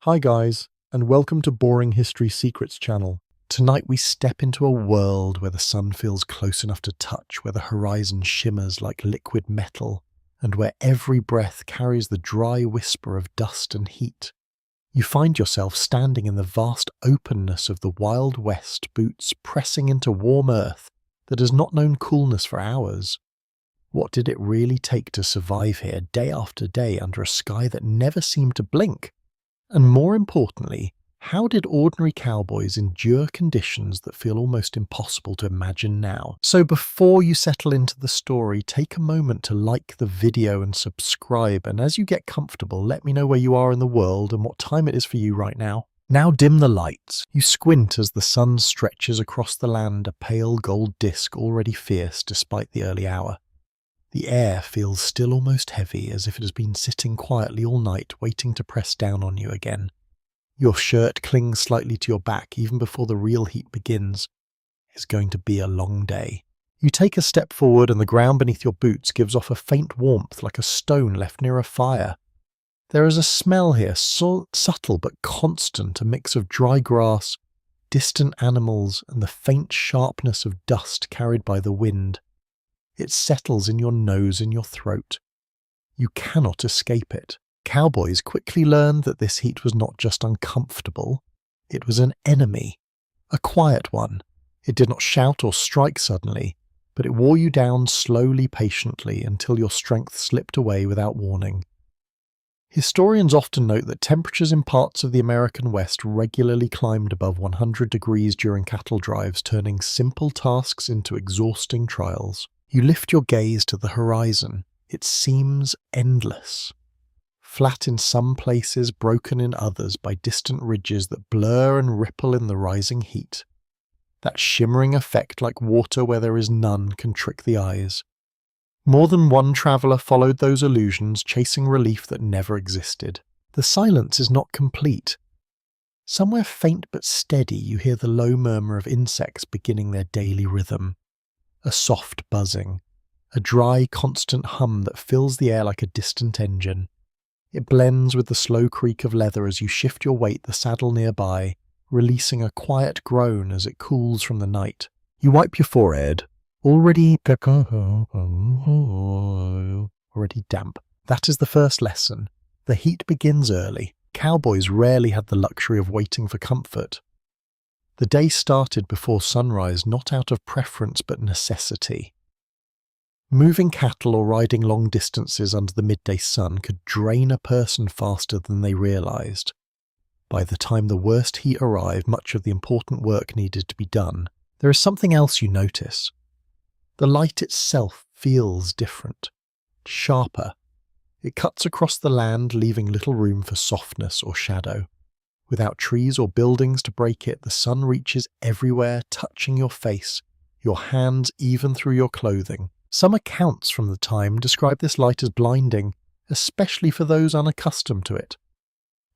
Hi guys, and welcome to Boring History Secrets channel. Tonight we step into a world where the sun feels close enough to touch, where the horizon shimmers like liquid metal, and where every breath carries the dry whisper of dust and heat. You find yourself standing in the vast openness of the Wild West, boots pressing into warm earth that has not known coolness for hours. What did it really take to survive here day after day under a sky that never seemed to blink? And more importantly, how did ordinary cowboys endure conditions that feel almost impossible to imagine now? So before you settle into the story, take a moment to like the video and subscribe, and as you get comfortable, let me know where you are in the world and what time it is for you right now. Now dim the lights. You squint as the sun stretches across the land, a pale gold disk already fierce despite the early hour. The air feels still almost heavy, as if it has been sitting quietly all night waiting to press down on you again. Your shirt clings slightly to your back even before the real heat begins. It's going to be a long day. You take a step forward and the ground beneath your boots gives off a faint warmth like a stone left near a fire. There is a smell here, so subtle but constant, a mix of dry grass, distant animals, and the faint sharpness of dust carried by the wind. It settles in your nose and your throat. You cannot escape it. Cowboys quickly learned that this heat was not just uncomfortable, it was an enemy. A quiet one. It did not shout or strike suddenly, but it wore you down slowly, patiently, until your strength slipped away without warning. Historians often note that temperatures in parts of the American West regularly climbed above 100 degrees during cattle drives, turning simple tasks into exhausting trials. You lift your gaze to the horizon. It seems endless. Flat in some places, broken in others by distant ridges that blur and ripple in the rising heat. That shimmering effect, like water where there is none, can trick the eyes. More than one traveller followed those illusions, chasing relief that never existed. The silence is not complete. Somewhere faint but steady, you hear the low murmur of insects beginning their daily rhythm. A soft buzzing, a dry, constant hum that fills the air like a distant engine. It blends with the slow creak of leather as you shift your weight the saddle nearby, releasing a quiet groan as it cools from the night. You wipe your forehead, already damp. That is the first lesson. The heat begins early. Cowboys rarely had the luxury of waiting for comfort. The day started before sunrise, not out of preference but necessity. Moving cattle or riding long distances under the midday sun could drain a person faster than they realized. By the time the worst heat arrived, much of the important work needed to be done. There is something else you notice. The light itself feels different, sharper. It cuts across the land, leaving little room for softness or shadow. Without trees or buildings to break it, the sun reaches everywhere, touching your face, your hands, even through your clothing. Some accounts from the time describe this light as blinding, especially for those unaccustomed to it.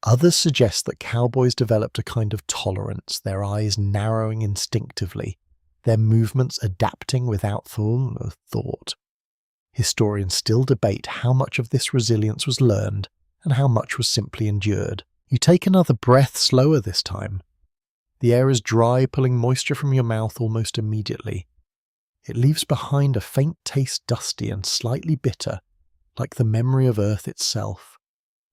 Others suggest that cowboys developed a kind of tolerance, their eyes narrowing instinctively, their movements adapting without thought. Historians still debate how much of this resilience was learned and how much was simply endured. You take another breath, slower this time. The air is dry, pulling moisture from your mouth almost immediately. It leaves behind a faint taste, dusty and slightly bitter, like the memory of Earth itself.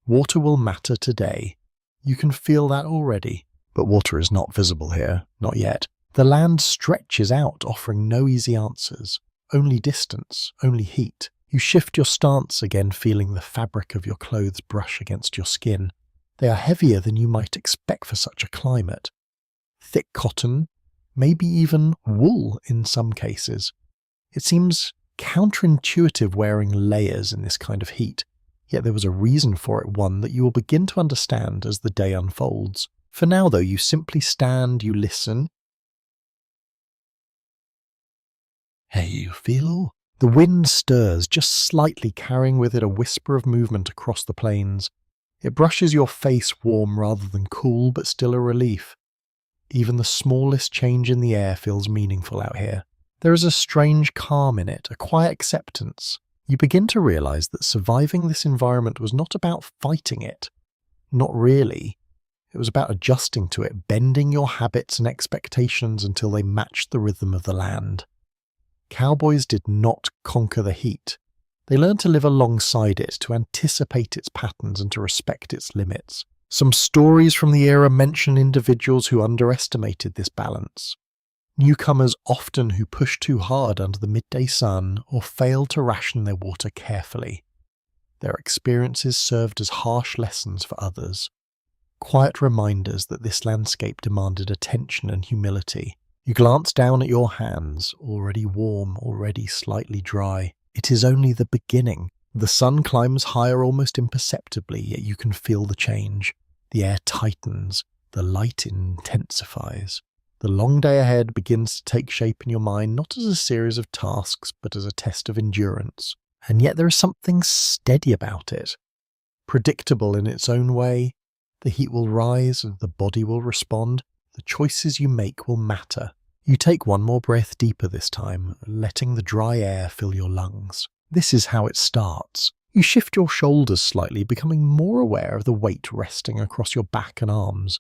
Water will matter today. You can feel that already. But water is not visible here, not yet. The land stretches out, offering no easy answers. Only distance, only heat. You shift your stance again, feeling the fabric of your clothes brush against your skin. They are heavier than you might expect for such a climate. Thick cotton, maybe even wool in some cases. It seems counterintuitive wearing layers in this kind of heat, yet there was a reason for it, one that you will begin to understand as the day unfolds. For now, though, you simply stand, you listen. Hey, you feel? The wind stirs just slightly, carrying with it a whisper of movement across the plains. It brushes your face warm rather than cool, but still a relief. Even the smallest change in the air feels meaningful out here. There is a strange calm in it, a quiet acceptance. You begin to realize that surviving this environment was not about fighting it. Not really. It was about adjusting to it, bending your habits and expectations until they matched the rhythm of the land. Cowboys did not conquer the heat. They learned to live alongside it, to anticipate its patterns and to respect its limits. Some stories from the era mention individuals who underestimated this balance. Newcomers often who pushed too hard under the midday sun or failed to ration their water carefully. Their experiences served as harsh lessons for others, quiet reminders that this landscape demanded attention and humility. You glance down at your hands, already warm, already slightly dry. It is only the beginning. The sun climbs higher almost imperceptibly, yet you can feel the change. The air tightens, the light intensifies. The long day ahead begins to take shape in your mind, not as a series of tasks, but as a test of endurance. And yet there is something steady about it. Predictable in its own way. The heat will rise and the body will respond. The choices you make will matter. You take one more breath deeper this time, letting the dry air fill your lungs. This is how it starts. You shift your shoulders slightly, becoming more aware of the weight resting across your back and arms.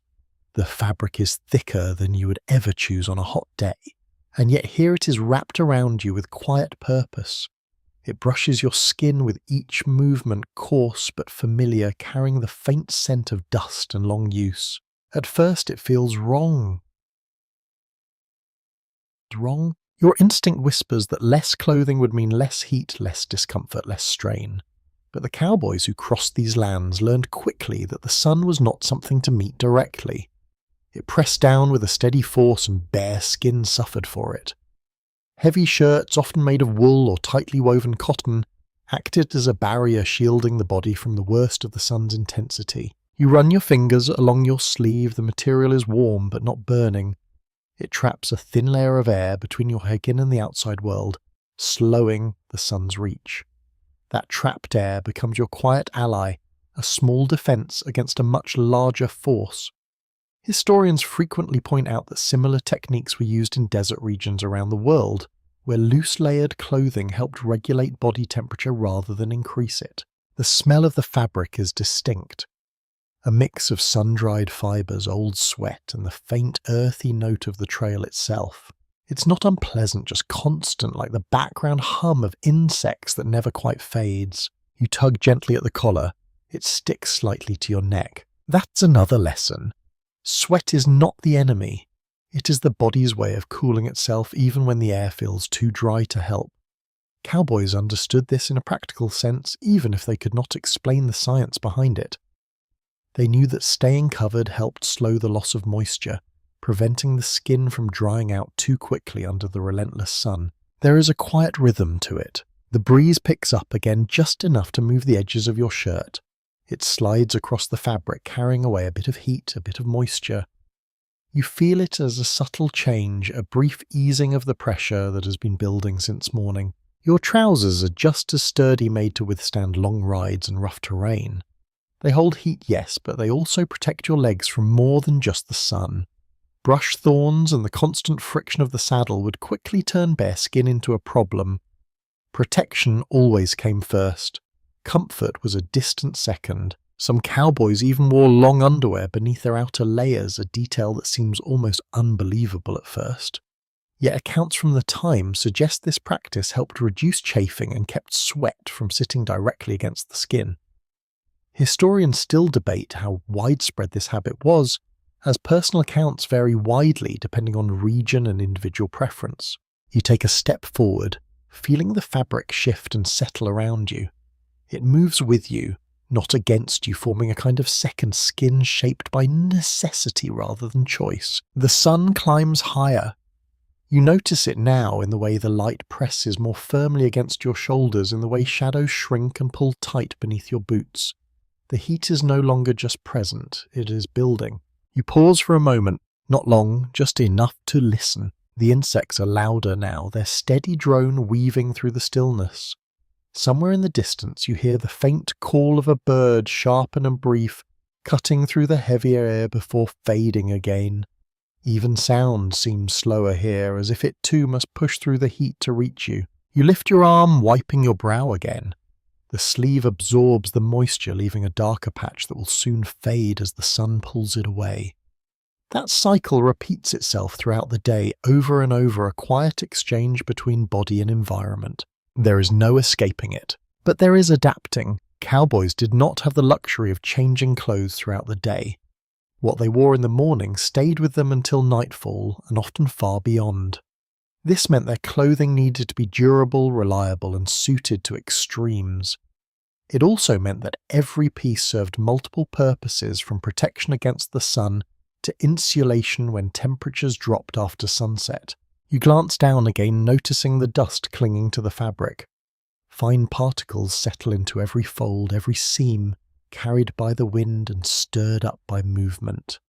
The fabric is thicker than you would ever choose on a hot day, and yet here it is wrapped around you with quiet purpose. It brushes your skin with each movement, coarse but familiar, carrying the faint scent of dust and long use. At first it feels wrong. Wrong? Your instinct whispers that less clothing would mean less heat, less discomfort, less strain. But the cowboys who crossed these lands learned quickly that the sun was not something to meet directly. It pressed down with a steady force and bare skin suffered for it. Heavy shirts, often made of wool or tightly woven cotton, acted as a barrier shielding the body from the worst of the sun's intensity. You run your fingers along your sleeve, the material is warm but not burning. It traps a thin layer of air between your skin and the outside world, slowing the sun's reach. That trapped air becomes your quiet ally, a small defense against a much larger force. Historians frequently point out that similar techniques were used in desert regions around the world, where loose-layered clothing helped regulate body temperature rather than increase it. The smell of the fabric is distinct. A mix of sun-dried fibers, old sweat, and the faint earthy note of the trail itself. It's not unpleasant, just constant, like the background hum of insects that never quite fades. You tug gently at the collar. It sticks slightly to your neck. That's another lesson. Sweat is not the enemy. It is the body's way of cooling itself even when the air feels too dry to help. Cowboys understood this in a practical sense, even if they could not explain the science behind it. They knew that staying covered helped slow the loss of moisture, preventing the skin from drying out too quickly under the relentless sun. There is a quiet rhythm to it. The breeze picks up again just enough to move the edges of your shirt. It slides across the fabric, carrying away a bit of heat, a bit of moisture. You feel it as a subtle change, a brief easing of the pressure that has been building since morning. Your trousers are just as sturdy, made to withstand long rides and rough terrain. They hold heat, yes, but they also protect your legs from more than just the sun. Brush thorns and the constant friction of the saddle would quickly turn bare skin into a problem. Protection always came first. Comfort was a distant second. Some cowboys even wore long underwear beneath their outer layers, a detail that seems almost unbelievable at first. Yet accounts from the time suggest this practice helped reduce chafing and kept sweat from sitting directly against the skin. Historians still debate how widespread this habit was, as personal accounts vary widely depending on region and individual preference. You take a step forward, feeling the fabric shift and settle around you. It moves with you, not against you, forming a kind of second skin shaped by necessity rather than choice. The sun climbs higher. You notice it now in the way the light presses more firmly against your shoulders, in the way shadows shrink and pull tight beneath your boots. The heat is no longer just present, it is building. You pause for a moment, not long, just enough to listen. The insects are louder now, their steady drone weaving through the stillness. Somewhere in the distance you hear the faint call of a bird, sharp and brief, cutting through the heavier air before fading again. Even sound seems slower here, as if it too must push through the heat to reach you. You lift your arm, wiping your brow again. The sleeve absorbs the moisture, leaving a darker patch that will soon fade as the sun pulls it away. That cycle repeats itself throughout the day, over and over, a quiet exchange between body and environment. There is no escaping it, but there is adapting. Cowboys did not have the luxury of changing clothes throughout the day. What they wore in the morning stayed with them until nightfall, and often far beyond. This meant their clothing needed to be durable, reliable, and suited to extremes. It also meant that every piece served multiple purposes, from protection against the sun to insulation when temperatures dropped after sunset. You glance down again, noticing the dust clinging to the fabric. Fine particles settle into every fold, every seam, carried by the wind and stirred up by movement.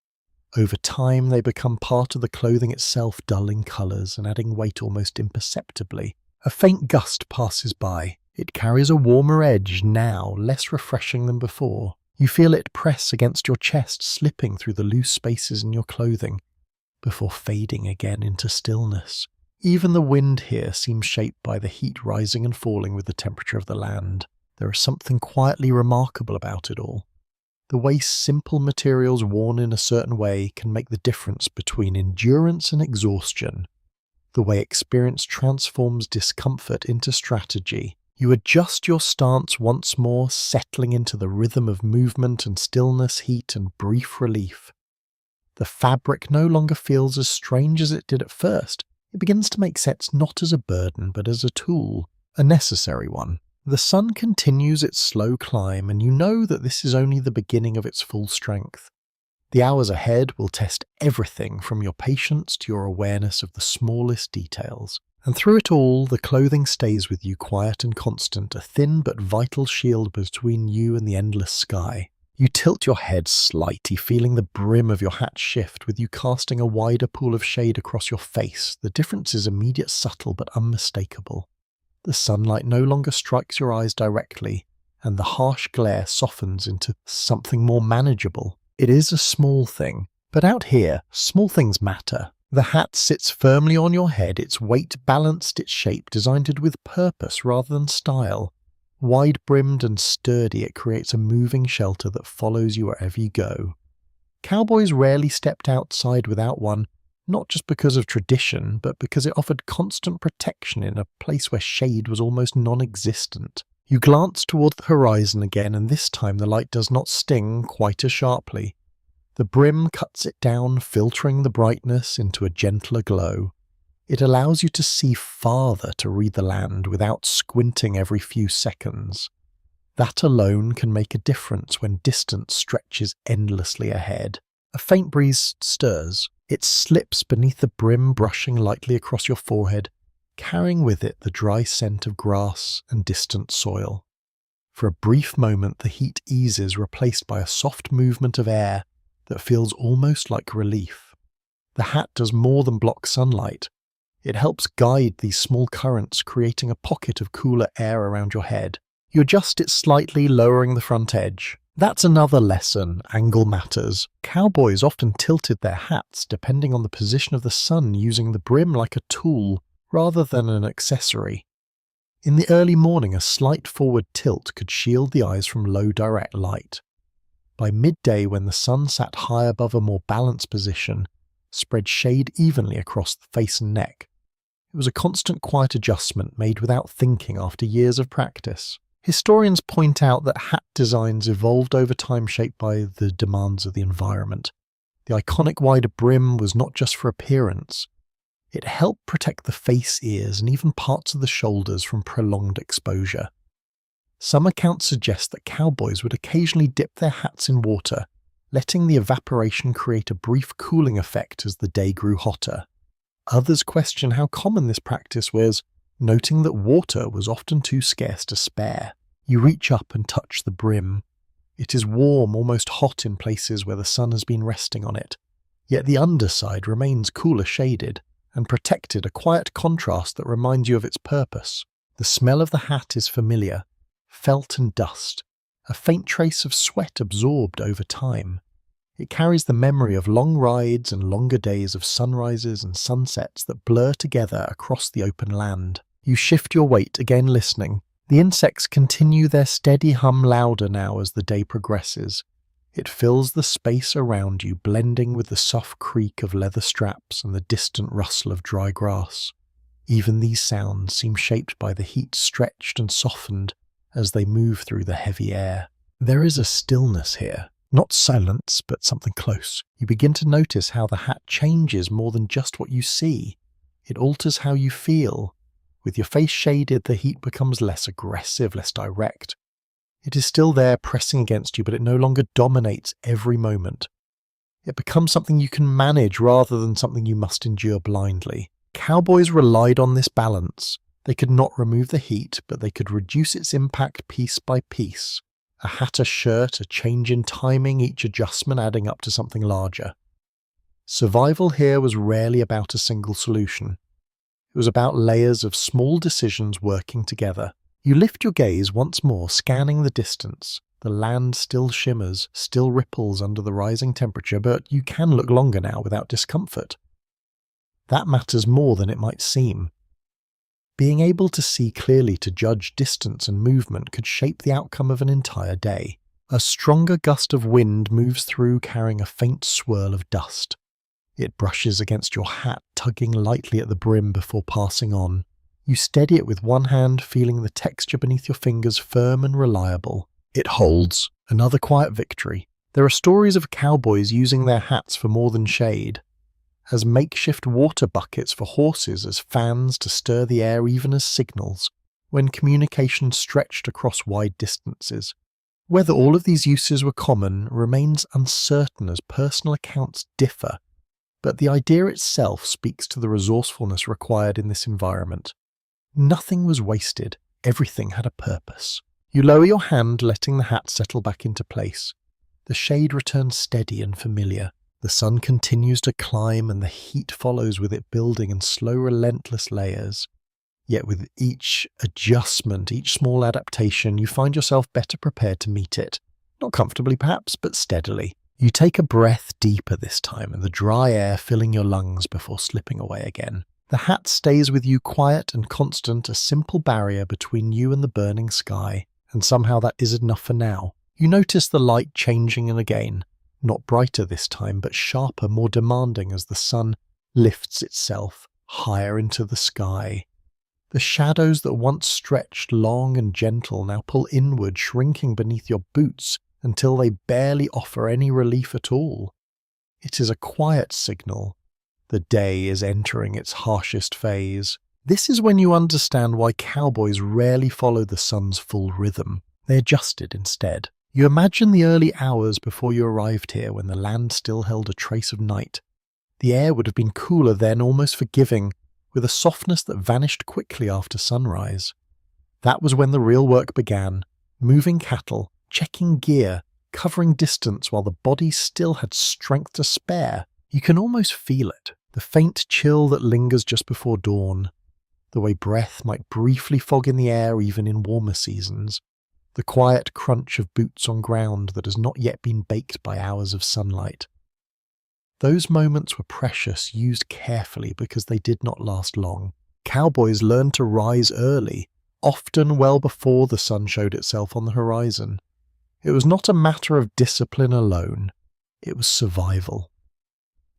Over time, they become part of the clothing itself, dulling colours and adding weight almost imperceptibly. A faint gust passes by. It carries a warmer edge now, less refreshing than before. You feel it press against your chest, slipping through the loose spaces in your clothing, before fading again into stillness. Even the wind here seems shaped by the heat rising and falling with the temperature of the land. There is something quietly remarkable about it all. The way simple materials worn in a certain way can make the difference between endurance and exhaustion. The way experience transforms discomfort into strategy. You adjust your stance once more, settling into the rhythm of movement and stillness, heat and brief relief. The fabric no longer feels as strange as it did at first. It begins to make sense not as a burden, but as a tool, a necessary one. The sun continues its slow climb, and you know that this is only the beginning of its full strength. The hours ahead will test everything from your patience to your awareness of the smallest details. And through it all, the clothing stays with you, quiet and constant, a thin but vital shield between you and the endless sky. You tilt your head slightly, feeling the brim of your hat shift, with you casting a wider pool of shade across your face. The difference is immediate, subtle, but unmistakable. The sunlight no longer strikes your eyes directly, and the harsh glare softens into something more manageable. It is a small thing, but out here, small things matter. The hat sits firmly on your head, its weight balanced, its shape designed with purpose rather than style. Wide-brimmed and sturdy, it creates a moving shelter that follows you wherever you go. Cowboys rarely stepped outside without one, not just because of tradition, but because it offered constant protection in a place where shade was almost non-existent. You glance toward the horizon again, and this time the light does not sting quite as sharply. The brim cuts it down, filtering the brightness into a gentler glow. It allows you to see farther, to read the land without squinting every few seconds. That alone can make a difference when distance stretches endlessly ahead. A faint breeze stirs. It slips beneath the brim, brushing lightly across your forehead, carrying with it the dry scent of grass and distant soil. For a brief moment, the heat eases, replaced by a soft movement of air that feels almost like relief. The hat does more than block sunlight. It helps guide these small currents, creating a pocket of cooler air around your head. You adjust it slightly, lowering the front edge. That's another lesson. Angle matters. Cowboys often tilted their hats depending on the position of the sun, using the brim like a tool rather than an accessory. In the early morning, a slight forward tilt could shield the eyes from low direct light. By midday, when the sun sat high above, a more balanced position spread shade evenly across the face and neck. It was a constant quiet adjustment made without thinking after years of practice. Historians point out that hat designs evolved over time, shaped by the demands of the environment. The iconic wider brim was not just for appearance. It helped protect the face, ears, and even parts of the shoulders from prolonged exposure. Some accounts suggest that cowboys would occasionally dip their hats in water, letting the evaporation create a brief cooling effect as the day grew hotter. Others question how common this practice was, noting that water was often too scarce to spare. You reach up and touch the brim. It is warm, almost hot in places where the sun has been resting on it, yet the underside remains cooler shaded and protected, a quiet contrast that reminds you of its purpose. The smell of the hat is familiar, felt and dust, a faint trace of sweat absorbed over time. It carries the memory of long rides and longer days of sunrises and sunsets that blur together across the open land. You shift your weight, again listening. The insects continue their steady hum louder now as the day progresses. It fills the space around you, blending with the soft creak of leather straps and the distant rustle of dry grass. Even these sounds seem shaped by the heat, stretched and softened as they move through the heavy air. There is a stillness here, not silence, but something close. You begin to notice how the hat changes more than just what you see. It alters how you feel. With your face shaded, the heat becomes less aggressive, less direct. It is still there pressing against you, but it no longer dominates every moment. It becomes something you can manage rather than something you must endure blindly. Cowboys relied on this balance. They could not remove the heat, but they could reduce its impact piece by piece. A hat, a shirt, a change in timing, each adjustment adding up to something larger. Survival here was rarely about a single solution. It was about layers of small decisions working together. You lift your gaze once more, scanning the distance. The land still shimmers, still ripples under the rising temperature, but you can look longer now without discomfort. That matters more than it might seem. Being able to see clearly to judge distance and movement could shape the outcome of an entire day. A stronger gust of wind moves through carrying a faint swirl of dust. It brushes against your hat, tugging lightly at the brim before passing on. You steady it with one hand, feeling the texture beneath your fingers firm and reliable. It holds. Another quiet victory. There are stories of cowboys using their hats for more than shade. As makeshift water buckets for horses, as fans to stir the air, even as signals, when communication stretched across wide distances. Whether all of these uses were common remains uncertain as personal accounts differ, but the idea itself speaks to the resourcefulness required in this environment. Nothing was wasted, everything had a purpose. You lower your hand, letting the hat settle back into place. The shade returns steady and familiar. The sun continues to climb and the heat follows with it, building in slow, relentless layers. Yet with each adjustment, each small adaptation, you find yourself better prepared to meet it. Not comfortably perhaps, but steadily. You take a breath deeper this time, and the dry air filling your lungs before slipping away again. The hat stays with you, quiet and constant, a simple barrier between you and the burning sky, and somehow that is enough for now. You notice the light changing again, not brighter this time, but sharper, more demanding as the sun lifts itself higher into the sky. The shadows that once stretched long and gentle now pull inward, shrinking beneath your boots until they barely offer any relief at all. It is a quiet signal. The day is entering its harshest phase. This is when you understand why cowboys rarely follow the sun's full rhythm. They adjusted instead. You imagine the early hours before you arrived here, when the land still held a trace of night. The air would have been cooler then, almost forgiving, with a softness that vanished quickly after sunrise. That was when the real work began, moving cattle, checking gear, covering distance while the body still had strength to spare. You can almost feel it, the faint chill that lingers just before dawn, the way breath might briefly fog in the air even in warmer seasons, the quiet crunch of boots on ground that has not yet been baked by hours of sunlight. Those moments were precious, used carefully because they did not last long. Cowboys learned to rise early, often well before the sun showed itself on the horizon. It was not a matter of discipline alone, it was survival.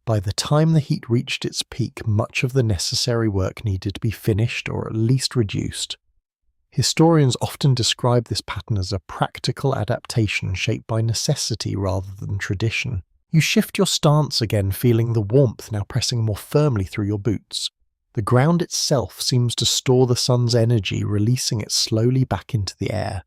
By the time the heat reached its peak, much of the necessary work needed to be finished or at least reduced. Historians often describe this pattern as a practical adaptation shaped by necessity rather than tradition. You shift your stance again, feeling the warmth now pressing more firmly through your boots. The ground itself seems to store the sun's energy, releasing it slowly back into the air.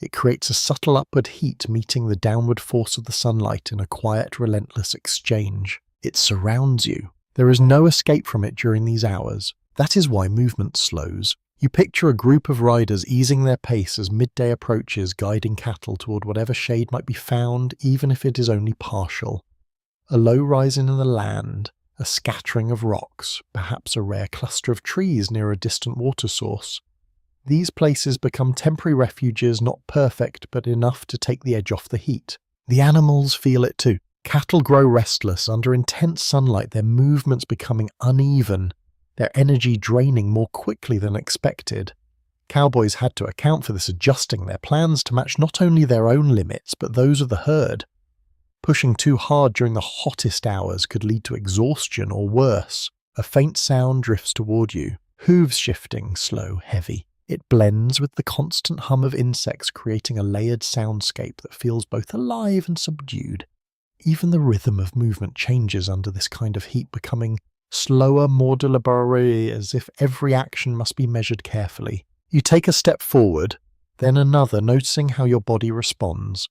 It creates a subtle upward heat meeting the downward force of the sunlight in a quiet, relentless exchange. It surrounds you. There is no escape from it during these hours. That is why movement slows. You picture a group of riders easing their pace as midday approaches, guiding cattle toward whatever shade might be found, even if it is only partial. A low rise in the land, a scattering of rocks, perhaps a rare cluster of trees near a distant water source. These places become temporary refuges, not perfect, but enough to take the edge off the heat. The animals feel it too. Cattle grow restless under intense sunlight, their movements becoming uneven, their energy draining more quickly than expected. Cowboys had to account for this, adjusting their plans to match not only their own limits but those of the herd. Pushing too hard during the hottest hours could lead to exhaustion or worse. A faint sound drifts toward you, hooves shifting, slow, heavy. It blends with the constant hum of insects, creating a layered soundscape that feels both alive and subdued. Even the rhythm of movement changes under this kind of heat, becoming slower, more deliberate, as if every action must be measured carefully. You take a step forward, then another, noticing how your body responds.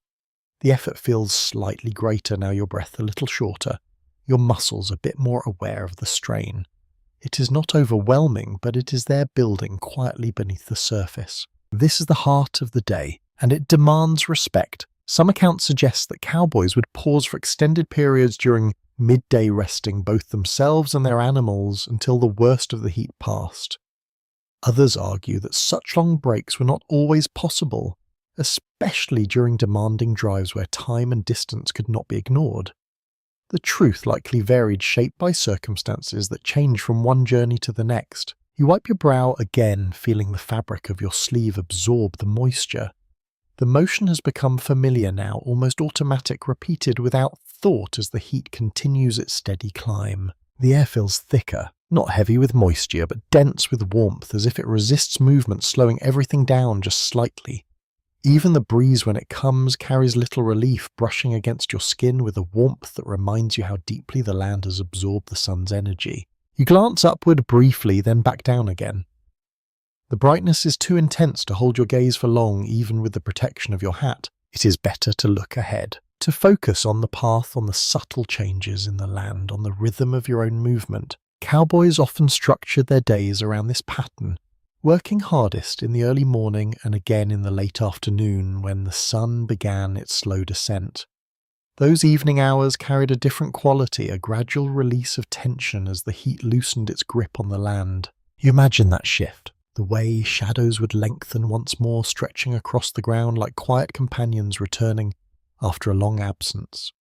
The effort feels slightly greater now, your breath a little shorter, your muscles a bit more aware of the strain. It is not overwhelming, but it is there building quietly beneath the surface. This is the heart of the day, and it demands respect. Some accounts suggest that cowboys would pause for extended periods during midday, resting both themselves and their animals until the worst of the heat passed. Others argue that such long breaks were not always possible, especially during demanding drives where time and distance could not be ignored. The truth likely varied, shaped by circumstances that change from one journey to the next. You wipe your brow again, feeling the fabric of your sleeve absorb the moisture. The motion has become familiar now, almost automatic, repeated without thought as the heat continues its steady climb. The air feels thicker, not heavy with moisture, but dense with warmth, as if it resists movement, slowing everything down just slightly. Even the breeze, when it comes, carries little relief, brushing against your skin with a warmth that reminds you how deeply the land has absorbed the sun's energy. You glance upward briefly, then back down again. The brightness is too intense to hold your gaze for long, even with the protection of your hat. It is better to look ahead, to focus on the path, on the subtle changes in the land, on the rhythm of your own movement. Cowboys often structured their days around this pattern, working hardest in the early morning and again in the late afternoon when the sun began its slow descent. Those evening hours carried a different quality, a gradual release of tension as the heat loosened its grip on the land. You imagine that shift, the way shadows would lengthen once more, stretching across the ground like quiet companions returning after a long absence.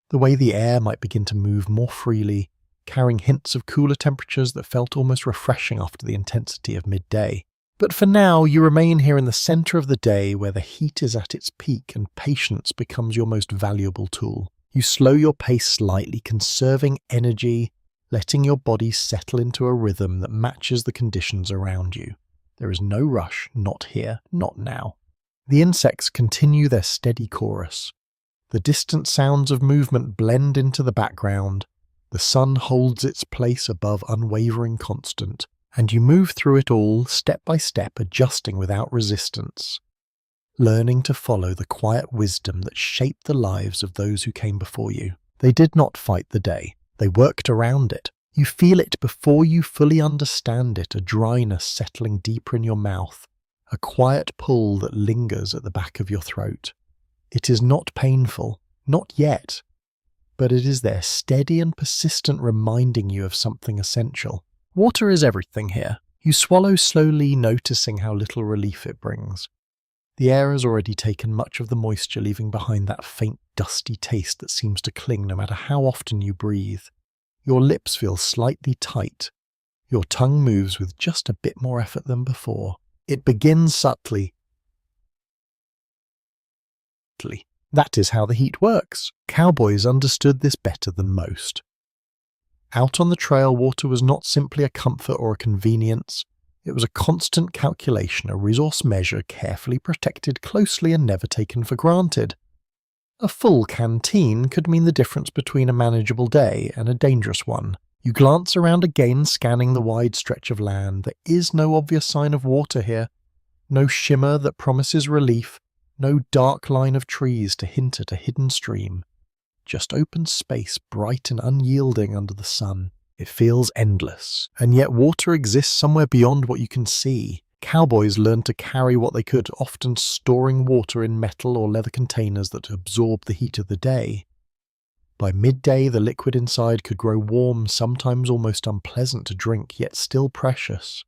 The way the air might begin to move more freely, carrying hints of cooler temperatures that felt almost refreshing after the intensity of midday. But for now, you remain here in the center of the day where the heat is at its peak and patience becomes your most valuable tool. You slow your pace slightly, conserving energy, letting your body settle into a rhythm that matches the conditions around you. There is no rush, not here, not now. The insects continue their steady chorus. The distant sounds of movement blend into the background. The sun holds its place above, unwavering constant, and you move through it all, step by step, adjusting without resistance, learning to follow the quiet wisdom that shaped the lives of those who came before you. They did not fight the day. They worked around it. You feel it before you fully understand it, a dryness settling deeper in your mouth, a quiet pull that lingers at the back of your throat. It is not painful, not yet, but it is there, steady and persistent, reminding you of something essential. Water is everything here. You swallow slowly, noticing how little relief it brings. The air has already taken much of the moisture, leaving behind that faint, dusty taste that seems to cling no matter how often you breathe. Your lips feel slightly tight. Your tongue moves with just a bit more effort than before. It begins subtly. That is how the heat works. Cowboys understood this better than most. Out on the trail, water was not simply a comfort or a convenience. It was a constant calculation, a resource measure carefully protected closely and never taken for granted. A full canteen could mean the difference between a manageable day and a dangerous one. You glance around again, scanning the wide stretch of land. There is no obvious sign of water here, no shimmer that promises relief, no dark line of trees to hint at a hidden stream. Just open space, bright and unyielding under the sun. It feels endless, and yet water exists somewhere beyond what you can see. Cowboys learned to carry what they could, often storing water in metal or leather containers that absorbed the heat of the day. By midday, the liquid inside could grow warm, sometimes almost unpleasant to drink, yet still precious.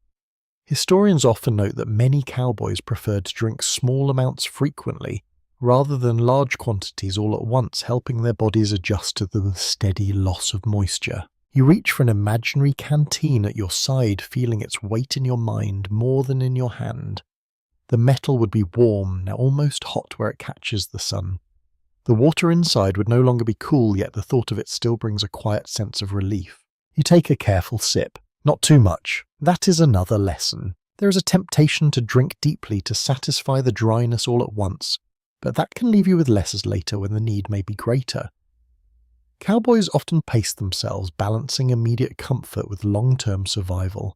Historians often note that many cowboys preferred to drink small amounts frequently, rather than large quantities all at once, helping their bodies adjust to the steady loss of moisture. You reach for an imaginary canteen at your side, feeling its weight in your mind more than in your hand. The metal would be warm, now almost hot where it catches the sun. The water inside would no longer be cool, yet the thought of it still brings a quiet sense of relief. You take a careful sip. Not too much. That is another lesson. There is a temptation to drink deeply to satisfy the dryness all at once, but that can leave you with less later when the need may be greater. Cowboys often pace themselves, balancing immediate comfort with long-term survival.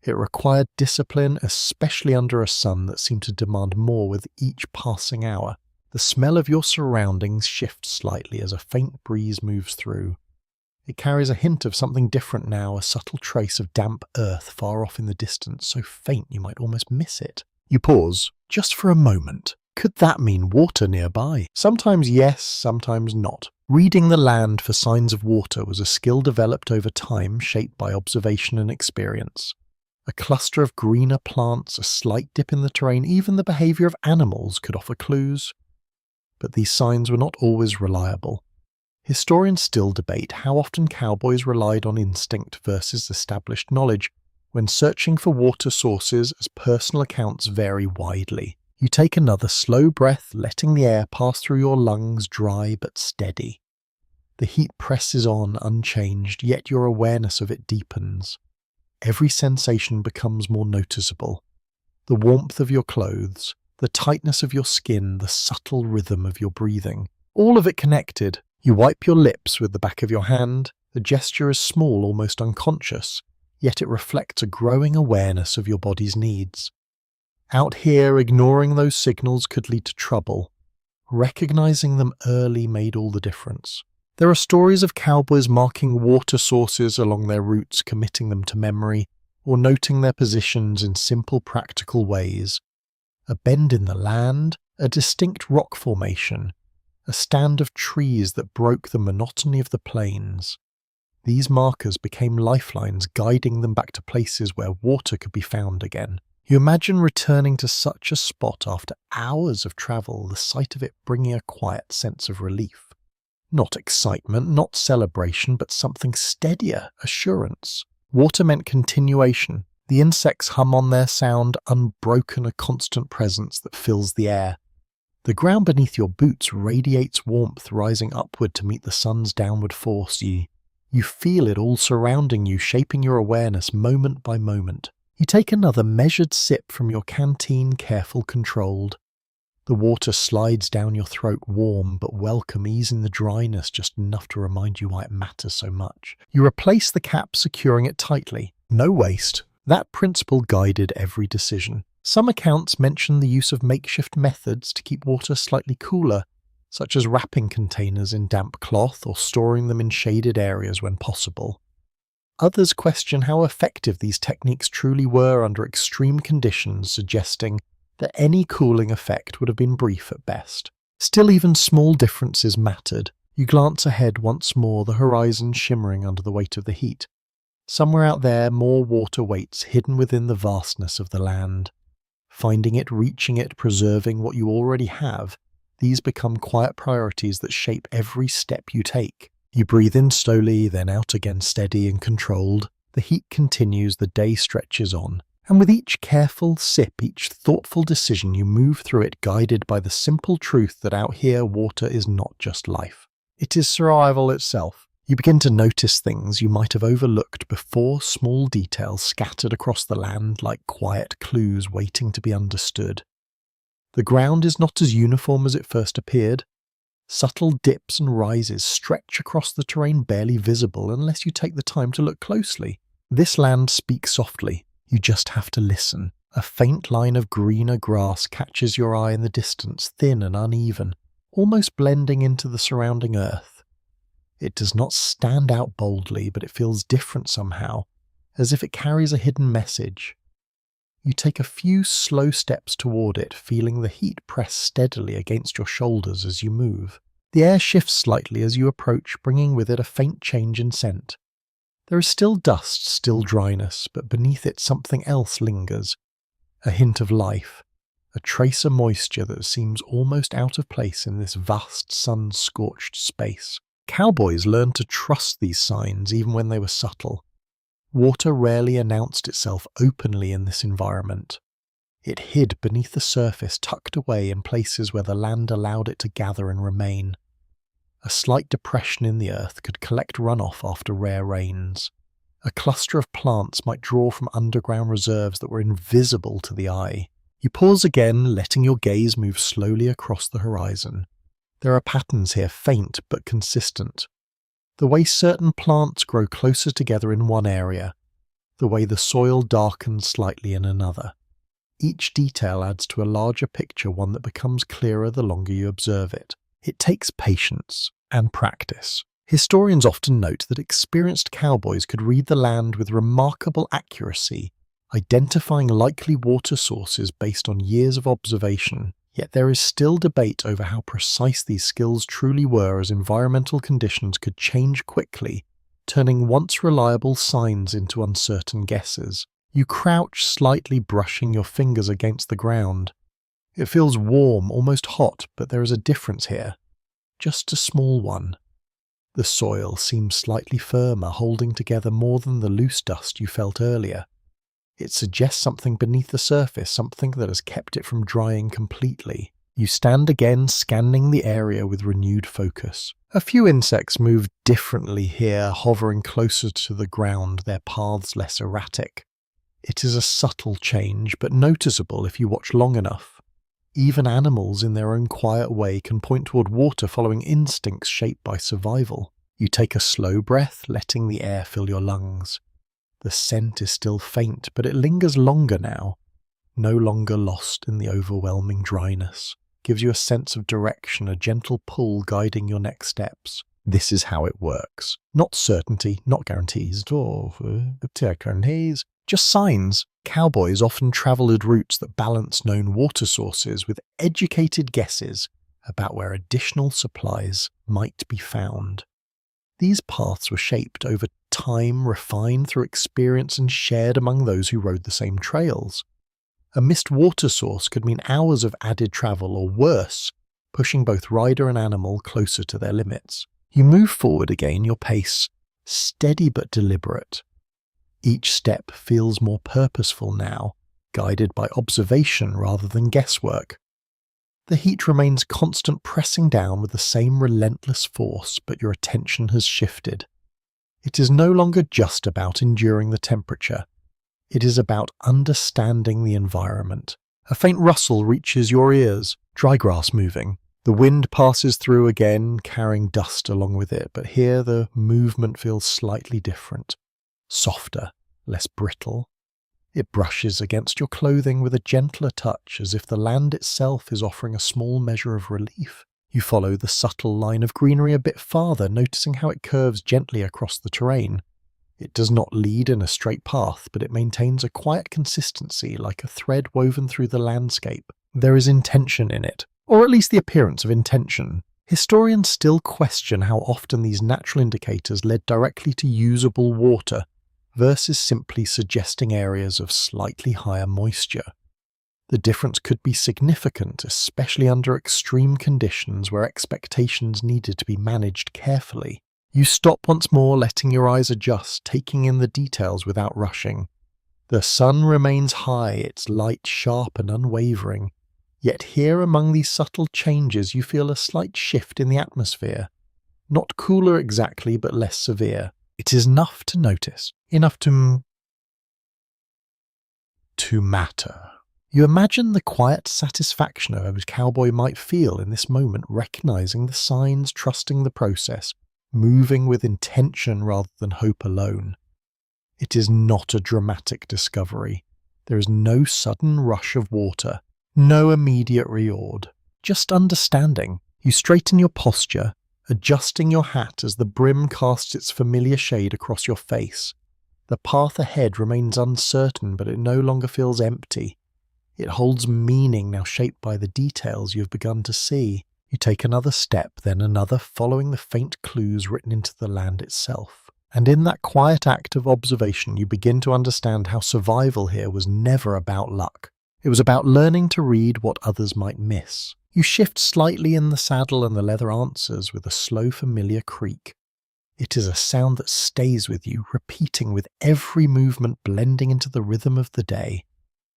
It required discipline, especially under a sun that seemed to demand more with each passing hour. The smell of your surroundings shifts slightly as a faint breeze moves through. It carries a hint of something different now, a subtle trace of damp earth far off in the distance, so faint you might almost miss it. You pause, just for a moment. Could that mean water nearby? Sometimes yes, sometimes not. Reading the land for signs of water was a skill developed over time, shaped by observation and experience. A cluster of greener plants, a slight dip in the terrain, even the behavior of animals could offer clues. But these signs were not always reliable. Historians still debate how often cowboys relied on instinct versus established knowledge when searching for water sources, as personal accounts vary widely. You take another slow breath, letting the air pass through your lungs, dry but steady. The heat presses on unchanged, yet your awareness of it deepens. Every sensation becomes more noticeable. The warmth of your clothes, the tightness of your skin, the subtle rhythm of your breathing. All of it connected. You wipe your lips with the back of your hand. The gesture is small, almost unconscious, yet it reflects a growing awareness of your body's needs. Out here, ignoring those signals could lead to trouble. Recognizing them early made all the difference. There are stories of cowboys marking water sources along their routes, committing them to memory, or noting their positions in simple, practical ways. A bend in the land, a distinct rock formation, a stand of trees that broke the monotony of the plains. These markers became lifelines, guiding them back to places where water could be found again. You imagine returning to such a spot after hours of travel, the sight of it bringing a quiet sense of relief. Not excitement, not celebration, but something steadier, assurance. Water meant continuation. The insects hum on their sound, unbroken, a constant presence that fills the air. The ground beneath your boots radiates warmth, rising upward to meet the sun's downward force. You feel it all surrounding you, shaping your awareness moment by moment. You take another measured sip from your canteen, careful, controlled. The water slides down your throat, warm but welcome, easing the dryness just enough to remind you why it matters so much. You replace the cap, securing it tightly. No waste. That principle guided every decision. Some accounts mention the use of makeshift methods to keep water slightly cooler, such as wrapping containers in damp cloth or storing them in shaded areas when possible. Others question how effective these techniques truly were under extreme conditions, suggesting that any cooling effect would have been brief at best. Still, even small differences mattered. You glance ahead once more, the horizon shimmering under the weight of the heat. Somewhere out there, more water waits, hidden within the vastness of the land. Finding it, reaching it, preserving what you already have, these become quiet priorities that shape every step you take. You breathe in slowly, then out again, steady and controlled. The heat continues, the day stretches on. And with each careful sip, each thoughtful decision, you move through it guided by the simple truth that out here water is not just life. It is survival itself. You begin to notice things you might have overlooked before, small details scattered across the land like quiet clues waiting to be understood. The ground is not as uniform as it first appeared. Subtle dips and rises stretch across the terrain, barely visible unless you take the time to look closely. This land speaks softly. You just have to listen. A faint line of greener grass catches your eye in the distance, thin and uneven, almost blending into the surrounding earth. It does not stand out boldly, but it feels different somehow, as if it carries a hidden message. You take a few slow steps toward it, feeling the heat press steadily against your shoulders as you move. The air shifts slightly as you approach, bringing with it a faint change in scent. There is still dust, still dryness, but beneath it something else lingers. A hint of life, a trace of moisture that seems almost out of place in this vast sun-scorched space. Cowboys learned to trust these signs even when they were subtle. Water rarely announced itself openly in this environment. It hid beneath the surface, tucked away in places where the land allowed it to gather and remain. A slight depression in the earth could collect runoff after rare rains. A cluster of plants might draw from underground reserves that were invisible to the eye. You pause again, letting your gaze move slowly across the horizon. There are patterns here, faint but consistent. The way certain plants grow closer together in one area, the way the soil darkens slightly in another. Each detail adds to a larger picture, one that becomes clearer the longer you observe it. It takes patience and practice. Historians often note that experienced cowboys could read the land with remarkable accuracy, identifying likely water sources based on years of observation. Yet there is still debate over how precise these skills truly were, as environmental conditions could change quickly, turning once reliable signs into uncertain guesses. You crouch slightly, brushing your fingers against the ground. It feels warm, almost hot, but there is a difference here. Just a small one. The soil seems slightly firmer, holding together more than the loose dust you felt earlier. It suggests something beneath the surface, something that has kept it from drying completely. You stand again, scanning the area with renewed focus. A few insects move differently here, hovering closer to the ground, their paths less erratic. It is a subtle change, but noticeable if you watch long enough. Even animals in their own quiet way can point toward water, following instincts shaped by survival. You take a slow breath, letting the air fill your lungs. The scent is still faint, but it lingers longer now, no longer lost in the overwhelming dryness. Gives you a sense of direction, a gentle pull guiding your next steps. This is how it works. Not certainty, not guarantees, just signs. Cowboys often travelled routes that balanced known water sources with educated guesses about where additional supplies might be found. These paths were shaped over time, refined through experience, and shared among those who rode the same trails. A missed water source could mean hours of added travel, or worse, pushing both rider and animal closer to their limits. You move forward again, your pace steady but deliberate. Each step feels more purposeful now, guided by observation rather than guesswork. The heat remains constant, pressing down with the same relentless force, but your attention has shifted. It is no longer just about enduring the temperature. It is about understanding the environment. A faint rustle reaches your ears, dry grass moving. The wind passes through again, carrying dust along with it, but here the movement feels slightly different. Softer, less brittle. It brushes against your clothing with a gentler touch, as if the land itself is offering a small measure of relief. You follow the subtle line of greenery a bit farther, noticing how it curves gently across the terrain. It does not lead in a straight path, but it maintains a quiet consistency, like a thread woven through the landscape. There is intention in it, or at least the appearance of intention. Historians still question how often these natural indicators led directly to usable water, versus simply suggesting areas of slightly higher moisture. The difference could be significant, especially under extreme conditions where expectations needed to be managed carefully. You stop once more, letting your eyes adjust, taking in the details without rushing. The sun remains high, its light sharp and unwavering. Yet here among these subtle changes you feel a slight shift in the atmosphere. Not cooler exactly, but less severe. It is enough to notice, enough to matter. You imagine the quiet satisfaction a cowboy might feel in this moment, recognizing the signs, trusting the process, moving with intention rather than hope alone. It is not a dramatic discovery. There is no sudden rush of water, no immediate reward, just understanding. You straighten your posture, adjusting your hat as the brim casts its familiar shade across your face. The path ahead remains uncertain, but it no longer feels empty. It holds meaning, now shaped by the details you have begun to see. You take another step, then another, following the faint clues written into the land itself. And in that quiet act of observation, you begin to understand how survival here was never about luck. It was about learning to read what others might miss. You shift slightly in the saddle and the leather answers with a slow, familiar creak. It is a sound that stays with you, repeating with every movement, blending into the rhythm of the day.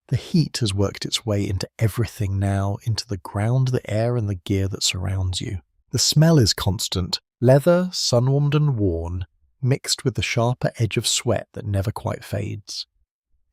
The heat has worked its way into everything now, into the ground, the air, and the gear that surrounds you. The smell is constant, leather, sun-warmed and worn, mixed with the sharper edge of sweat that never quite fades.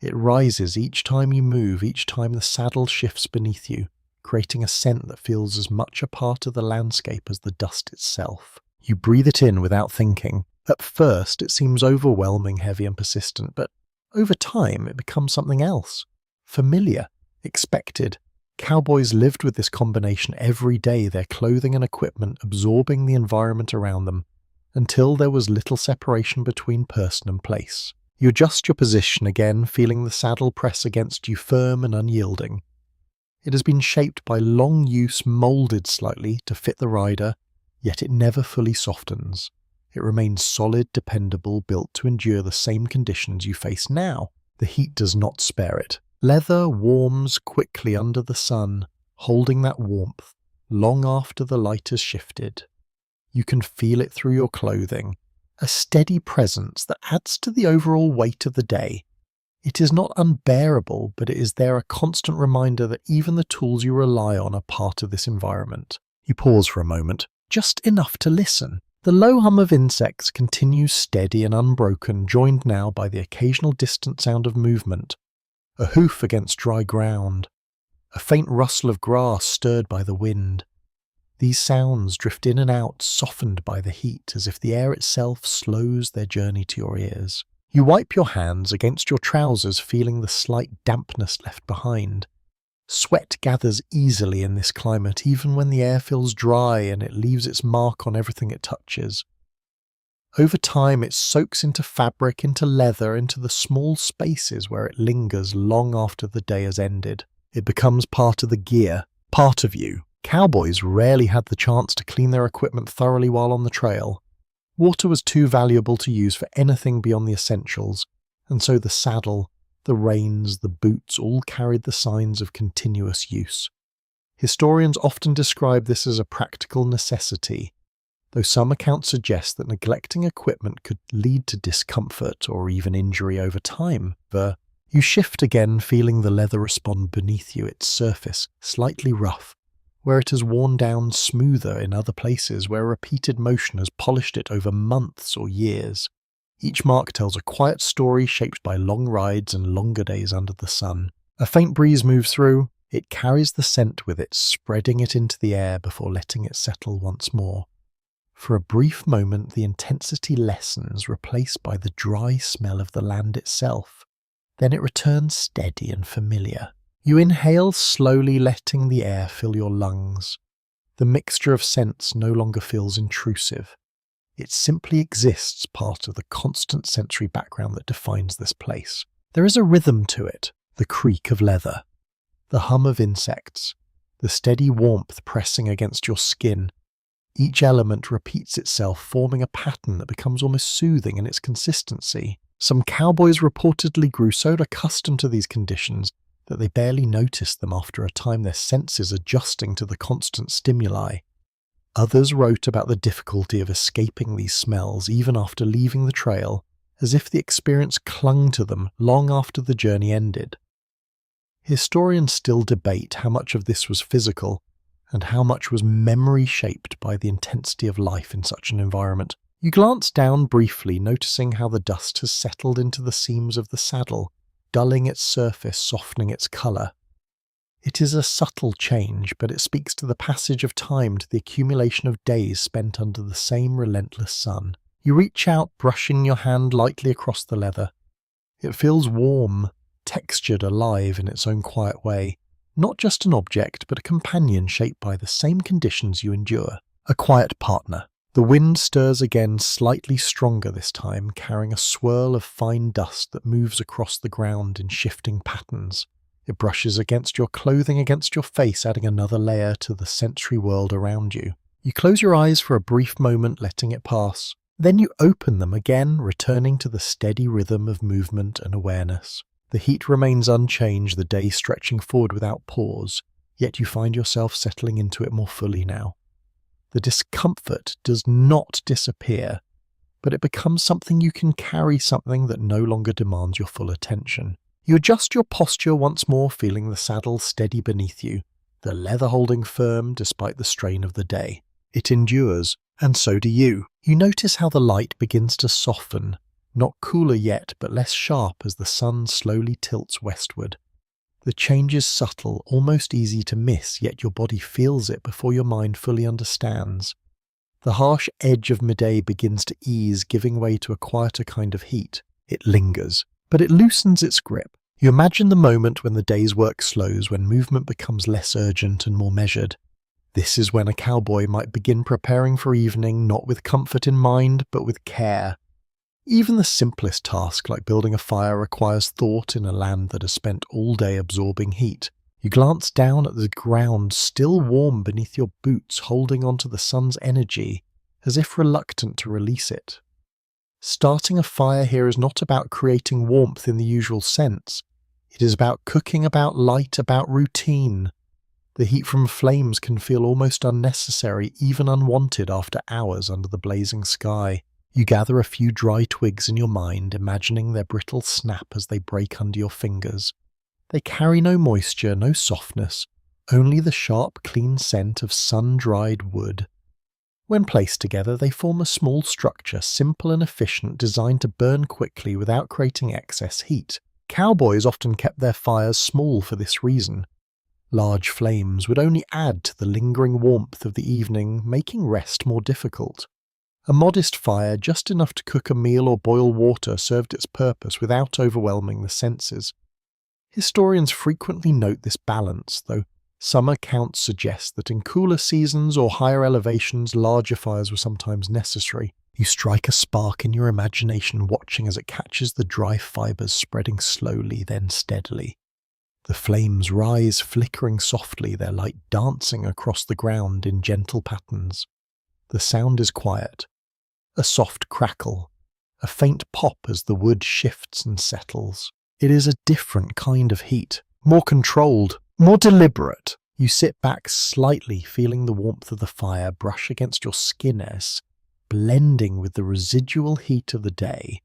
It rises each time you move, each time the saddle shifts beneath you, creating a scent that feels as much a part of the landscape as the dust itself. You breathe it in without thinking. At first, it seems overwhelming, heavy and persistent, but over time it becomes something else. Familiar, expected. Cowboys lived with this combination every day, their clothing and equipment absorbing the environment around them, until there was little separation between person and place. You adjust your position again, feeling the saddle press against you firm and unyielding. It has been shaped by long use, moulded slightly to fit the rider, yet it never fully softens. It remains solid, dependable, built to endure the same conditions you face now. The heat does not spare it. Leather warms quickly under the sun, holding that warmth long after the light has shifted. You can feel it through your clothing, a steady presence that adds to the overall weight of the day. It is not unbearable, but it is there a constant reminder that even the tools you rely on are part of this environment. You pause for a moment, just enough to listen. The low hum of insects continues steady and unbroken, joined now by the occasional distant sound of movement. A hoof against dry ground, a faint rustle of grass stirred by the wind. These sounds drift in and out, softened by the heat, as if the air itself slows their journey to your ears. You wipe your hands against your trousers, feeling the slight dampness left behind. Sweat gathers easily in this climate, even when the air feels dry, and it leaves its mark on everything it touches. Over time, it soaks into fabric, into leather, into the small spaces where it lingers long after the day has ended. It becomes part of the gear, part of you. Cowboys rarely had the chance to clean their equipment thoroughly while on the trail. Water was too valuable to use for anything beyond the essentials, and so the saddle, the reins, the boots all carried the signs of continuous use. Historians often describe this as a practical necessity, though some accounts suggest that neglecting equipment could lead to discomfort or even injury over time. You shift again, feeling the leather respond beneath you, its surface slightly rough, where it has worn down, smoother in other places where repeated motion has polished it over months or years. Each mark tells a quiet story shaped by long rides and longer days under the sun. A faint breeze moves through. It carries the scent with it, spreading it into the air before letting it settle once more. For a brief moment, the intensity lessens, replaced by the dry smell of the land itself. Then it returns steady and familiar. You inhale slowly, letting the air fill your lungs. The mixture of scents no longer feels intrusive. It simply exists, part of the constant sensory background that defines this place. There is a rhythm to it, the creak of leather, the hum of insects, the steady warmth pressing against your skin. Each element repeats itself, forming a pattern that becomes almost soothing in its consistency. Some cowboys reportedly grew so accustomed to these conditions that they barely noticed them after a time, their senses adjusting to the constant stimuli. Others wrote about the difficulty of escaping these smells even after leaving the trail, as if the experience clung to them long after the journey ended. Historians still debate how much of this was physical and how much was memory shaped by the intensity of life in such an environment. You glance down briefly, noticing how the dust has settled into the seams of the saddle, dulling its surface, softening its colour. It is a subtle change, but it speaks to the passage of time, to the accumulation of days spent under the same relentless sun. You reach out, brushing your hand lightly across the leather. It feels warm, textured, alive in its own quiet way. Not just an object, but a companion shaped by the same conditions you endure. A quiet partner. The wind stirs again, slightly stronger this time, carrying a swirl of fine dust that moves across the ground in shifting patterns. It brushes against your clothing, against your face, adding another layer to the sensory world around you. You close your eyes for a brief moment, letting it pass. Then you open them again, returning to the steady rhythm of movement and awareness. The heat remains unchanged, the day stretching forward without pause, yet you find yourself settling into it more fully now. The discomfort does not disappear, but it becomes something you can carry, something that no longer demands your full attention. You adjust your posture once more, feeling the saddle steady beneath you, the leather holding firm despite the strain of the day. It endures, and so do you. You notice how the light begins to soften, not cooler yet, but less sharp as the sun slowly tilts westward. The change is subtle, almost easy to miss, yet your body feels it before your mind fully understands. The harsh edge of midday begins to ease, giving way to a quieter kind of heat. It lingers, but it loosens its grip. You imagine the moment when the day's work slows, when movement becomes less urgent and more measured. This is when a cowboy might begin preparing for evening, not with comfort in mind, but with care. Even the simplest task, like building a fire, requires thought in a land that has spent all day absorbing heat. You glance down at the ground, still warm beneath your boots, holding onto the sun's energy, as if reluctant to release it. Starting a fire here is not about creating warmth in the usual sense. It is about cooking, about light, about routine. The heat from flames can feel almost unnecessary, even unwanted after hours under the blazing sky. You gather a few dry twigs in your mind, imagining their brittle snap as they break under your fingers. They carry no moisture, no softness, only the sharp, clean scent of sun-dried wood. When placed together, they form a small structure, simple and efficient, designed to burn quickly without creating excess heat. Cowboys often kept their fires small for this reason. Large flames would only add to the lingering warmth of the evening, making rest more difficult. A modest fire, just enough to cook a meal or boil water, served its purpose without overwhelming the senses. Historians frequently note this balance, though some accounts suggest that in cooler seasons or higher elevations, larger fires were sometimes necessary. You strike a spark in your imagination, watching as it catches the dry fibers, spreading slowly, then steadily. The flames rise, flickering softly, their light dancing across the ground in gentle patterns. The sound is quiet. A soft crackle, a faint pop as the wood shifts and settles. It is a different kind of heat, more controlled, more deliberate. You sit back slightly, feeling the warmth of the fire brush against your skin as, blending with the residual heat of the day.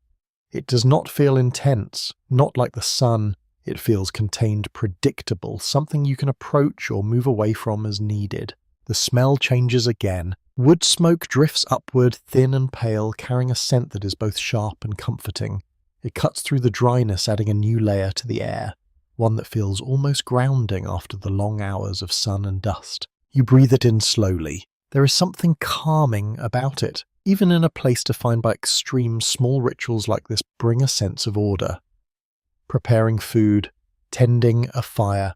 It does not feel intense, not like the sun. It feels contained, predictable, something you can approach or move away from as needed. The smell changes again. Wood smoke drifts upward, thin and pale, carrying a scent that is both sharp and comforting. It cuts through the dryness, adding a new layer to the air, one that feels almost grounding after the long hours of sun and dust. You breathe it in slowly. There is something calming about it. Even in a place defined by extreme, small rituals like this bring a sense of order. Preparing food, tending a fire,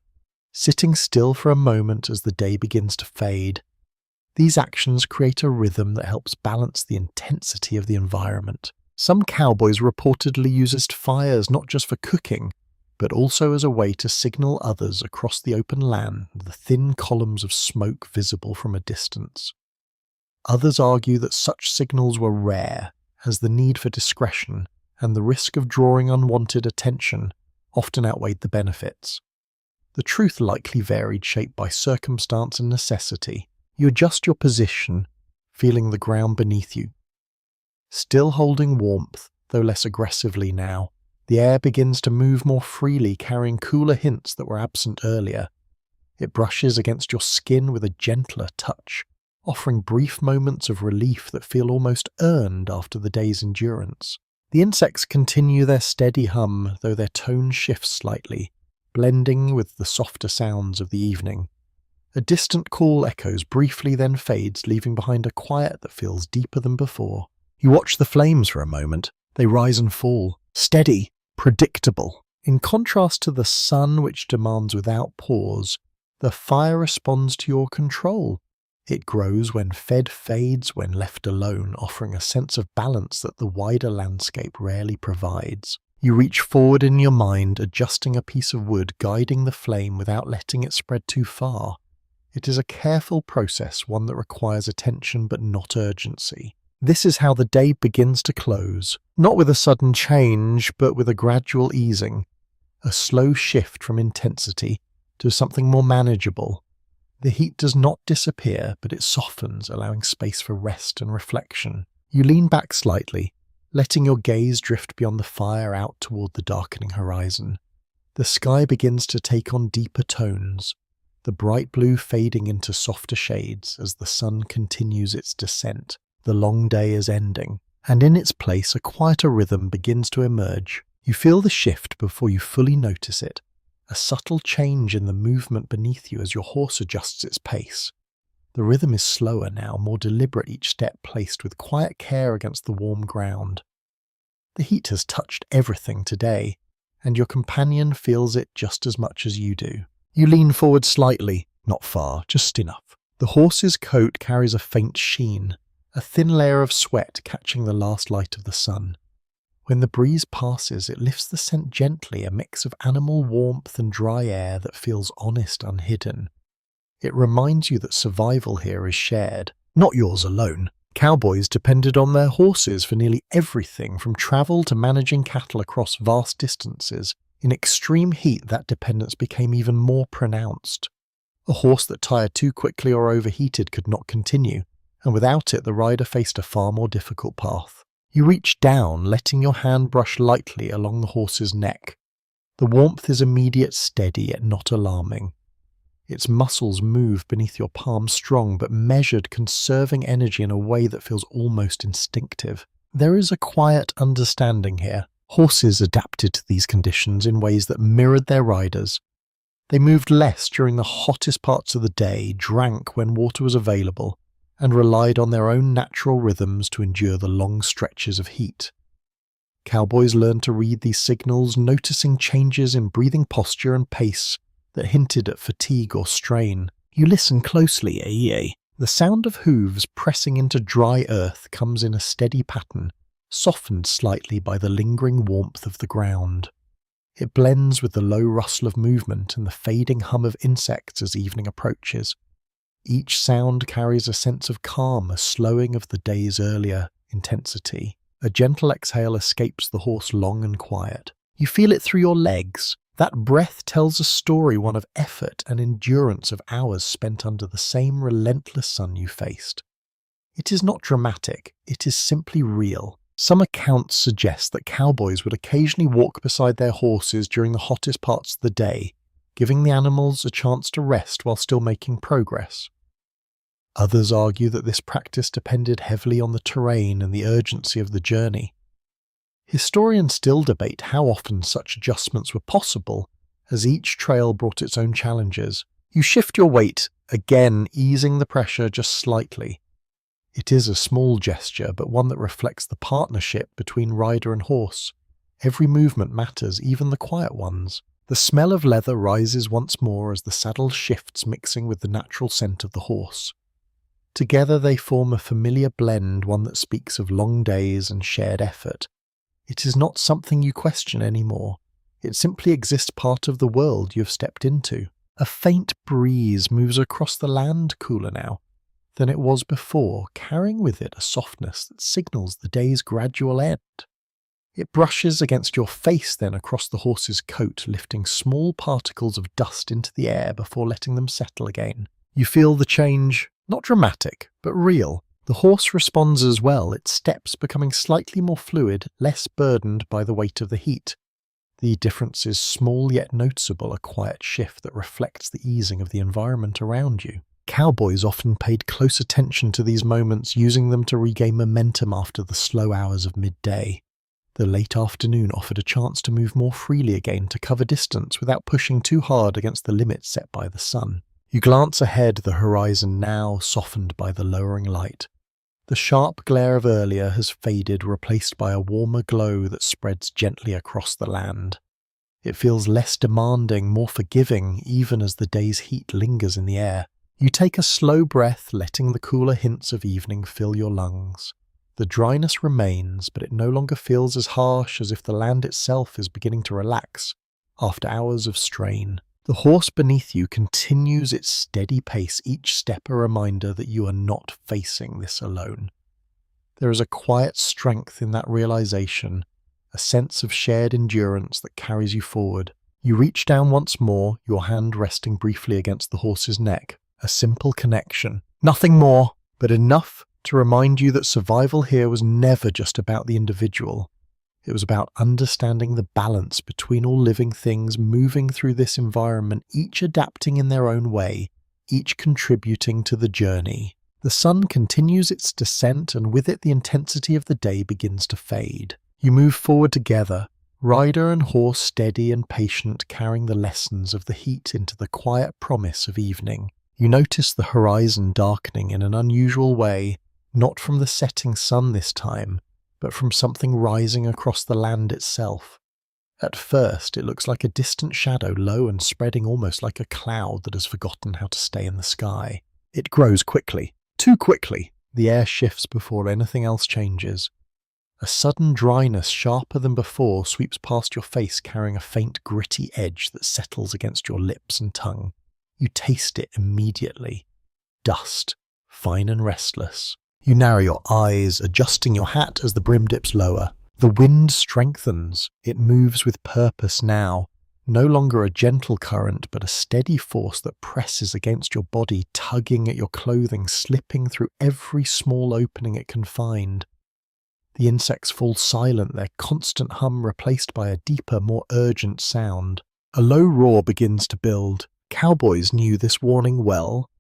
sitting still for a moment as the day begins to fade. These actions create a rhythm that helps balance the intensity of the environment. Some cowboys reportedly used fires not just for cooking, but also as a way to signal others across the open land, the thin columns of smoke visible from a distance. Others argue that such signals were rare, as the need for discretion and the risk of drawing unwanted attention often outweighed the benefits. The truth likely varied, shaped by circumstance and necessity. You adjust your position, feeling the ground beneath you. Still holding warmth, though less aggressively now, the air begins to move more freely, carrying cooler hints that were absent earlier. It brushes against your skin with a gentler touch, offering brief moments of relief that feel almost earned after the day's endurance. The insects continue their steady hum, though their tone shifts slightly, blending with the softer sounds of the evening. A distant call echoes briefly, then fades, leaving behind a quiet that feels deeper than before. You watch the flames for a moment. They rise and fall, steady, predictable. In contrast to the sun, which demands without pause, the fire responds to your control. It grows when fed, fades when left alone, offering a sense of balance that the wider landscape rarely provides. You reach forward in your mind, adjusting a piece of wood, guiding the flame without letting it spread too far. It is a careful process, one that requires attention but not urgency. This is how the day begins to close, not with a sudden change, but with a gradual easing, a slow shift from intensity to something more manageable. The heat does not disappear, but it softens, allowing space for rest and reflection. You lean back slightly, letting your gaze drift beyond the fire out toward the darkening horizon. The sky begins to take on deeper tones, the bright blue fading into softer shades as the sun continues its descent. The long day is ending, and in its place a quieter rhythm begins to emerge. You feel the shift before you fully notice it, a subtle change in the movement beneath you as your horse adjusts its pace. The rhythm is slower now, more deliberate, each step placed with quiet care against the warm ground. The heat has touched everything today, and your companion feels it just as much as you do. You lean forward slightly, not far, just enough. The horse's coat carries a faint sheen, a thin layer of sweat catching the last light of the sun. When the breeze passes, it lifts the scent gently, a mix of animal warmth and dry air that feels honest, unhidden. It reminds you that survival here is shared, not yours alone. Cowboys depended on their horses for nearly everything, from travel to managing cattle across vast distances. In extreme heat, that dependence became even more pronounced. A horse that tired too quickly or overheated could not continue, and without it the rider faced a far more difficult path. You reach down, letting your hand brush lightly along the horse's neck. The warmth is immediate, steady, yet not alarming. Its muscles move beneath your palm, strong but measured, conserving energy in a way that feels almost instinctive. There is a quiet understanding here. Horses adapted to these conditions in ways that mirrored their riders. They moved less during the hottest parts of the day, drank when water was available, and relied on their own natural rhythms to endure the long stretches of heat. Cowboys learned to read these signals, noticing changes in breathing posture and pace that hinted at fatigue or strain. You listen closely, Aie. The sound of hooves pressing into dry earth comes in a steady pattern, softened slightly by the lingering warmth of the ground. It blends with the low rustle of movement and the fading hum of insects as evening approaches. Each sound carries a sense of calm, a slowing of the day's earlier intensity. A gentle exhale escapes the horse, long and quiet. You feel it through your legs. That breath tells a story, one of effort and endurance, of hours spent under the same relentless sun you faced. It is not dramatic, it is simply real. Some accounts suggest that cowboys would occasionally walk beside their horses during the hottest parts of the day, giving the animals a chance to rest while still making progress. Others argue that this practice depended heavily on the terrain and the urgency of the journey. Historians still debate how often such adjustments were possible, as each trail brought its own challenges. You shift your weight, again easing the pressure just slightly. It is a small gesture, but one that reflects the partnership between rider and horse. Every movement matters, even the quiet ones. The smell of leather rises once more as the saddle shifts, mixing with the natural scent of the horse. Together they form a familiar blend, one that speaks of long days and shared effort. It is not something you question anymore. It simply exists, part of the world you have stepped into. A faint breeze moves across the land, cooler now than it was before, carrying with it a softness that signals the day's gradual end. It brushes against your face, then across the horse's coat, lifting small particles of dust into the air before letting them settle again. You feel the change, not dramatic, but real. The horse responds as well, its steps becoming slightly more fluid, less burdened by the weight of the heat. The difference is small yet noticeable, a quiet shift that reflects the easing of the environment around you. Cowboys often paid close attention to these moments, using them to regain momentum after the slow hours of midday. The late afternoon offered a chance to move more freely again, to cover distance without pushing too hard against the limits set by the sun. You glance ahead, the horizon now softened by the lowering light. The sharp glare of earlier has faded, replaced by a warmer glow that spreads gently across the land. It feels less demanding, more forgiving, even as the day's heat lingers in the air. You take a slow breath, letting the cooler hints of evening fill your lungs. The dryness remains, but it no longer feels as harsh, as if the land itself is beginning to relax after hours of strain. The horse beneath you continues its steady pace, each step a reminder that you are not facing this alone. There is a quiet strength in that realization, a sense of shared endurance that carries you forward. You reach down once more, your hand resting briefly against the horse's neck. A simple connection. Nothing more, but enough to remind you that survival here was never just about the individual. It was about understanding the balance between all living things moving through this environment, each adapting in their own way, each contributing to the journey. The sun continues its descent, and with it the intensity of the day begins to fade. You move forward together, rider and horse steady and patient, carrying the lessons of the heat into the quiet promise of evening. You notice the horizon darkening in an unusual way, not from the setting sun this time, but from something rising across the land itself. At first, it looks like a distant shadow, low and spreading almost like a cloud that has forgotten how to stay in the sky. It grows quickly, too quickly. The air shifts before anything else changes. A sudden dryness, sharper than before, sweeps past your face, carrying a faint, gritty edge that settles against your lips and tongue. You taste it immediately. Dust, fine and restless. You narrow your eyes, adjusting your hat as the brim dips lower. The wind strengthens. It moves with purpose now. No longer a gentle current, but a steady force that presses against your body, tugging at your clothing, slipping through every small opening it can find. The insects fall silent, their constant hum replaced by a deeper, more urgent sound. A low roar begins to build. Cowboys knew this warning well.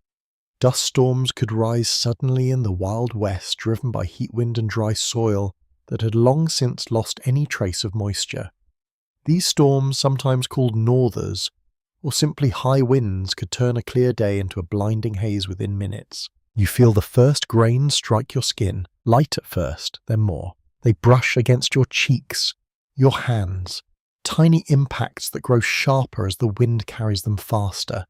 Dust storms could rise suddenly in the Wild West, driven by heat wind and dry soil that had long since lost any trace of moisture. These storms, sometimes called northers, or simply high winds, could turn a clear day into a blinding haze within minutes. You feel the first grains strike your skin, light at first, then more. They brush against your cheeks, your hands, tiny impacts that grow sharper as the wind carries them faster.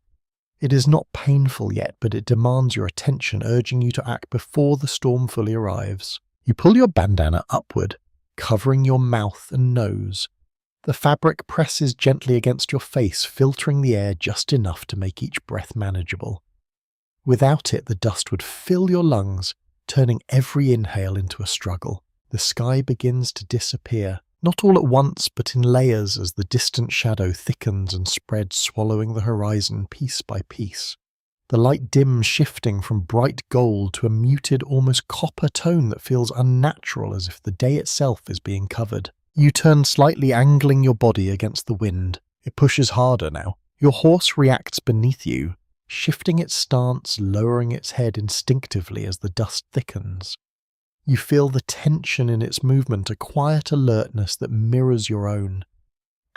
It is not painful yet, but it demands your attention, urging you to act before the storm fully arrives. You pull your bandana upward, covering your mouth and nose. The fabric presses gently against your face, filtering the air just enough to make each breath manageable. Without it, the dust would fill your lungs, turning every inhale into a struggle. The sky begins to disappear, not all at once, but in layers as the distant shadow thickens and spreads, swallowing the horizon piece by piece. The light dims, shifting from bright gold to a muted, almost copper tone that feels unnatural, as if the day itself is being covered. You turn slightly, angling your body against the wind. It pushes harder now. Your horse reacts beneath you, shifting its stance, lowering its head instinctively as the dust thickens. You feel the tension in its movement, a quiet alertness that mirrors your own.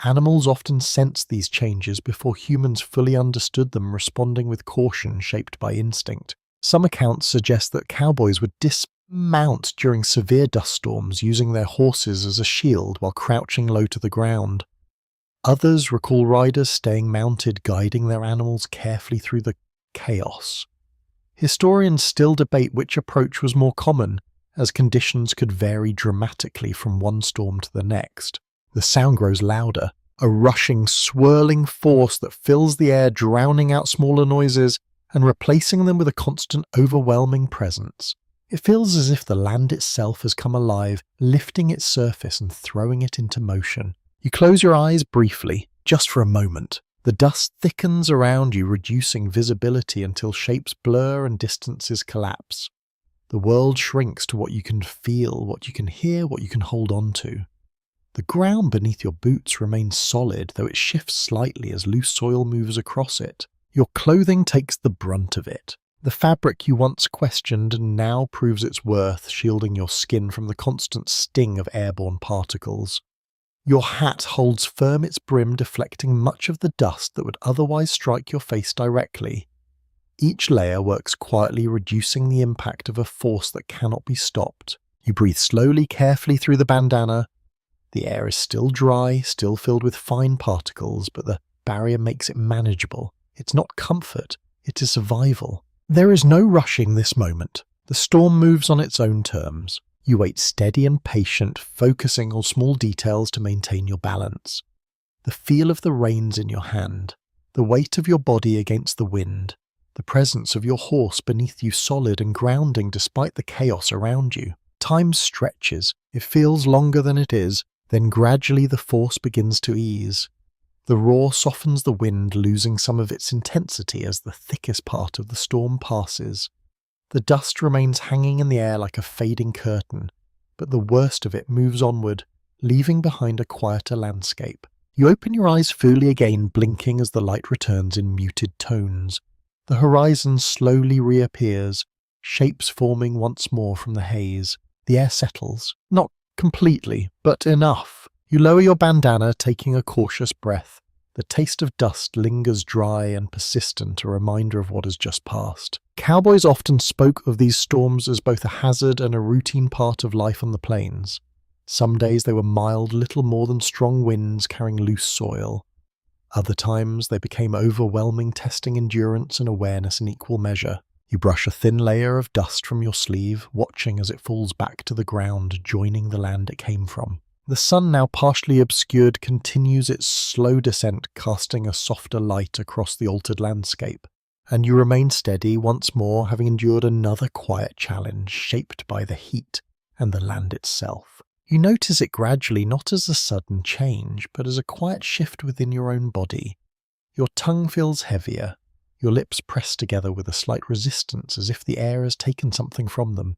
Animals often sense these changes before humans fully understood them, responding with caution shaped by instinct. Some accounts suggest that cowboys would dismount during severe dust storms, using their horses as a shield while crouching low to the ground. Others recall riders staying mounted, guiding their animals carefully through the chaos. Historians still debate which approach was more common, as conditions could vary dramatically from one storm to the next. The sound grows louder, a rushing, swirling force that fills the air, drowning out smaller noises and replacing them with a constant, overwhelming presence. It feels as if the land itself has come alive, lifting its surface and throwing it into motion. You close your eyes briefly, just for a moment. The dust thickens around you, reducing visibility until shapes blur and distances collapse. The world shrinks to what you can feel, what you can hear, what you can hold on to. The ground beneath your boots remains solid, though it shifts slightly as loose soil moves across it. Your clothing takes the brunt of it. The fabric you once questioned now proves its worth, shielding your skin from the constant sting of airborne particles. Your hat holds firm its brim, deflecting much of the dust that would otherwise strike your face directly. Each layer works quietly, reducing the impact of a force that cannot be stopped. You breathe slowly, carefully through the bandana. The air is still dry, still filled with fine particles, but the barrier makes it manageable. It's not comfort, it is survival. There is no rushing this moment. The storm moves on its own terms. You wait steady and patient, focusing on small details to maintain your balance. The feel of the reins in your hand, the weight of your body against the wind, the presence of your horse beneath you solid and grounding despite the chaos around you. Time stretches. It feels longer than it is, then gradually the force begins to ease. The roar softens the wind, losing some of its intensity as the thickest part of the storm passes. The dust remains hanging in the air like a fading curtain, but the worst of it moves onward, leaving behind a quieter landscape. You open your eyes fully again, blinking as the light returns in muted tones. The horizon slowly reappears, shapes forming once more from the haze. The air settles. Not completely, but enough. You lower your bandana, taking a cautious breath. The taste of dust lingers dry and persistent, a reminder of what has just passed. Cowboys often spoke of these storms as both a hazard and a routine part of life on the plains. Some days they were mild, little more than strong winds carrying loose soil. Other times they became overwhelming, testing endurance and awareness in equal measure. You brush a thin layer of dust from your sleeve, watching as it falls back to the ground, joining the land it came from. The sun, now partially obscured, continues its slow descent, casting a softer light across the altered landscape. And you remain steady once more, having endured another quiet challenge shaped by the heat and the land itself. You notice it gradually, not as a sudden change, but as a quiet shift within your own body. Your tongue feels heavier, your lips pressed together with a slight resistance, as if the air has taken something from them.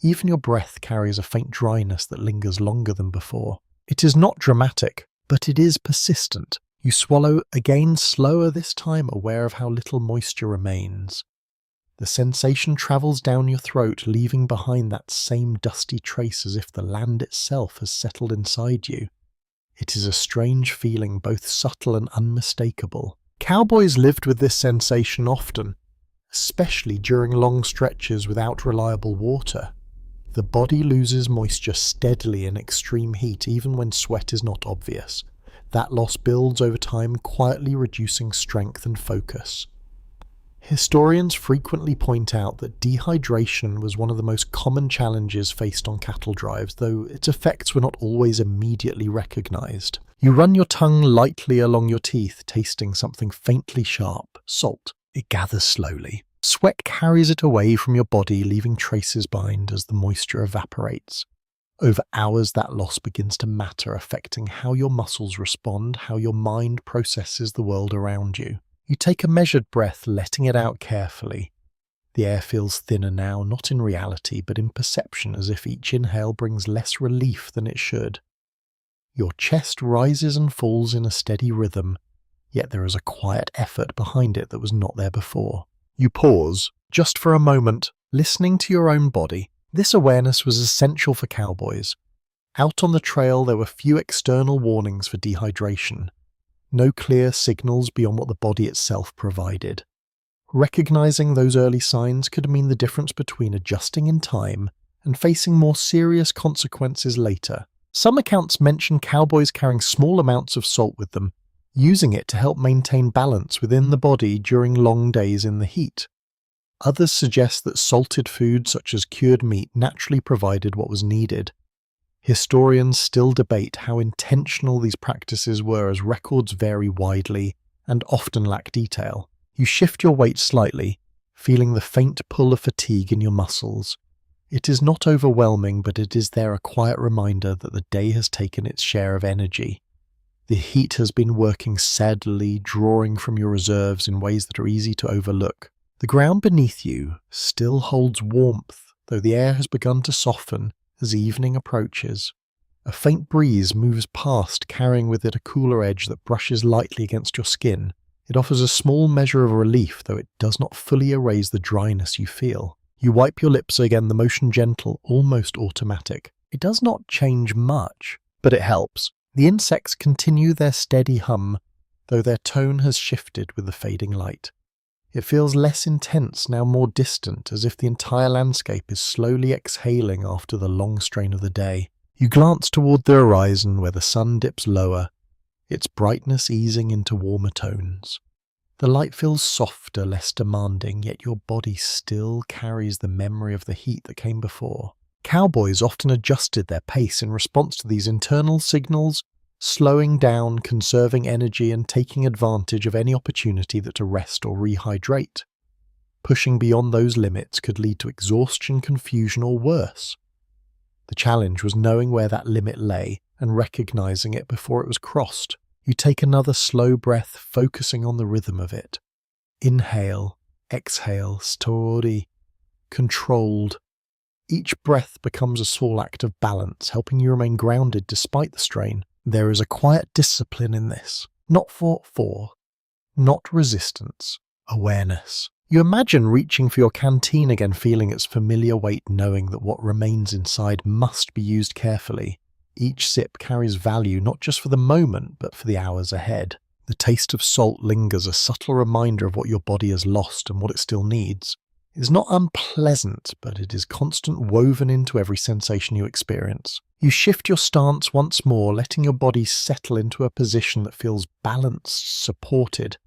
Even your breath carries a faint dryness that lingers longer than before. It is not dramatic, but it is persistent. You swallow again, slower this time, aware of how little moisture remains. The sensation travels down your throat, leaving behind that same dusty trace as if the land itself has settled inside you. It is a strange feeling, both subtle and unmistakable. Cowboys lived with this sensation often, especially during long stretches without reliable water. The body loses moisture steadily in extreme heat, even when sweat is not obvious. That loss builds over time, quietly reducing strength and focus. Historians frequently point out that dehydration was one of the most common challenges faced on cattle drives, though its effects were not always immediately recognized. You run your tongue lightly along your teeth, tasting something faintly sharp, salt. It gathers slowly. Sweat carries it away from your body, leaving traces behind as the moisture evaporates. Over hours, that loss begins to matter, affecting how your muscles respond, how your mind processes the world around you. You take a measured breath, letting it out carefully. The air feels thinner now, not in reality, but in perception, as if each inhale brings less relief than it should. Your chest rises and falls in a steady rhythm, yet there is a quiet effort behind it that was not there before. You pause, just for a moment, listening to your own body. This awareness was essential for cowboys. Out on the trail, there were few external warnings for dehydration. No clear signals beyond what the body itself provided. Recognizing those early signs could mean the difference between adjusting in time and facing more serious consequences later. Some accounts mention cowboys carrying small amounts of salt with them, using it to help maintain balance within the body during long days in the heat. Others suggest that salted food such as cured meat naturally provided what was needed. Historians still debate how intentional these practices were, as records vary widely and often lack detail. You shift your weight slightly, feeling the faint pull of fatigue in your muscles. It is not overwhelming, but it is there, a quiet reminder that the day has taken its share of energy. The heat has been working sadly, drawing from your reserves in ways that are easy to overlook. The ground beneath you still holds warmth, though the air has begun to soften as evening approaches. A faint breeze moves past, carrying with it a cooler edge that brushes lightly against your skin. It offers a small measure of relief, though it does not fully erase the dryness you feel. You wipe your lips again, the motion gentle, almost automatic. It does not change much, but it helps. The insects continue their steady hum, though their tone has shifted with the fading light. It feels less intense, now more distant, as if the entire landscape is slowly exhaling after the long strain of the day. You glance toward the horizon where the sun dips lower, its brightness easing into warmer tones. The light feels softer, less demanding, yet your body still carries the memory of the heat that came before. Cowboys often adjusted their pace in response to these internal signals, slowing down, conserving energy, and taking advantage of any opportunity to rest or rehydrate. Pushing beyond those limits could lead to exhaustion, confusion, or worse. The challenge was knowing where that limit lay and recognizing it before it was crossed. You take another slow breath, focusing on the rhythm of it. Inhale, exhale, steady, controlled. Each breath becomes a small act of balance, helping you remain grounded despite the strain. There is a quiet discipline in this. Not not resistance, awareness. You imagine reaching for your canteen again, feeling its familiar weight, knowing that what remains inside must be used carefully. Each sip carries value not just for the moment, but for the hours ahead. The taste of salt lingers, a subtle reminder of what your body has lost and what it still needs. It is not unpleasant, but it is constant, woven into every sensation you experience. You shift your stance once more, letting your body settle into a position that feels balanced, supported.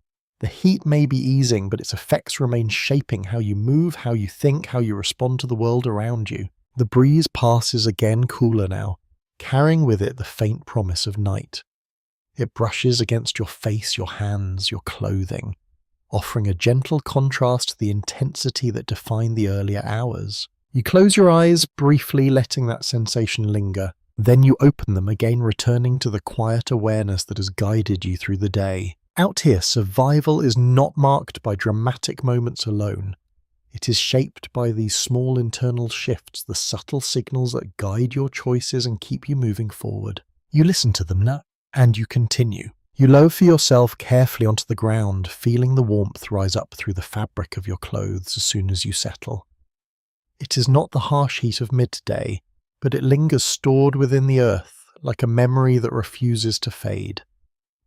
The heat may be easing, but its effects remain shaping how you move, how you think, how you respond to the world around you. The breeze passes again, cooler now, carrying with it the faint promise of night. It brushes against your face, your hands, your clothing, offering a gentle contrast to the intensity that defined the earlier hours. You close your eyes briefly, letting that sensation linger. Then you open them again, returning to the quiet awareness that has guided you through the day. Out here, survival is not marked by dramatic moments alone. It is shaped by these small internal shifts, the subtle signals that guide your choices and keep you moving forward. You listen to them now, and you continue. You lower yourself carefully onto the ground, feeling the warmth rise up through the fabric of your clothes as soon as you settle. It is not the harsh heat of midday, but it lingers stored within the earth, like a memory that refuses to fade.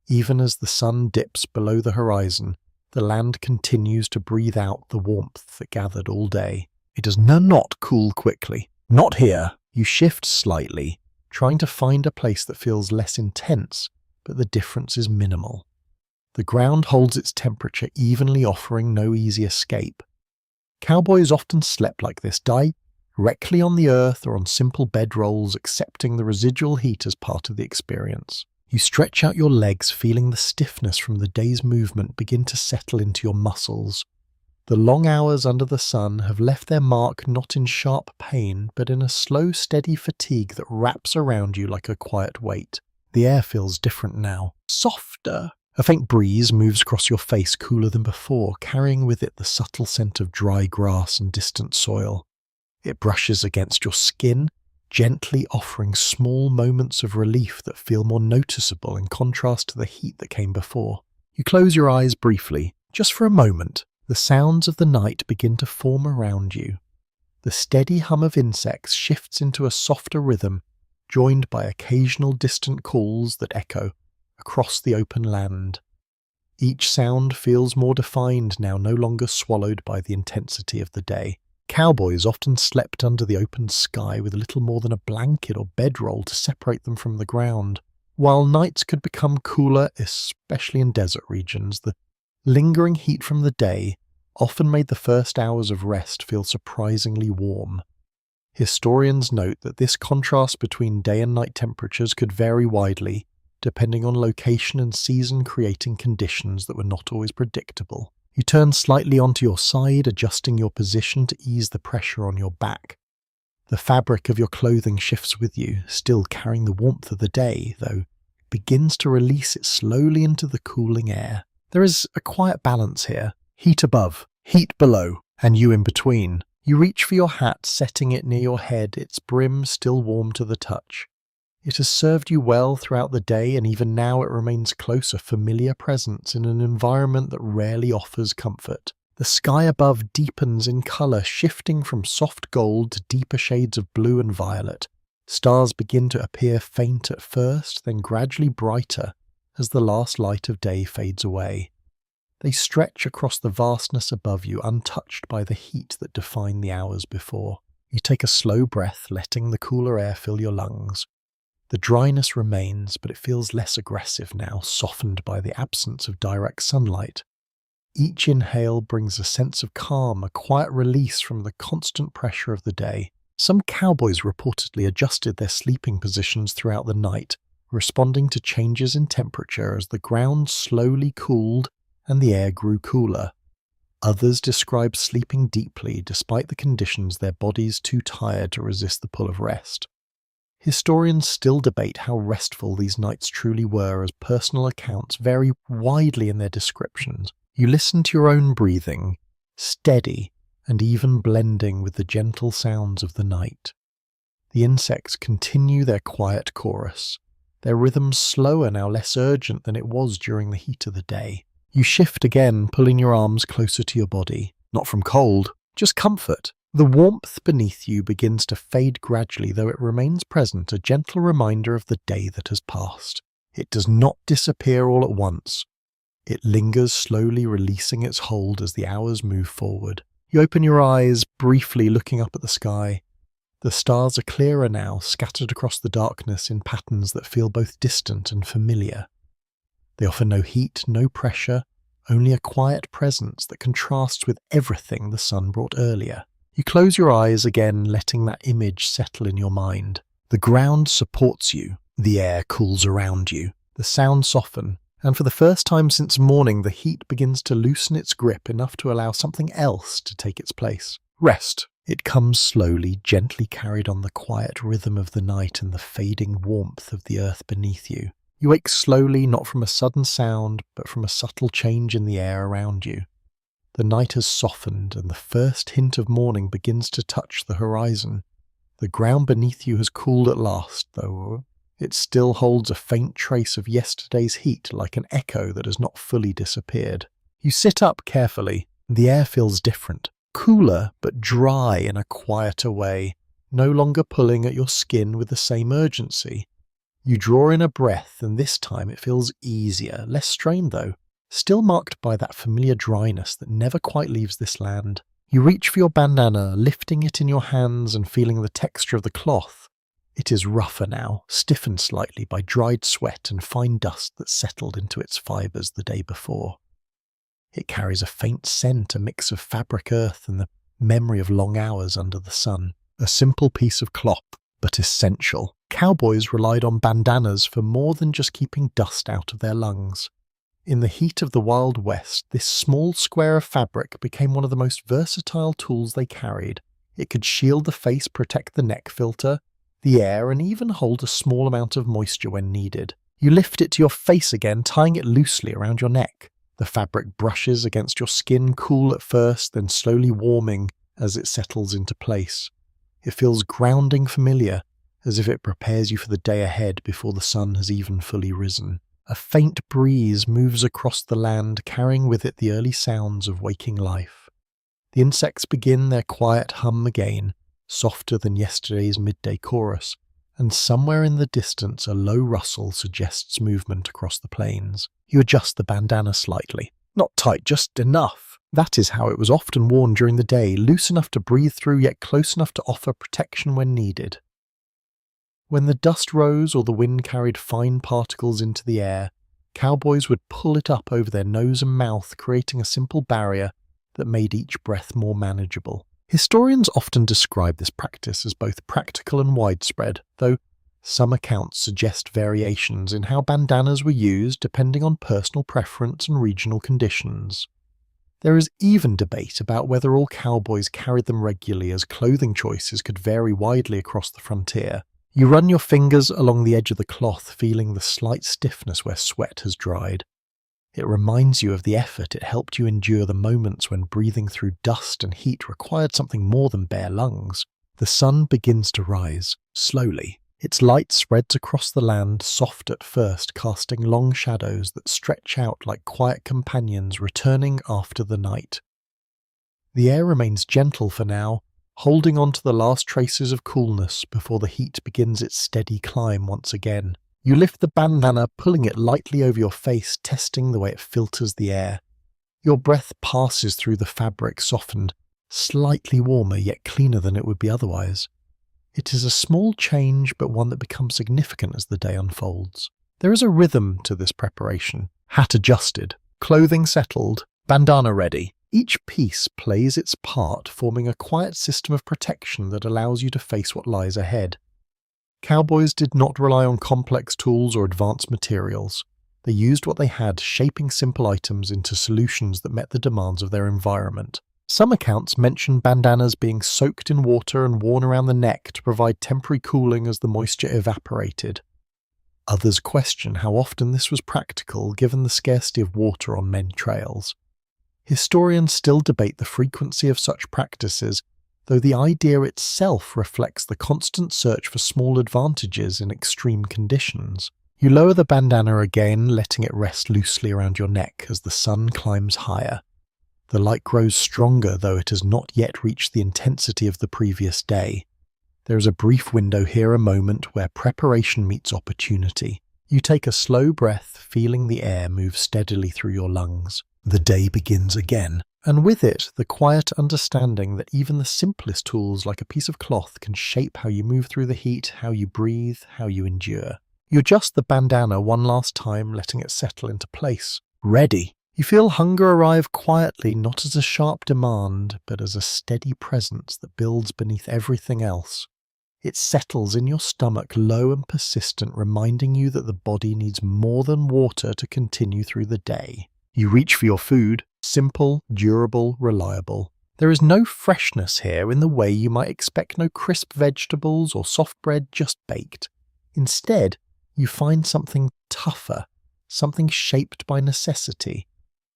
Even as the sun dips below the horizon, the land continues to breathe out the warmth that gathered all day. It does not cool quickly. Not here. You shift slightly, trying to find a place that feels less intense, but the difference is minimal. The ground holds its temperature evenly, offering no easy escape. Cowboys often slept like this, directly on the earth or on simple bedrolls, accepting the residual heat as part of the experience. You stretch out your legs, feeling the stiffness from the day's movement begin to settle into your muscles. The long hours under the sun have left their mark not in sharp pain, but in a slow, steady fatigue that wraps around you like a quiet weight. The air feels different now, softer. A faint breeze moves across your face, cooler than before, carrying with it the subtle scent of dry grass and distant soil. It brushes against your skin, gently offering small moments of relief that feel more noticeable in contrast to the heat that came before. You close your eyes briefly, just for a moment. The sounds of the night begin to form around you. The steady hum of insects shifts into a softer rhythm, joined by occasional distant calls that echo across the open land. Each sound feels more defined now, no longer swallowed by the intensity of the day. Cowboys often slept under the open sky with little more than a blanket or bedroll to separate them from the ground. While nights could become cooler, especially in desert regions, the lingering heat from the day often made the first hours of rest feel surprisingly warm. Historians note that this contrast between day and night temperatures could vary widely, depending on location and season, creating conditions that were not always predictable. You turn slightly onto your side, adjusting your position to ease the pressure on your back. The fabric of your clothing shifts with you, still carrying the warmth of the day, though begins to release it slowly into the cooling air. There is a quiet balance here. Heat above, heat below, and you in between. You reach for your hat, setting it near your head, its brim still warm to the touch. It has served you well throughout the day, and even now it remains close, a familiar presence in an environment that rarely offers comfort. The sky above deepens in colour, shifting from soft gold to deeper shades of blue and violet. Stars begin to appear faint at first, then gradually brighter as the last light of day fades away. They stretch across the vastness above you, untouched by the heat that defined the hours before. You take a slow breath, letting the cooler air fill your lungs. The dryness remains, but it feels less aggressive now, softened by the absence of direct sunlight. Each inhale brings a sense of calm, a quiet release from the constant pressure of the day. Some cowboys reportedly adjusted their sleeping positions throughout the night, responding to changes in temperature as the ground slowly cooled and the air grew cooler. Others described sleeping deeply despite the conditions, their bodies too tired to resist the pull of rest. Historians still debate how restful these nights truly were, as personal accounts vary widely in their descriptions. You listen to your own breathing, steady and even blending with the gentle sounds of the night. The insects continue their quiet chorus, their rhythms slower now, less urgent than it was during the heat of the day. You shift again, pulling your arms closer to your body, not from cold, just comfort. The warmth beneath you begins to fade gradually, though it remains present, a gentle reminder of the day that has passed. It does not disappear all at once. It lingers, slowly releasing its hold as the hours move forward. You open your eyes, briefly looking up at the sky. The stars are clearer now, scattered across the darkness in patterns that feel both distant and familiar. They offer no heat, no pressure, only a quiet presence that contrasts with everything the sun brought earlier. You close your eyes again, letting that image settle in your mind. The ground supports you, the air cools around you, the sounds soften, and for the first time since morning the heat begins to loosen its grip enough to allow something else to take its place. Rest. It comes slowly, gently carried on the quiet rhythm of the night and the fading warmth of the earth beneath you. You wake slowly, not from a sudden sound, but from a subtle change in the air around you. The night has softened, and the first hint of morning begins to touch the horizon. The ground beneath you has cooled at last, though it still holds a faint trace of yesterday's heat, like an echo that has not fully disappeared. You sit up carefully. The air feels different, cooler but dry in a quieter way, no longer pulling at your skin with the same urgency. You draw in a breath, and this time it feels easier, less strained though, still marked by that familiar dryness that never quite leaves this land. You reach for your bandana, lifting it in your hands and feeling the texture of the cloth. It is rougher now, stiffened slightly by dried sweat and fine dust that settled into its fibres the day before. It carries a faint scent, a mix of fabric earth and the memory of long hours under the sun. A simple piece of cloth, but essential. Cowboys relied on bandanas for more than just keeping dust out of their lungs. In the heat of the Wild West, this small square of fabric became one of the most versatile tools they carried. It could shield the face, protect the neck filter, the air, and even hold a small amount of moisture when needed. You lift it to your face again, tying it loosely around your neck. The fabric brushes against your skin, cool at first, then slowly warming as it settles into place. It feels grounding familiar, as if it prepares you for the day ahead before the sun has even fully risen. A faint breeze moves across the land, carrying with it the early sounds of waking life. The insects begin their quiet hum again, softer than yesterday's midday chorus, and somewhere in the distance a low rustle suggests movement across the plains. You adjust the bandana slightly. Not tight, just enough. That is how it was often worn during the day, loose enough to breathe through, yet close enough to offer protection when needed. When the dust rose or the wind carried fine particles into the air, cowboys would pull it up over their nose and mouth, creating a simple barrier that made each breath more manageable. Historians often describe this practice as both practical and widespread, though some accounts suggest variations in how bandanas were used depending on personal preference and regional conditions. There is even debate about whether all cowboys carried them regularly, as clothing choices could vary widely across the frontier. You run your fingers along the edge of the cloth, feeling the slight stiffness where sweat has dried. It reminds you of the effort it helped you endure, the moments when breathing through dust and heat required something more than bare lungs. The sun begins to rise, slowly. Its light spreads across the land, soft at first, casting long shadows that stretch out like quiet companions returning after the night. The air remains gentle for now, holding on to the last traces of coolness before the heat begins its steady climb once again. You lift the bandana, pulling it lightly over your face, testing the way it filters the air. Your breath passes through the fabric, softened, slightly warmer yet cleaner than it would be otherwise. It is a small change, but one that becomes significant as the day unfolds. There is a rhythm to this preparation. Hat adjusted, clothing settled, bandana ready. Each piece plays its part, forming a quiet system of protection that allows you to face what lies ahead. Cowboys did not rely on complex tools or advanced materials. They used what they had, shaping simple items into solutions that met the demands of their environment. Some accounts mention bandanas being soaked in water and worn around the neck to provide temporary cooling as the moisture evaporated. Others question how often this was practical given the scarcity of water on many trails. Historians still debate the frequency of such practices, though the idea itself reflects the constant search for small advantages in extreme conditions. You lower the bandana again, letting it rest loosely around your neck as the sun climbs higher. The light grows stronger, though it has not yet reached the intensity of the previous day. There is a brief window here, a moment where preparation meets opportunity. You take a slow breath, feeling the air move steadily through your lungs. The day begins again, and with it, the quiet understanding that even the simplest tools like a piece of cloth can shape how you move through the heat, how you breathe, how you endure. You adjust the bandana one last time, letting it settle into place. Ready! You feel hunger arrive quietly, not as a sharp demand, but as a steady presence that builds beneath everything else. It settles in your stomach, low and persistent, reminding you that the body needs more than water to continue through the day. You reach for your food, simple, durable, reliable. There is no freshness here in the way you might expect, no crisp vegetables or soft bread just baked. Instead, you find something tougher, something shaped by necessity.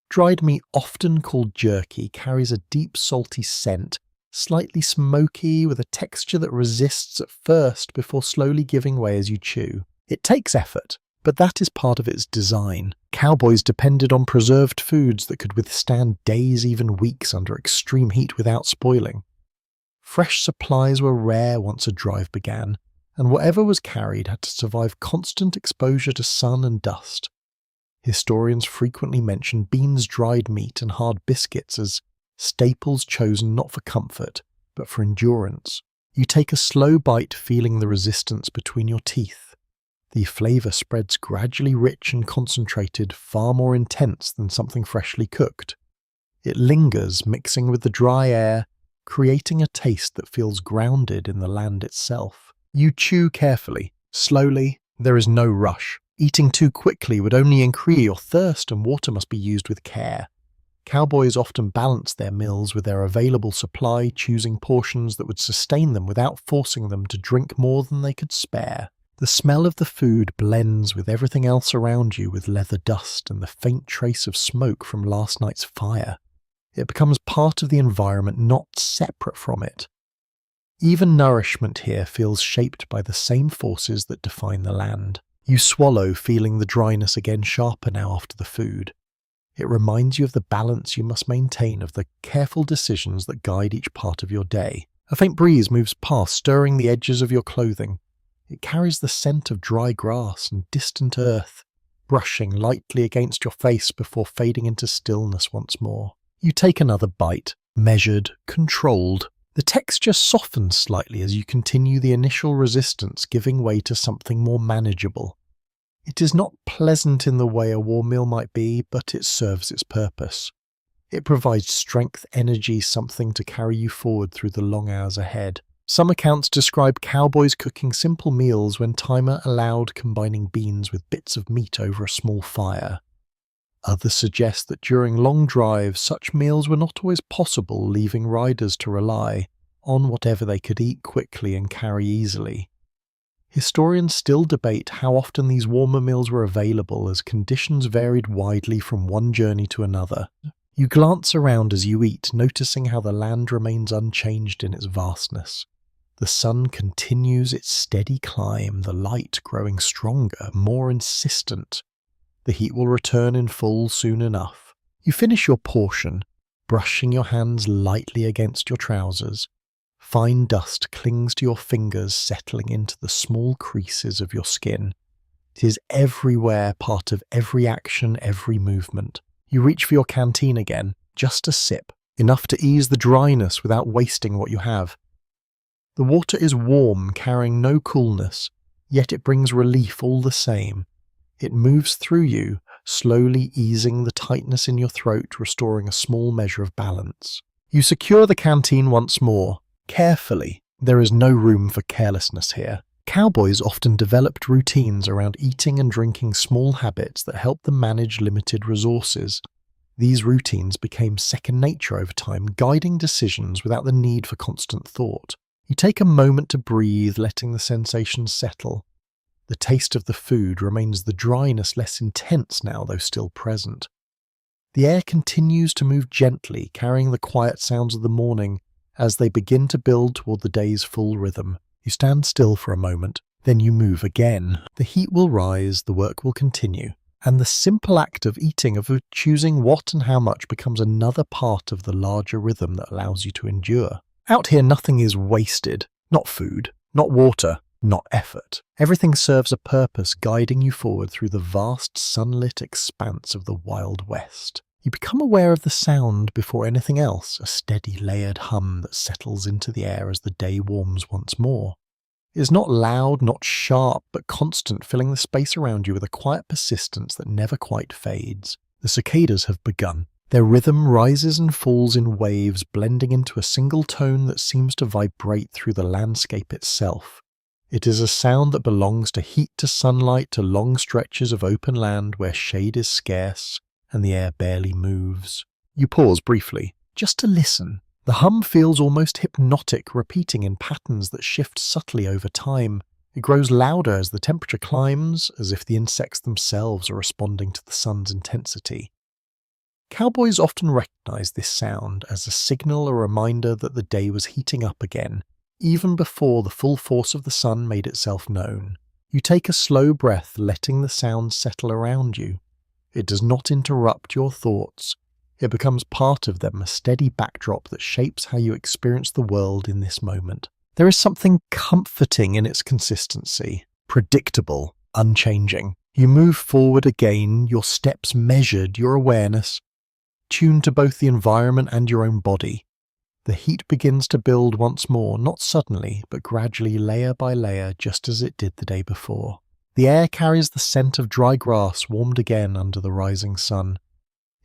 Dried meat, often called jerky, carries a deep salty scent, slightly smoky with a texture that resists at first before slowly giving way as you chew. It takes effort, but that is part of its design. Cowboys depended on preserved foods that could withstand days, even weeks, under extreme heat without spoiling. Fresh supplies were rare once a drive began, and whatever was carried had to survive constant exposure to sun and dust. Historians frequently mention beans, dried meat, and hard biscuits as staples chosen not for comfort, but for endurance. You take a slow bite, feeling the resistance between your teeth. The flavour spreads gradually, rich and concentrated, far more intense than something freshly cooked. It lingers, mixing with the dry air, creating a taste that feels grounded in the land itself. You chew carefully, slowly. There is no rush. Eating too quickly would only increase your thirst, and water must be used with care. Cowboys often balance their meals with their available supply, choosing portions that would sustain them without forcing them to drink more than they could spare. The smell of the food blends with everything else around you, with leather dust and the faint trace of smoke from last night's fire. It becomes part of the environment, not separate from it. Even nourishment here feels shaped by the same forces that define the land. You swallow, feeling the dryness again sharper now after the food. It reminds you of the balance you must maintain, of the careful decisions that guide each part of your day. A faint breeze moves past, stirring the edges of your clothing. It carries the scent of dry grass and distant earth, brushing lightly against your face before fading into stillness once more. You take another bite, measured, controlled. The texture softens slightly as you continue, the initial resistance giving way to something more manageable. It is not pleasant in the way a war meal might be, but it serves its purpose. It provides strength, energy, something to carry you forward through the long hours ahead. Some accounts describe cowboys cooking simple meals when timer allowed, combining beans with bits of meat over a small fire. Others suggest that during long drives, such meals were not always possible, leaving riders to rely on whatever they could eat quickly and carry easily. Historians still debate how often these warmer meals were available, as conditions varied widely from one journey to another. You glance around as you eat, noticing how the land remains unchanged in its vastness. The sun continues its steady climb, the light growing stronger, more insistent. The heat will return in full soon enough. You finish your portion, brushing your hands lightly against your trousers. Fine dust clings to your fingers, settling into the small creases of your skin. It is everywhere, part of every action, every movement. You reach for your canteen again, just a sip, enough to ease the dryness without wasting what you have. The water is warm, carrying no coolness, yet it brings relief all the same. It moves through you, slowly easing the tightness in your throat, restoring a small measure of balance. You secure the canteen once more, carefully. There is no room for carelessness here. Cowboys often developed routines around eating and drinking, small habits that help them manage limited resources. These routines became second nature over time, guiding decisions without the need for constant thought. You take a moment to breathe, letting the sensations settle. The taste of the food remains the dryness less intense now, though still present. The air continues to move gently, carrying the quiet sounds of the morning as they begin to build toward the day's full rhythm. You stand still for a moment, then you move again. The heat will rise, the work will continue, and the simple act of eating, of choosing what and how much, becomes another part of the larger rhythm that allows you to endure. Out here, nothing is wasted. Not food, not water, not effort. Everything serves a purpose, guiding you forward through the vast sunlit expanse of the Wild West. You become aware of the sound before anything else, a steady layered hum that settles into the air as the day warms once more. It is not loud, not sharp, but constant, filling the space around you with a quiet persistence that never quite fades. The cicadas have begun. Their rhythm rises and falls in waves, blending into a single tone that seems to vibrate through the landscape itself. It is a sound that belongs to heat, to sunlight, to long stretches of open land where shade is scarce and the air barely moves. You pause briefly, just to listen. The hum feels almost hypnotic, repeating in patterns that shift subtly over time. It grows louder as the temperature climbs, as if the insects themselves are responding to the sun's intensity. Cowboys often recognize this sound as a signal, a reminder that the day was heating up again, even before the full force of the sun made itself known. You take a slow breath, letting the sound settle around you. It does not interrupt your thoughts. It becomes part of them, a steady backdrop that shapes how you experience the world in this moment. There is something comforting in its consistency, predictable, unchanging. You move forward again, your steps measured, your awareness tuned to both the environment and your own body. The heat begins to build once more, not suddenly, but gradually, layer by layer, just as it did the day before. The air carries the scent of dry grass warmed again under the rising sun.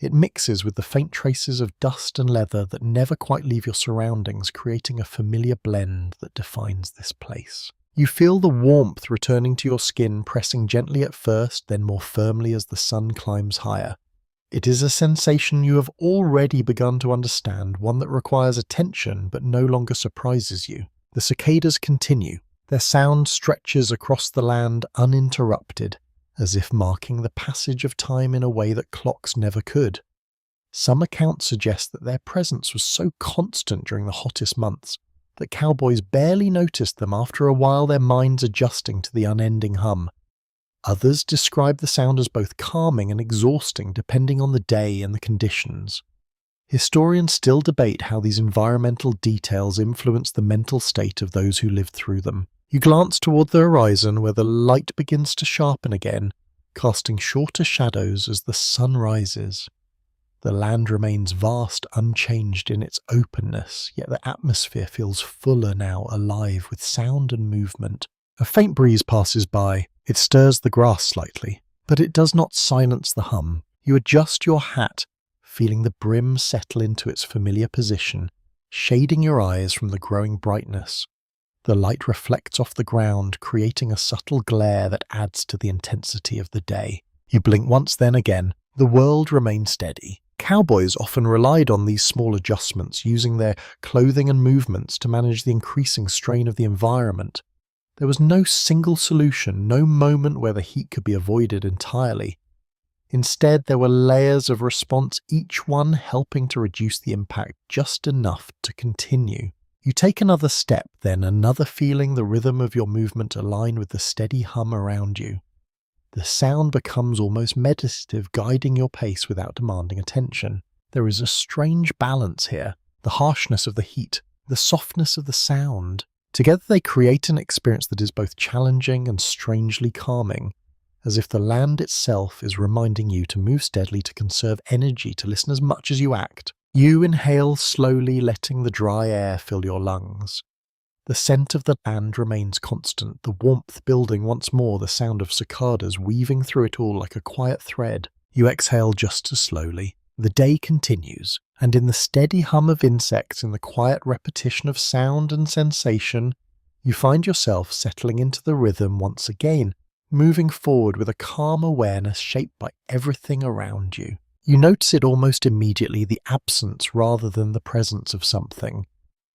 It mixes with the faint traces of dust and leather that never quite leave your surroundings, creating a familiar blend that defines this place. You feel the warmth returning to your skin, pressing gently at first, then more firmly as the sun climbs higher. It is a sensation you have already begun to understand, one that requires attention but no longer surprises you. The cicadas continue. Their sound stretches across the land uninterrupted, as if marking the passage of time in a way that clocks never could. Some accounts suggest that their presence was so constant during the hottest months that cowboys barely noticed them, after a while their minds adjusting to the unending hum. Others describe the sound as both calming and exhausting, depending on the day and the conditions. Historians still debate how these environmental details influence the mental state of those who lived through them. You glance toward the horizon where the light begins to sharpen again, casting shorter shadows as the sun rises. The land remains vast, unchanged in its openness, yet the atmosphere feels fuller now, alive with sound and movement. A faint breeze passes by. It stirs the grass slightly, but it does not silence the hum. You adjust your hat, feeling the brim settle into its familiar position, shading your eyes from the growing brightness. The light reflects off the ground, creating a subtle glare that adds to the intensity of the day. You blink once, then again. The world remains steady. Cowboys often relied on these small adjustments, using their clothing and movements to manage the increasing strain of the environment. There was no single solution, no moment where the heat could be avoided entirely. Instead, there were layers of response, each one helping to reduce the impact just enough to continue. You take another step, then another, feeling the rhythm of your movement align with the steady hum around you. The sound becomes almost meditative, guiding your pace without demanding attention. There is a strange balance here, the harshness of the heat, the softness of the sound. Together they create an experience that is both challenging and strangely calming, as if the land itself is reminding you to move steadily, to conserve energy, to listen as much as you act. You inhale slowly, letting the dry air fill your lungs. The scent of the land remains constant, the warmth building once more, the sound of cicadas weaving through it all like a quiet thread. You exhale just as slowly. The day continues, and in the steady hum of insects, in the quiet repetition of sound and sensation, you find yourself settling into the rhythm once again, moving forward with a calm awareness shaped by everything around you. You notice it almost immediately, the absence rather than the presence of something.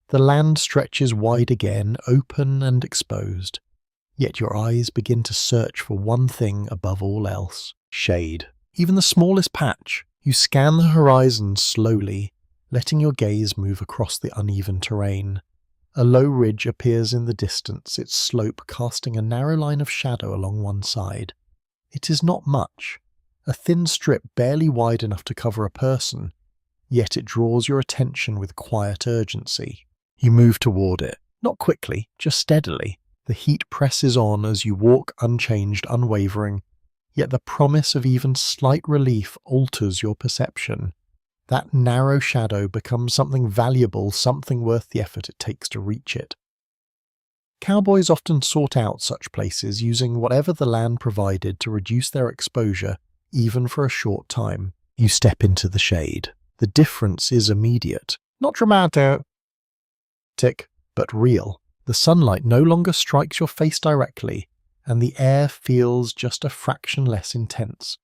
The land stretches wide again, open and exposed. Yet your eyes begin to search for one thing above all else: shade. Even the smallest patch. You scan the horizon slowly, letting your gaze move across the uneven terrain. A low ridge appears in the distance, its slope casting a narrow line of shadow along one side. It is not much, a thin strip barely wide enough to cover a person, yet it draws your attention with quiet urgency. You move toward it, not quickly, just steadily. The heat presses on as you walk unchanged, unwavering, yet the promise of even slight relief alters your perception. That narrow shadow becomes something valuable, something worth the effort it takes to reach it. Cowboys often sought out such places, using whatever the land provided to reduce their exposure, even for a short time. You step into the shade. The difference is immediate. Not dramatic, but real. The sunlight no longer strikes your face directly, and the air feels just a fraction less intense.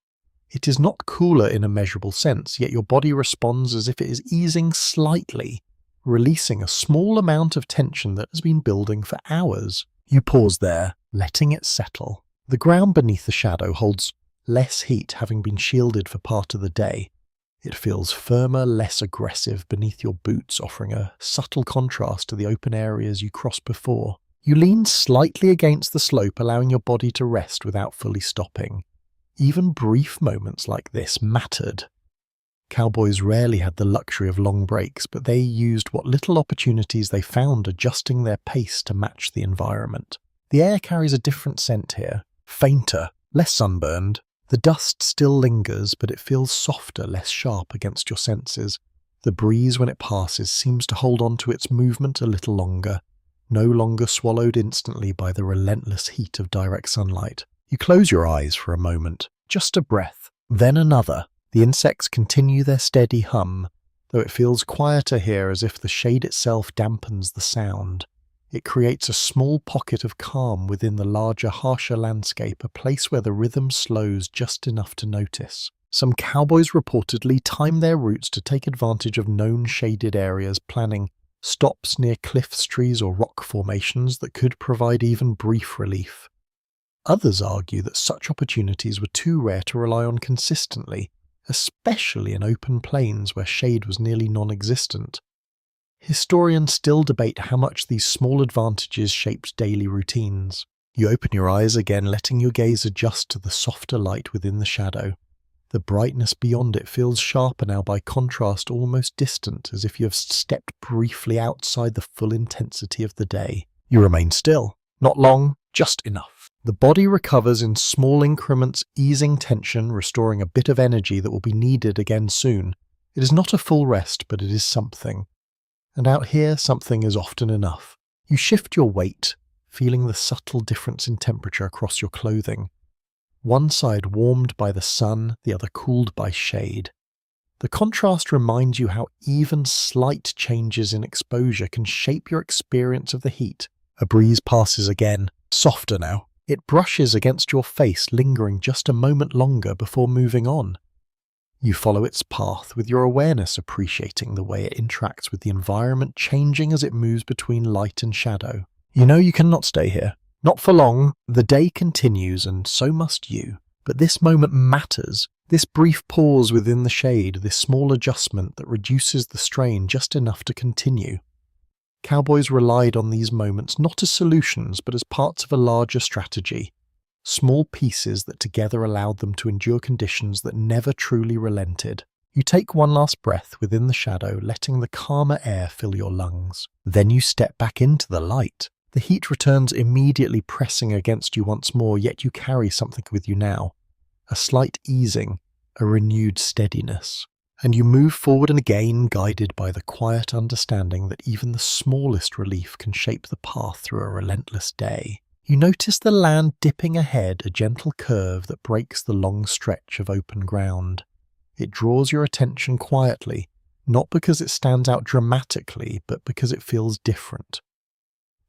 It is not cooler in a measurable sense, yet your body responds as if it is easing slightly, releasing a small amount of tension that has been building for hours. You pause there, letting it settle. The ground beneath the shadow holds less heat, having been shielded for part of the day. It feels firmer, less aggressive beneath your boots, offering a subtle contrast to the open areas you crossed before. You lean slightly against the slope, allowing your body to rest without fully stopping. Even brief moments like this mattered. Cowboys rarely had the luxury of long breaks, but they used what little opportunities they found, adjusting their pace to match the environment. The air carries a different scent here, fainter, less sunburned. The dust still lingers, but it feels softer, less sharp against your senses. The breeze, when it passes, seems to hold on to its movement a little longer, no longer swallowed instantly by the relentless heat of direct sunlight. You close your eyes for a moment, just a breath, then another. The insects continue their steady hum, though it feels quieter here, as if the shade itself dampens the sound. It creates a small pocket of calm within the larger, harsher landscape, a place where the rhythm slows just enough to notice. Some cowboys reportedly time their routes to take advantage of known shaded areas, planning stops near cliffs, trees, or rock formations that could provide even brief relief. Others argue that such opportunities were too rare to rely on consistently, especially in open plains where shade was nearly non-existent. Historians still debate how much these small advantages shaped daily routines. You open your eyes again, letting your gaze adjust to the softer light within the shadow. The brightness beyond it feels sharper now, by contrast almost distant, as if you have stepped briefly outside the full intensity of the day. You remain still. Not long, just enough. The body recovers in small increments, easing tension, restoring a bit of energy that will be needed again soon. It is not a full rest, but it is something. And out here, something is often enough. You shift your weight, feeling the subtle difference in temperature across your clothing. One side warmed by the sun, the other cooled by shade. The contrast reminds you how even slight changes in exposure can shape your experience of the heat. A breeze passes again, softer now. It brushes against your face, lingering just a moment longer before moving on. You follow its path, with your awareness appreciating the way it interacts with the environment, changing as it moves between light and shadow. You know you cannot stay here. Not for long. The day continues, and so must you. But this moment matters. This brief pause within the shade, this small adjustment that reduces the strain just enough to continue. Cowboys relied on these moments not as solutions, but as parts of a larger strategy. Small pieces that together allowed them to endure conditions that never truly relented. You take one last breath within the shadow, letting the calmer air fill your lungs. Then you step back into the light. The heat returns immediately, pressing against you once more, yet you carry something with you now. A slight easing, a renewed steadiness. And you move forward and again, guided by the quiet understanding that even the smallest relief can shape the path through a relentless day. You notice the land dipping ahead, a gentle curve that breaks the long stretch of open ground. It draws your attention quietly, not because it stands out dramatically, but because it feels different.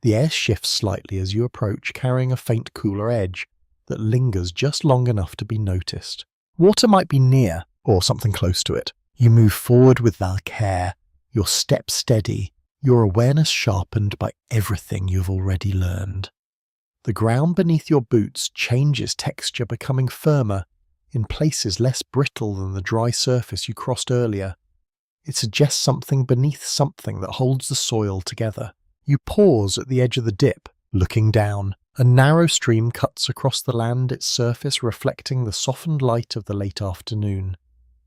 The air shifts slightly as you approach, carrying a faint cooler edge that lingers just long enough to be noticed. Water might be near, or something close to it. You move forward with care, your step steady, your awareness sharpened by everything you've already learned. The ground beneath your boots changes texture, becoming firmer, in places less brittle than the dry surface you crossed earlier. It suggests something beneath something that holds the soil together. You pause at the edge of the dip, looking down. A narrow stream cuts across the land, its surface reflecting the softened light of the late afternoon.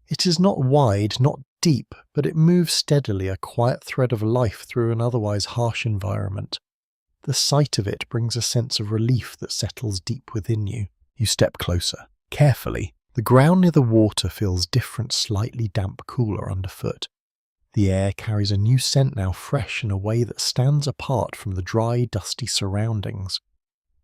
It is not wide, not deep, but it moves steadily, a quiet thread of life through an otherwise harsh environment. The sight of it brings a sense of relief that settles deep within you. You step closer. Carefully, the ground near the water feels different, slightly damp, cooler underfoot. The air carries a new scent now, fresh in a way that stands apart from the dry, dusty surroundings.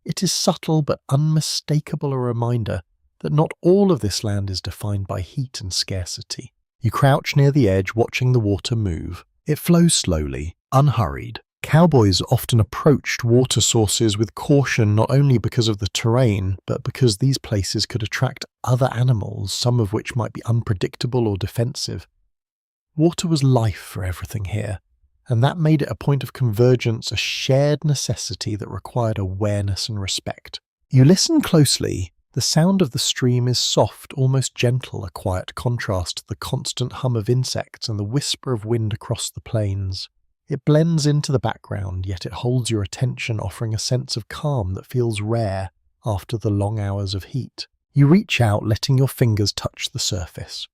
It is subtle but unmistakable, a reminder that not all of this land is defined by heat and scarcity. You crouch near the edge, watching the water move. It flows slowly, unhurried. Cowboys often approached water sources with caution, not only because of the terrain, but because these places could attract other animals, some of which might be unpredictable or defensive. Water was life for everything here, and that made it a point of convergence, a shared necessity that required awareness and respect. You listen closely. The sound of the stream is soft, almost gentle, a quiet contrast to the constant hum of insects and the whisper of wind across the plains. It blends into the background, yet it holds your attention, offering a sense of calm that feels rare after the long hours of heat. You reach out, letting your fingers touch the surface.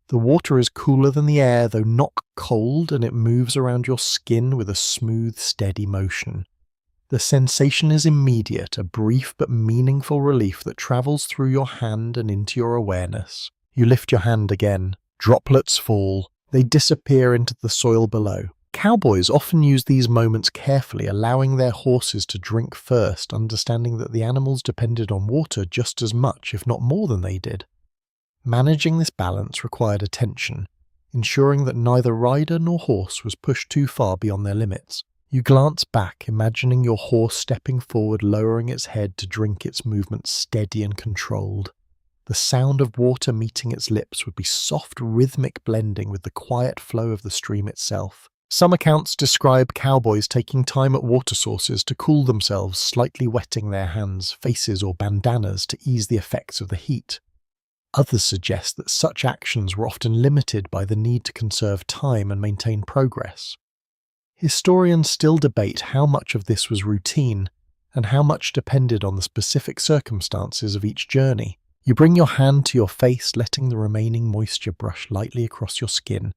The water is cooler than the air, though not cold, and it moves around your skin with a smooth, steady motion. The sensation is immediate, a brief but meaningful relief that travels through your hand and into your awareness. You lift your hand again. Droplets fall. They disappear into the soil below. Cowboys often use these moments carefully, allowing their horses to drink first, understanding that the animals depended on water just as much, if not more than they did. Managing this balance required attention, ensuring that neither rider nor horse was pushed too far beyond their limits. You glance back, imagining your horse stepping forward, lowering its head to drink, its movements steady and controlled. The sound of water meeting its lips would be soft, rhythmic blending with the quiet flow of the stream itself. Some accounts describe cowboys taking time at water sources to cool themselves, slightly wetting their hands, faces, or bandanas to ease the effects of the heat. Others suggest that such actions were often limited by the need to conserve time and maintain progress. Historians still debate how much of this was routine and how much depended on the specific circumstances of each journey. You bring your hand to your face, letting the remaining moisture brush lightly across your skin.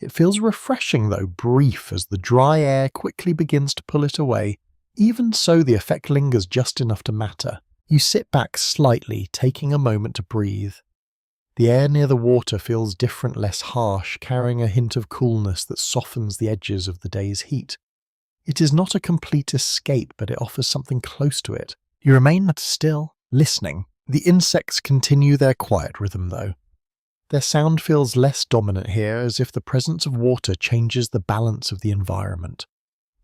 It feels refreshing, though brief, as the dry air quickly begins to pull it away. Even so, the effect lingers just enough to matter. You sit back slightly, taking a moment to breathe. The air near the water feels different, less harsh, carrying a hint of coolness that softens the edges of the day's heat. It is not a complete escape, but it offers something close to it. You remain still, listening. The insects continue their quiet rhythm, though. Their sound feels less dominant here, as if the presence of water changes the balance of the environment.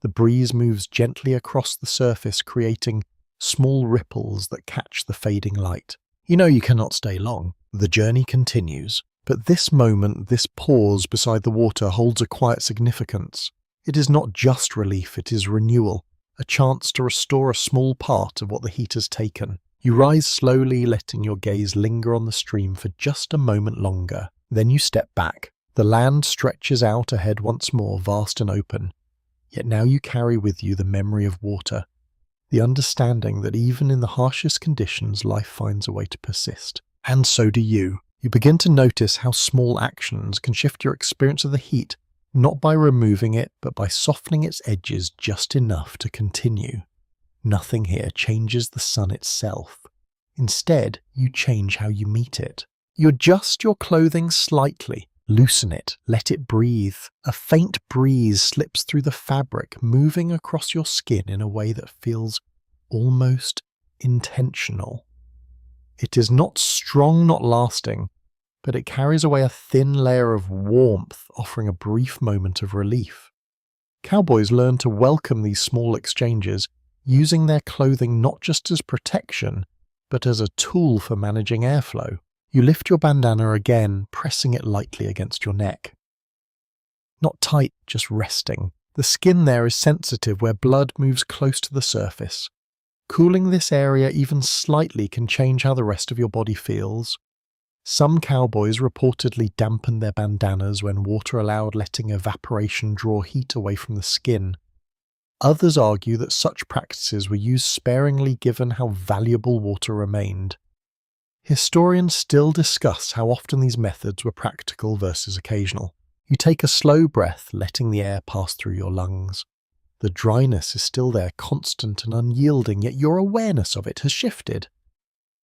The breeze moves gently across the surface, creating small ripples that catch the fading light. You know you cannot stay long. The journey continues. But this moment, this pause beside the water, holds a quiet significance. It is not just relief, it is renewal, a chance to restore a small part of what the heat has taken. You rise slowly, letting your gaze linger on the stream for just a moment longer. Then you step back. The land stretches out ahead once more, vast and open. Yet now you carry with you the memory of water, the understanding that even in the harshest conditions, life finds a way to persist. And so do you. You begin to notice how small actions can shift your experience of the heat, not by removing it, but by softening its edges just enough to continue. Nothing here changes the sun itself. Instead, you change how you meet it. You adjust your clothing slightly, loosen it, let it breathe. A faint breeze slips through the fabric, moving across your skin in a way that feels almost intentional. It is not strong, not lasting, but it carries away a thin layer of warmth, offering a brief moment of relief. Cowboys learn to welcome these small exchanges, using their clothing not just as protection, but as a tool for managing airflow. You lift your bandana again, pressing it lightly against your neck. Not tight, just resting. The skin there is sensitive where blood moves close to the surface. Cooling this area even slightly can change how the rest of your body feels. Some cowboys reportedly dampened their bandanas when water allowed letting evaporation draw heat away from the skin. Others argue that such practices were used sparingly given how valuable water remained. Historians still discuss how often these methods were practical versus occasional. You take a slow breath, letting the air pass through your lungs. The dryness is still there, constant and unyielding, yet your awareness of it has shifted.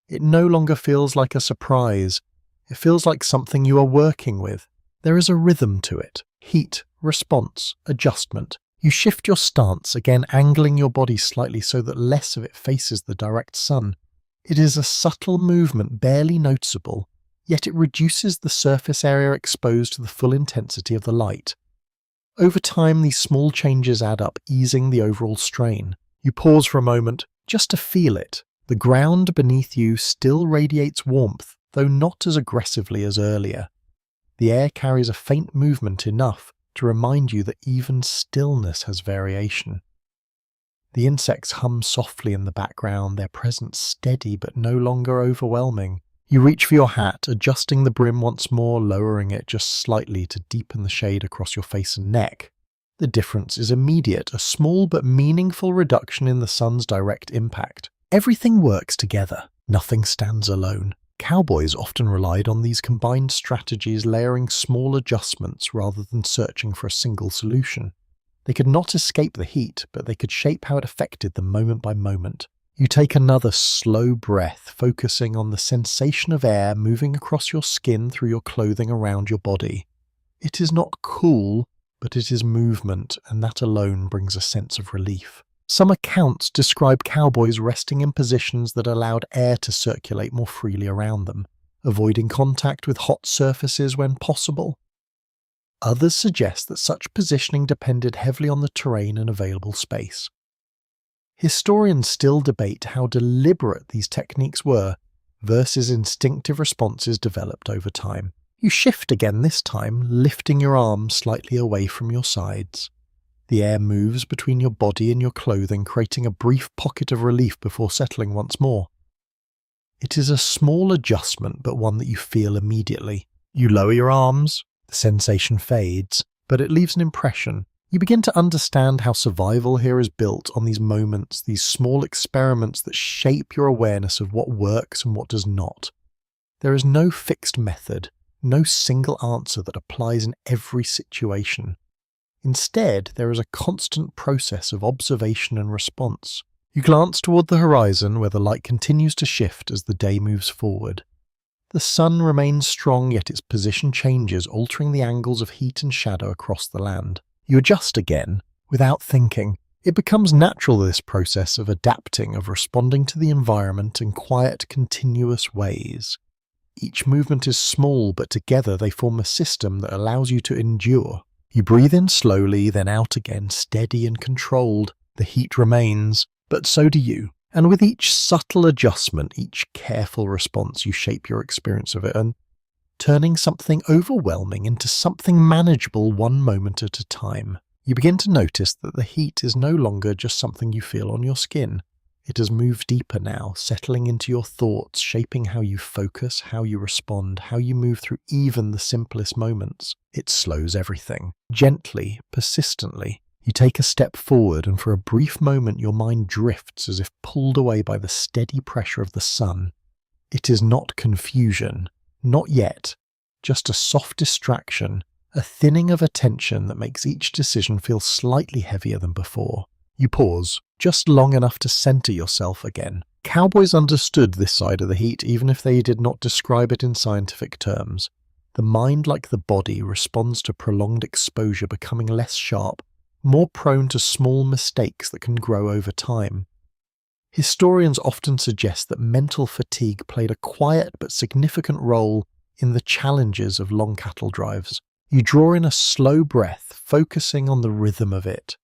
It no longer feels like a surprise. It feels like something you are working with. There is a rhythm to it. Heat, response, adjustment. You shift your stance, again angling your body slightly so that less of it faces the direct sun. It is a subtle movement, barely noticeable, yet it reduces the surface area exposed to the full intensity of the light. Over time, these small changes add up, easing the overall strain. You pause for a moment, just to feel it. The ground beneath you still radiates warmth, though not as aggressively as earlier. The air carries a faint movement enough to remind you that even stillness has variation. The insects hum softly in the background, their presence steady but no longer overwhelming. You reach for your hat, adjusting the brim once more, lowering it just slightly to deepen the shade across your face and neck. The difference is immediate, a small but meaningful reduction in the sun's direct impact. Everything works together. Nothing stands alone. Cowboys often relied on these combined strategies, layering small adjustments rather than searching for a single solution. They could not escape the heat, but they could shape how it affected them moment by moment. You take another slow breath, focusing on the sensation of air moving across your skin through your clothing around your body. It is not cool, but it is movement, and that alone brings a sense of relief. Some accounts describe cowboys resting in positions that allowed air to circulate more freely around them, avoiding contact with hot surfaces when possible. Others suggest that such positioning depended heavily on the terrain and available space. Historians still debate how deliberate these techniques were versus instinctive responses developed over time. You shift again this time, lifting your arms slightly away from your sides. The air moves between your body and your clothing, creating a brief pocket of relief before settling once more. It is a small adjustment, but one that you feel immediately. You lower your arms, the sensation fades, but it leaves an impression. You begin to understand how survival here is built on these moments, these small experiments that shape your awareness of what works and what does not. There is no fixed method, no single answer that applies in every situation. Instead, there is a constant process of observation and response. You glance toward the horizon where the light continues to shift as the day moves forward. The sun remains strong, yet its position changes, altering the angles of heat and shadow across the land. You adjust again, without thinking. It becomes natural, this process of adapting, of responding to the environment in quiet, continuous ways. Each movement is small, but together they form a system that allows you to endure. You breathe in slowly, then out again, steady and controlled. The heat remains, but so do you. And with each subtle adjustment, each careful response, you shape your experience of it, and turning something overwhelming into something manageable one moment at a time. You begin to notice that the heat is no longer just something you feel on your skin. It has moved deeper now, settling into your thoughts, shaping how you focus, how you respond, how you move through even the simplest moments. It slows everything. Gently, persistently, you take a step forward, and for a brief moment your mind drifts as if pulled away by the steady pressure of the sun. It is not confusion. Not yet, just a soft distraction, a thinning of attention that makes each decision feel slightly heavier than before. You pause, just long enough to center yourself again. Cowboys understood this side of the heat, even if they did not describe it in scientific terms. The mind, like the body, responds to prolonged exposure, becoming less sharp, more prone to small mistakes that can grow over time. Historians often suggest that mental fatigue played a quiet but significant role in the challenges of long cattle drives. You draw in a slow breath, focusing on the rhythm of it.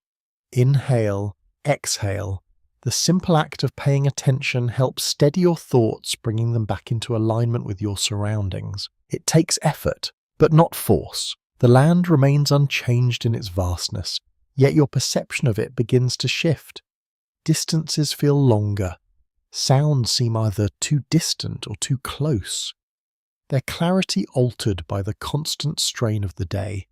Inhale, exhale, The simple act of paying attention helps steady your thoughts, bringing them back into alignment with your surroundings. It takes effort, but not force. The land remains unchanged in its vastness, yet your perception of it begins to shift. Distances feel longer. Sounds seem either too distant or too close. Their clarity altered by the constant strain of the day.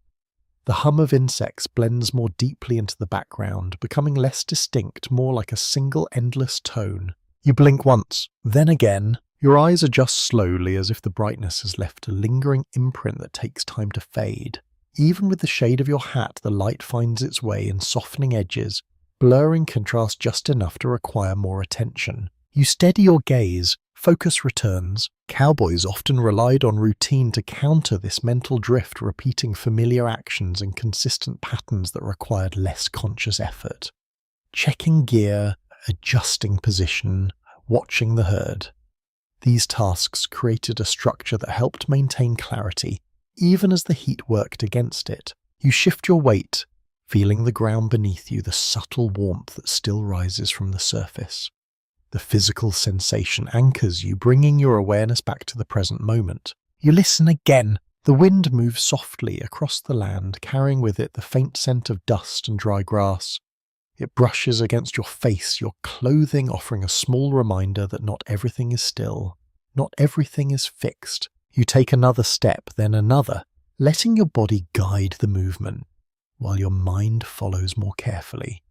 The hum of insects blends more deeply into the background, becoming less distinct, more like a single endless tone. You blink once, then again. Your eyes adjust slowly as if the brightness has left a lingering imprint that takes time to fade. Even with the shade of your hat, the light finds its way in softening edges, blurring contrast just enough to require more attention. You steady your gaze, focus returns. Cowboys often relied on routine to counter this mental drift, repeating familiar actions in consistent patterns that required less conscious effort. Checking gear, adjusting position, watching the herd. These tasks created a structure that helped maintain clarity, even as the heat worked against it. You shift your weight, feeling the ground beneath you, the subtle warmth that still rises from the surface. The physical sensation anchors you, bringing your awareness back to the present moment. You listen again. The wind moves softly across the land, carrying with it the faint scent of dust and dry grass. It brushes against your face, your clothing offering a small reminder that not everything is still, not everything is fixed. You take another step, then another, letting your body guide the movement, while your mind follows more carefully.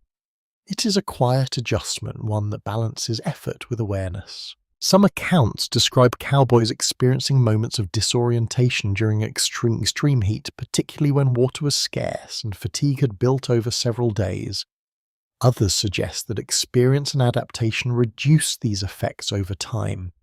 It is a quiet adjustment, one that balances effort with awareness. Some accounts describe cowboys experiencing moments of disorientation during extreme heat, particularly when water was scarce and fatigue had built over several days. Others suggest that experience and adaptation reduce these effects over time.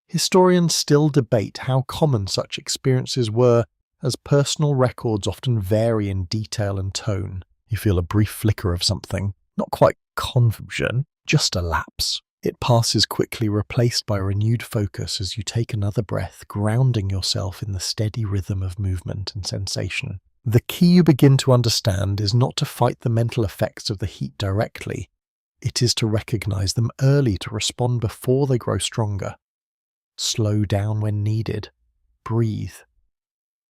Historians still debate how common such experiences were, as personal records often vary in detail and tone. You feel a brief flicker of something, not quite confusion, just a lapse. It passes quickly, replaced by renewed focus as you take another breath, grounding yourself in the steady rhythm of movement and sensation. The key you begin to understand is not to fight the mental effects of the heat directly. It is to recognize them early, to respond before they grow stronger. Slow down when needed. Breathe.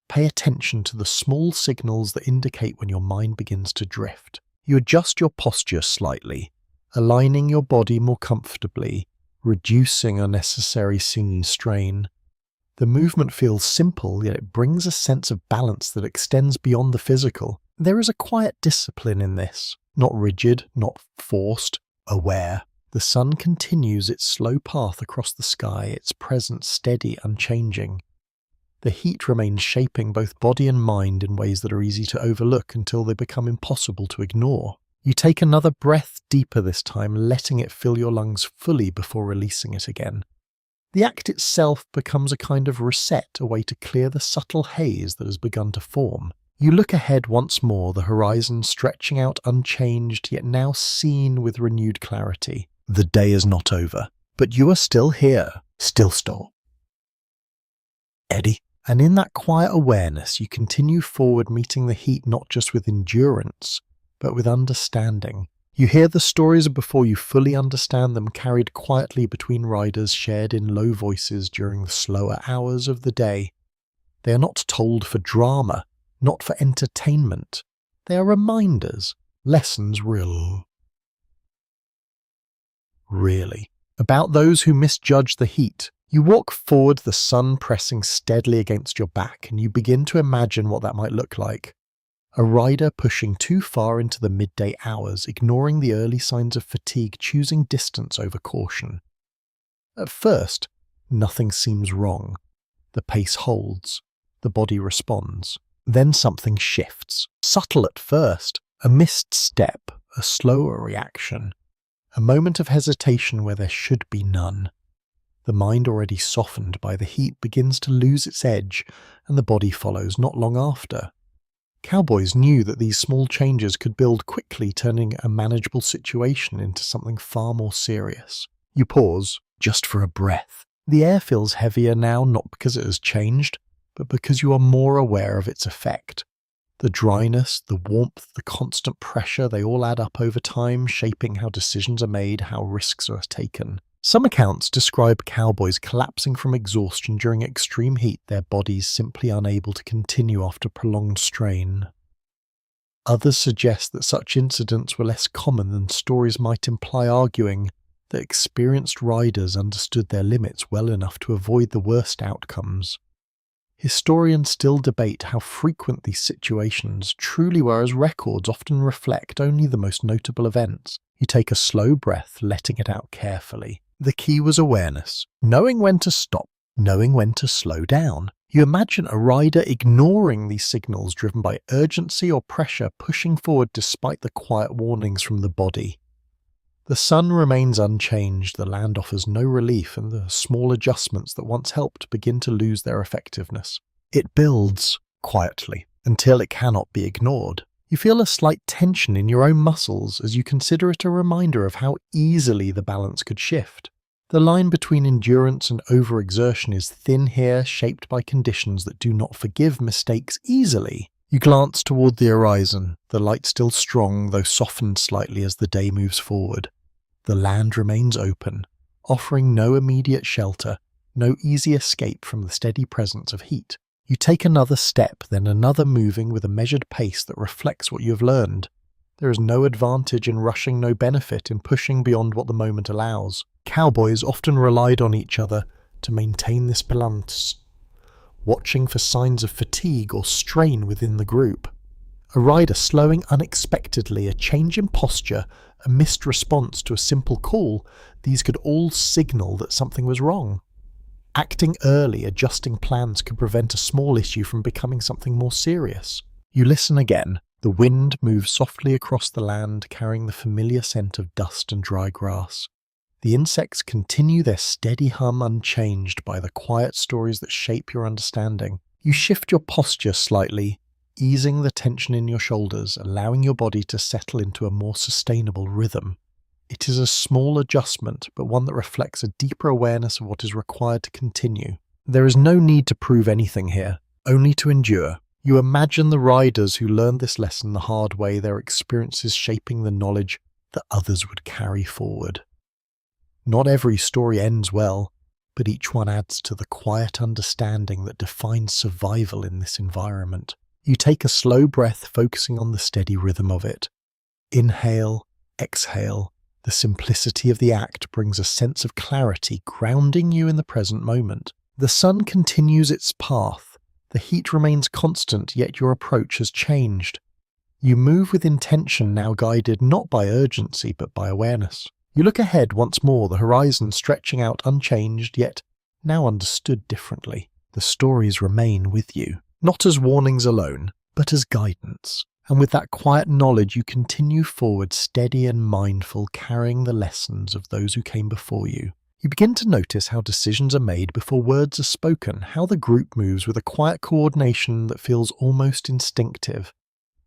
Pay attention to the small signals that indicate when your mind begins to drift. You adjust your posture slightly, aligning your body more comfortably, reducing unnecessary seeming strain. The movement feels simple, yet it brings a sense of balance that extends beyond the physical. There is a quiet discipline in this, not rigid, not forced, aware. The sun continues its slow path across the sky, its presence steady, unchanging. The heat remains shaping both body and mind in ways that are easy to overlook until they become impossible to ignore. You take another breath deeper this time, letting it fill your lungs fully before releasing it again. The act itself becomes a kind of reset, a way to clear the subtle haze that has begun to form. You look ahead once more, the horizon stretching out unchanged, yet now seen with renewed clarity. The day is not over, but you are still here, still stop. Eddie. And in that quiet awareness, you continue forward, meeting the heat not just with endurance, but with understanding. You hear the stories before you fully understand them, carried quietly between riders, shared in low voices during the slower hours of the day. They are not told for drama, not for entertainment. They are reminders, lessons really, about those who misjudge the heat. You walk forward, the sun pressing steadily against your back, and you begin to imagine what that might look like. A rider pushing too far into the midday hours, ignoring the early signs of fatigue, choosing distance over caution. At first, nothing seems wrong. The pace holds. The body responds. Then something shifts. Subtle at first, a missed step, a slower reaction. A moment of hesitation where there should be none. The mind, already softened by the heat, begins to lose its edge, and the body follows not long after. Cowboys knew that these small changes could build quickly, turning a manageable situation into something far more serious. You pause, just for a breath. The air feels heavier now, not because it has changed, but because you are more aware of its effect. The dryness, the warmth, the constant pressure, they all add up over time, shaping how decisions are made, how risks are taken. Some accounts describe cowboys collapsing from exhaustion during extreme heat, their bodies simply unable to continue after prolonged strain. Others suggest that such incidents were less common than stories might imply, arguing that experienced riders understood their limits well enough to avoid the worst outcomes. Historians still debate how frequent these situations truly were, as records often reflect only the most notable events. You take a slow breath, letting it out carefully. The key was awareness, knowing when to stop, knowing when to slow down. You imagine a rider ignoring these signals, driven by urgency or pressure, pushing forward despite the quiet warnings from the body. The sun remains unchanged, the land offers no relief, and the small adjustments that once helped begin to lose their effectiveness. It builds, quietly, until it cannot be ignored. You feel a slight tension in your own muscles as you consider it a reminder of how easily the balance could shift. The line between endurance and overexertion is thin here, shaped by conditions that do not forgive mistakes easily. You glance toward the horizon, the light still strong, though softened slightly as the day moves forward. The land remains open, offering no immediate shelter, no easy escape from the steady presence of heat. You take another step, then another, moving with a measured pace that reflects what you have learned. There is no advantage in rushing, no benefit in pushing beyond what the moment allows. Cowboys often relied on each other to maintain this balance, watching for signs of fatigue or strain within the group. A rider slowing unexpectedly, a change in posture, a missed response to a simple call, these could all signal that something was wrong. Acting early, adjusting plans could prevent a small issue from becoming something more serious. You listen again. The wind moves softly across the land, carrying the familiar scent of dust and dry grass. The insects continue their steady hum, unchanged by the quiet stories that shape your understanding. You shift your posture slightly, easing the tension in your shoulders, allowing your body to settle into a more sustainable rhythm. It is a small adjustment, but one that reflects a deeper awareness of what is required to continue. There is no need to prove anything here, only to endure. You imagine the riders who learned this lesson the hard way, their experiences shaping the knowledge that others would carry forward. Not every story ends well, but each one adds to the quiet understanding that defines survival in this environment. You take a slow breath, focusing on the steady rhythm of it. Inhale, exhale. The simplicity of the act brings a sense of clarity, grounding you in the present moment. The sun continues its path. The heat remains constant, yet your approach has changed. You move with intention, now guided not by urgency but by awareness. You look ahead once more, the horizon stretching out unchanged, yet now understood differently. The stories remain with you, not as warnings alone, but as guidance. And with that quiet knowledge, you continue forward, steady and mindful, carrying the lessons of those who came before you. You begin to notice how decisions are made before words are spoken, how the group moves with a quiet coordination that feels almost instinctive.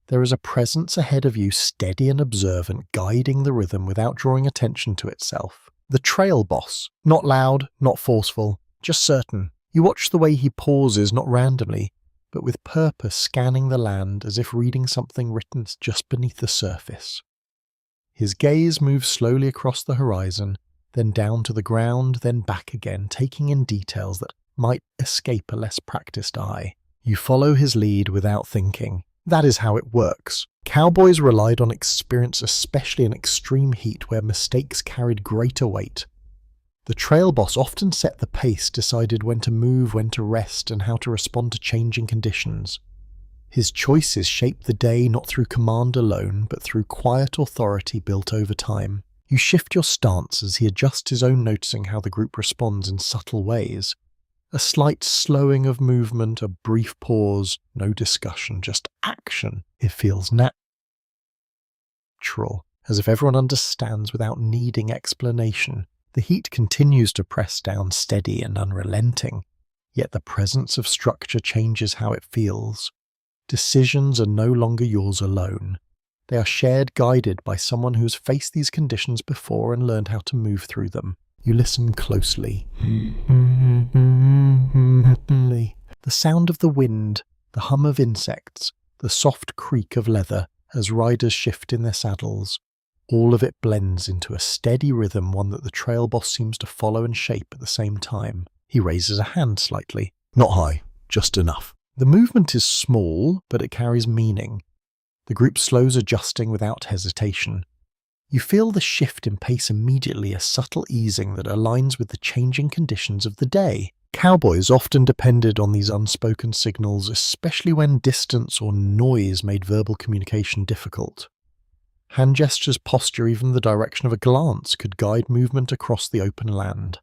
There is a presence ahead of you, steady and observant, guiding the rhythm without drawing attention to itself. The trail boss, not loud, not forceful, just certain. You watch the way he pauses, not randomly, but with purpose, scanning the land as if reading something written just beneath the surface. His gaze moves slowly across the horizon, then down to the ground, then back again, taking in details that might escape a less practiced eye. You follow his lead without thinking. That is how it works. Cowboys relied on experience, especially in extreme heat where mistakes carried greater weight. The trail boss often set the pace, decided when to move, when to rest, and how to respond to changing conditions. His choices shaped the day not through command alone, but through quiet authority built over time. You shift your stance as he adjusts his own, noticing how the group responds in subtle ways. A slight slowing of movement, a brief pause, no discussion, just action. It feels natural, as if everyone understands without needing explanation. The heat continues to press down, steady and unrelenting, yet the presence of structure changes how it feels. Decisions are no longer yours alone. They are shared, guided by someone who has faced these conditions before and learned how to move through them. You listen closely. The sound of the wind, the hum of insects, the soft creak of leather as riders shift in their saddles. All of it blends into a steady rhythm, one that the trail boss seems to follow and shape at the same time. He raises a hand slightly. Not high, just enough. The movement is small, but it carries meaning. The group slows, adjusting without hesitation. You feel the shift in pace immediately, a subtle easing that aligns with the changing conditions of the day. Cowboys often depended on these unspoken signals, especially when distance or noise made verbal communication difficult. Hand gestures, posture, even the direction of a glance could guide movement across the open land.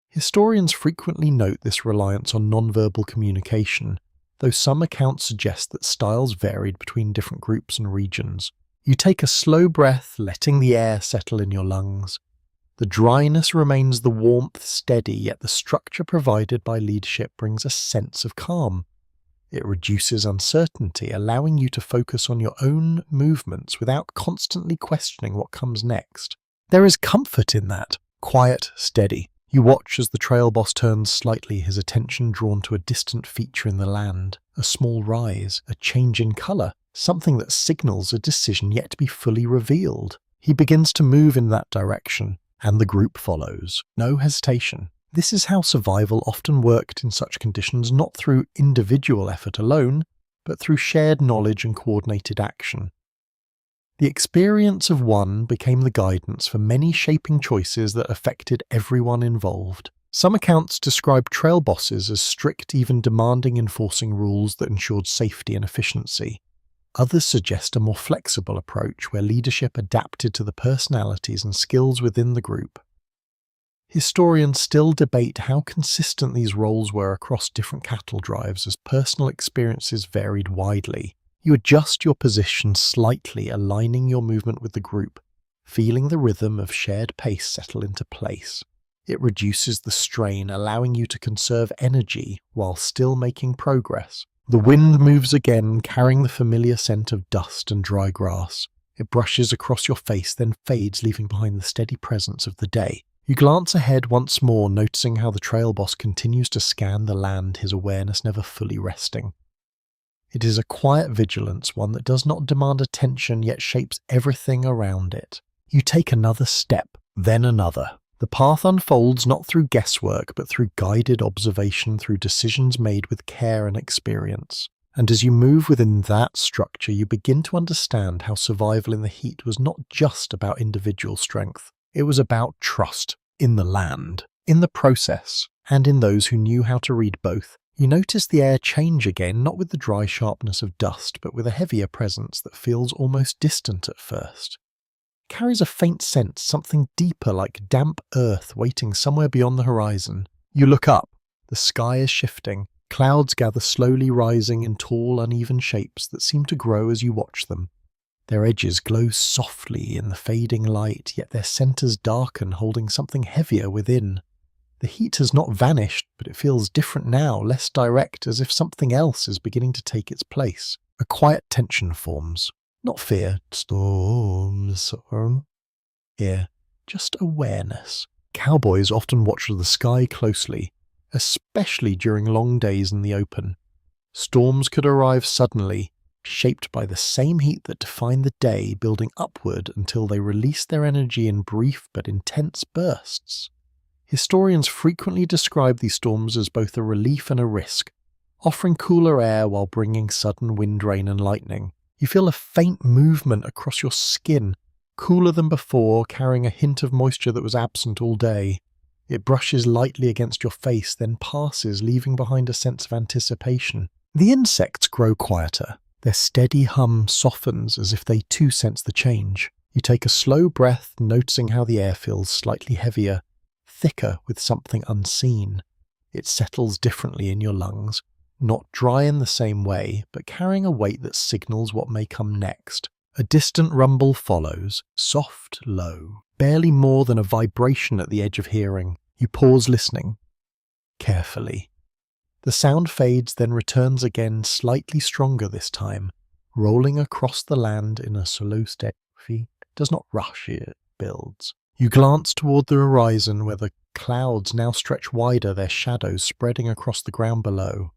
Historians frequently note this reliance on nonverbal communication, though some accounts suggest that styles varied between different groups and regions. You take a slow breath, letting the air settle in your lungs. The dryness remains, the warmth steady, yet the structure provided by leadership brings a sense of calm. It reduces uncertainty, allowing you to focus on your own movements without constantly questioning what comes next. There is comfort in that. Quiet, steady. You watch as the trail boss turns slightly, his attention drawn to a distant feature in the land. A small rise, a change in colour, something that signals a decision yet to be fully revealed. He begins to move in that direction, and the group follows. No hesitation. This is how survival often worked in such conditions, not through individual effort alone, but through shared knowledge and coordinated action. The experience of one became the guidance for many, shaping choices that affected everyone involved. Some accounts describe trail bosses as strict, even demanding, enforcing rules that ensured safety and efficiency. Others suggest a more flexible approach where leadership adapted to the personalities and skills within the group. Historians still debate how consistent these roles were across different cattle drives, as personal experiences varied widely. You adjust your position slightly, aligning your movement with the group, feeling the rhythm of shared pace settle into place. It reduces the strain, allowing you to conserve energy while still making progress. The wind moves again, carrying the familiar scent of dust and dry grass. It brushes across your face, then fades, leaving behind the steady presence of the day. You glance ahead once more, noticing how the trail boss continues to scan the land, his awareness never fully resting. It is a quiet vigilance, one that does not demand attention yet shapes everything around it. You take another step, then another. The path unfolds not through guesswork, but through guided observation, through decisions made with care and experience. And as you move within that structure, you begin to understand how survival in the heat was not just about individual strength. It was about trust in the land, in the process, and in those who knew how to read both. You notice the air change again, not with the dry sharpness of dust, but with a heavier presence that feels almost distant at first. It carries a faint sense, something deeper, like damp earth waiting somewhere beyond the horizon. You look up. The sky is shifting. Clouds gather, slowly rising in tall, uneven shapes that seem to grow as you watch them. Their edges glow softly in the fading light, yet their centers darken, holding something heavier within. The heat has not vanished, but it feels different now, less direct, as if something else is beginning to take its place. A quiet tension forms. Not fear, storm. Here, just awareness. Cowboys often watch the sky closely, especially during long days in the open. Storms could arrive suddenly, shaped by the same heat that defined the day, building upward until they released their energy in brief but intense bursts. Historians frequently describe these storms as both a relief and a risk, offering cooler air while bringing sudden wind, rain and lightning. You feel a faint movement across your skin, cooler than before, carrying a hint of moisture that was absent all day. It brushes lightly against your face, then passes, leaving behind a sense of anticipation. The insects grow quieter. Their steady hum softens as if they too sense the change. You take a slow breath, noticing how the air feels slightly heavier, thicker with something unseen. It settles differently in your lungs, not dry in the same way, but carrying a weight that signals what may come next. A distant rumble follows, soft, low, barely more than a vibration at the edge of hearing. You pause, listening carefully. The sound fades, then returns again, slightly stronger this time, rolling across the land in a slow step. It does not rush, it builds. You glance toward the horizon where the clouds now stretch wider, their shadows spreading across the ground below.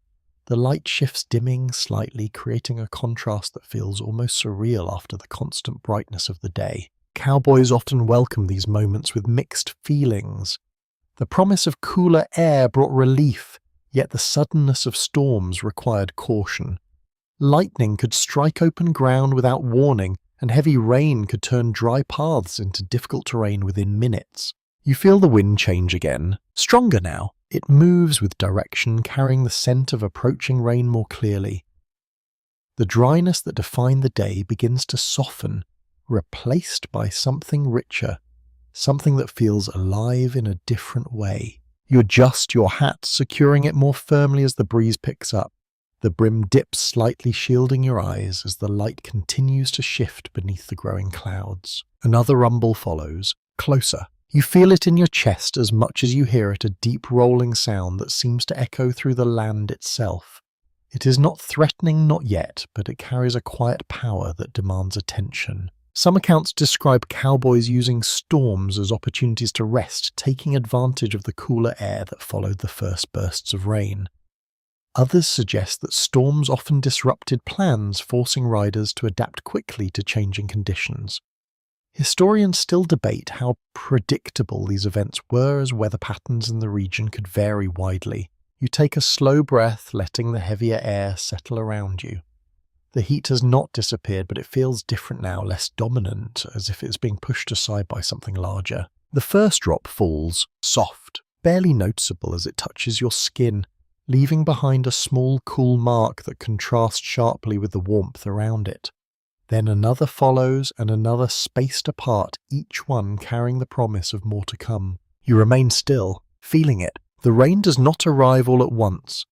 The light shifts, dimming slightly, creating a contrast that feels almost surreal after the constant brightness of the day. Cowboys often welcome these moments with mixed feelings. The promise of cooler air brought relief, yet the suddenness of storms required caution. Lightning could strike open ground without warning, and heavy rain could turn dry paths into difficult terrain within minutes. You feel the wind change again, stronger now. It moves with direction, carrying the scent of approaching rain more clearly. The dryness that defined the day begins to soften, replaced by something richer, something that feels alive in a different way. You adjust your hat, securing it more firmly as the breeze picks up. The brim dips slightly, shielding your eyes as the light continues to shift beneath the growing clouds. Another rumble follows, closer. You feel it in your chest as much as you hear it, a deep rolling sound that seems to echo through the land itself. It is not threatening, not yet, but it carries a quiet power that demands attention. Some accounts describe cowboys using storms as opportunities to rest, taking advantage of the cooler air that followed the first bursts of rain. Others suggest that storms often disrupted plans, forcing riders to adapt quickly to changing conditions. Historians still debate how predictable these events were, as weather patterns in the region could vary widely. You take a slow breath, letting the heavier air settle around you. The heat has not disappeared, but it feels different now, less dominant, as if it's being pushed aside by something larger. The first drop falls, soft, barely noticeable as it touches your skin, leaving behind a small, cool mark that contrasts sharply with the warmth around it. Then another follows, and another spaced apart, each one carrying the promise of more to come. You remain still, feeling it. The rain does not arrive all at once.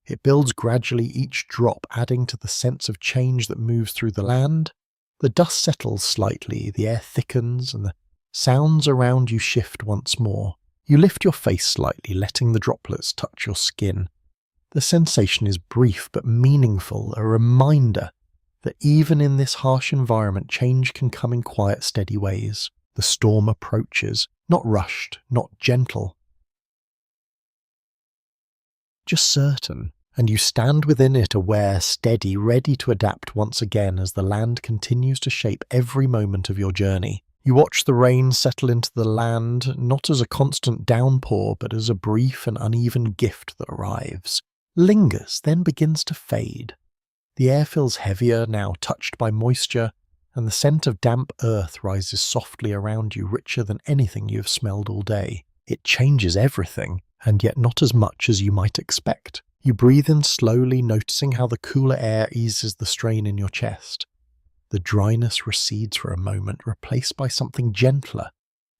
It builds gradually, each drop adding to the sense of change that moves through the land. The dust settles slightly, the air thickens, and the sounds around you shift once more. You lift your face slightly, letting the droplets touch your skin. The sensation is brief but meaningful, a reminder that even in this harsh environment, change can come in quiet, steady ways. The storm approaches, not rushed, not gentle, just certain, and you stand within it, aware, steady, ready to adapt once again as the land continues to shape every moment of your journey. You watch the rain settle into the land, not as a constant downpour, but as a brief and uneven gift that arrives, lingers, then begins to fade. The air feels heavier, now touched by moisture, and the scent of damp earth rises softly around you, richer than anything you have smelled all day. It changes everything, and yet not as much as you might expect. You breathe in slowly, noticing how the cooler air eases the strain in your chest. The dryness recedes for a moment, replaced by something gentler,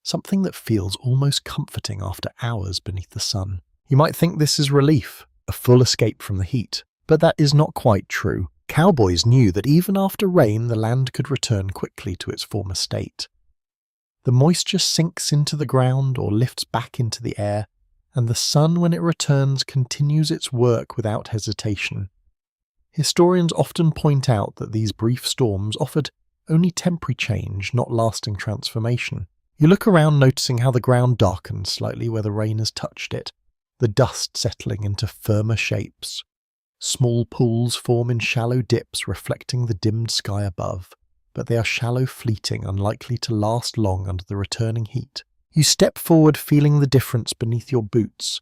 something that feels almost comforting after hours beneath the sun. You might think this is relief, a full escape from the heat, but that is not quite true. Cowboys knew that even after rain, the land could return quickly to its former state. The moisture sinks into the ground or lifts back into the air, and the sun, when it returns, continues its work without hesitation. Historians often point out that these brief storms offered only temporary change, not lasting transformation. You look around, noticing how the ground darkens slightly where the rain has touched it, the dust settling into firmer shapes. Small pools form in shallow dips, reflecting the dimmed sky above, but they are shallow, fleeting, unlikely to last long under the returning heat. You step forward, feeling the difference beneath your boots.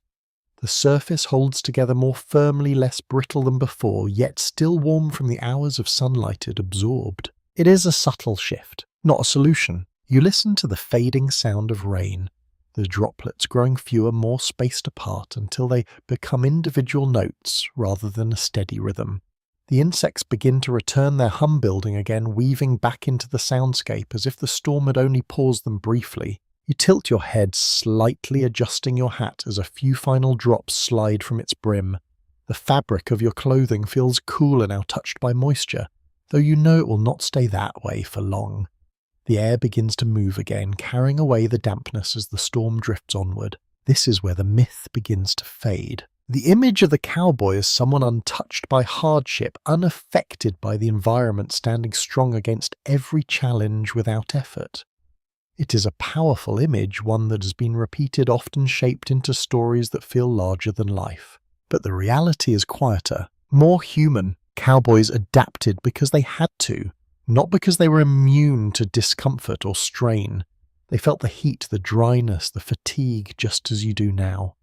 The surface holds together more firmly, less brittle than before, yet still warm from the hours of sunlight it absorbed. It is a subtle shift, not a solution. You listen to the fading sound of rain, the droplets growing fewer, more spaced apart until they become individual notes rather than a steady rhythm. The insects begin to return their hum, building again, weaving back into the soundscape as if the storm had only paused them briefly. You tilt your head slightly, adjusting your hat as a few final drops slide from its brim. The fabric of your clothing feels cooler now, touched by moisture, though you know it will not stay that way for long. The air begins to move again, carrying away the dampness as the storm drifts onward. This is where the myth begins to fade. The image of the cowboy as someone untouched by hardship, unaffected by the environment, standing strong against every challenge without effort. It is a powerful image, one that has been repeated, often shaped into stories that feel larger than life. But the reality is quieter. More human, cowboys adapted because they had to, not because they were immune to discomfort or strain. They felt the heat, the dryness, the fatigue just as you do now.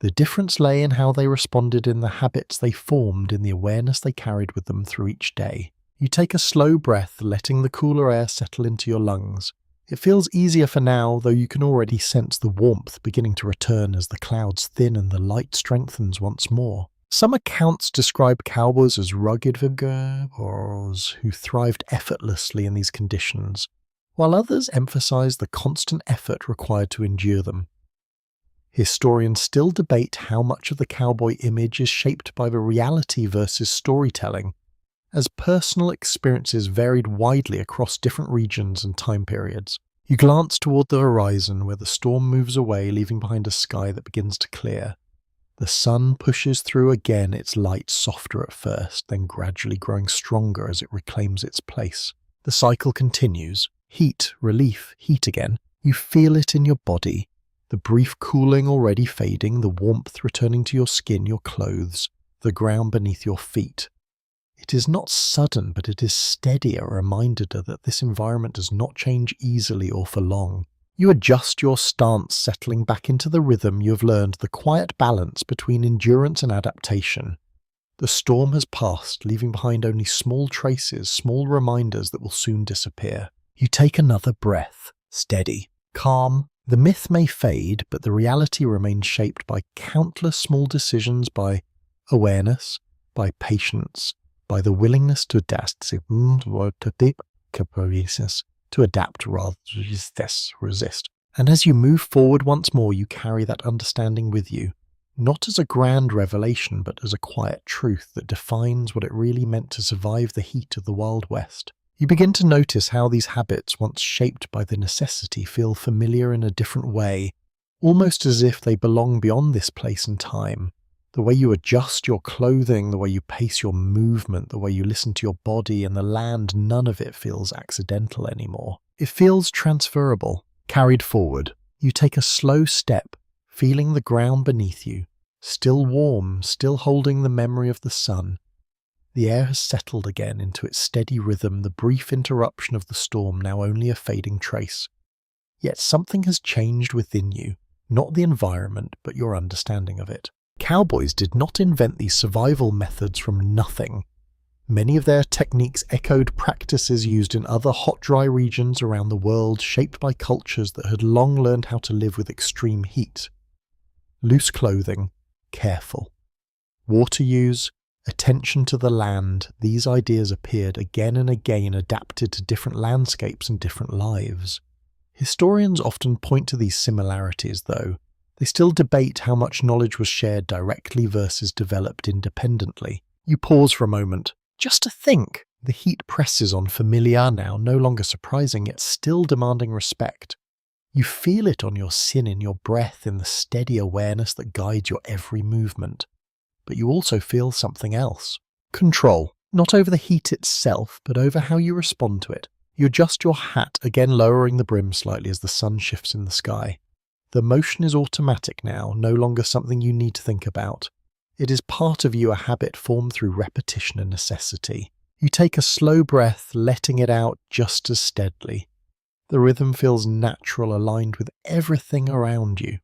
The difference lay in how they responded, in the habits they formed, in the awareness they carried with them through each day. You take a slow breath, letting the cooler air settle into your lungs. It feels easier for now, though you can already sense the warmth beginning to return as the clouds thin and the light strengthens once more. Some accounts describe cowboys as rugged vigorous who thrived effortlessly in these conditions, while others emphasize the constant effort required to endure them. Historians still debate how much of the cowboy image is shaped by the reality versus storytelling, as personal experiences varied widely across different regions and time periods. You glance toward the horizon where the storm moves away, leaving behind a sky that begins to clear. The sun pushes through again, its light softer at first, then gradually growing stronger as it reclaims its place. The cycle continues. Heat, relief, heat again. You feel it in your body. The brief cooling already fading, the warmth returning to your skin, your clothes, the ground beneath your feet. It is not sudden, but it is steady, a reminder that this environment does not change easily or for long. You adjust your stance, settling back into the rhythm you have learned, the quiet balance between endurance and adaptation. The storm has passed, leaving behind only small traces, small reminders that will soon disappear. You take another breath, steady, calm. The myth may fade, but the reality remains shaped by countless small decisions, by awareness, by patience, by the willingness to adapt, rather than resist. And as you move forward once more, you carry that understanding with you, not as a grand revelation, but as a quiet truth that defines what it really meant to survive the heat of the Wild West. You begin to notice how these habits, once shaped by the necessity, feel familiar in a different way, almost as if they belong beyond this place and time. The way you adjust your clothing, the way you pace your movement, the way you listen to your body and the land, none of it feels accidental anymore. It feels transferable, carried forward. You take a slow step, feeling the ground beneath you, still warm, still holding the memory of the sun. The air has settled again into its steady rhythm, the brief interruption of the storm now only a fading trace. Yet something has changed within you, not the environment, but your understanding of it. Cowboys did not invent these survival methods from nothing. Many of their techniques echoed practices used in other hot, dry regions around the world, shaped by cultures that had long learned how to live with extreme heat. Loose clothing, careful. Water use, attention to the land, these ideas appeared again and again, adapted to different landscapes and different lives. Historians often point to these similarities, though. They still debate how much knowledge was shared directly versus developed independently. You pause for a moment, just to think. The heat presses on, familiar now, no longer surprising, yet still demanding respect. You feel it on your skin, in your breath, in the steady awareness that guides your every movement. But you also feel something else. Control, not over the heat itself, but over how you respond to it. You adjust your hat, again lowering the brim slightly as the sun shifts in the sky. The motion is automatic now, no longer something you need to think about. It is part of you, a habit formed through repetition and necessity. You take a slow breath, letting it out just as steadily. The rhythm feels natural, aligned with everything around you.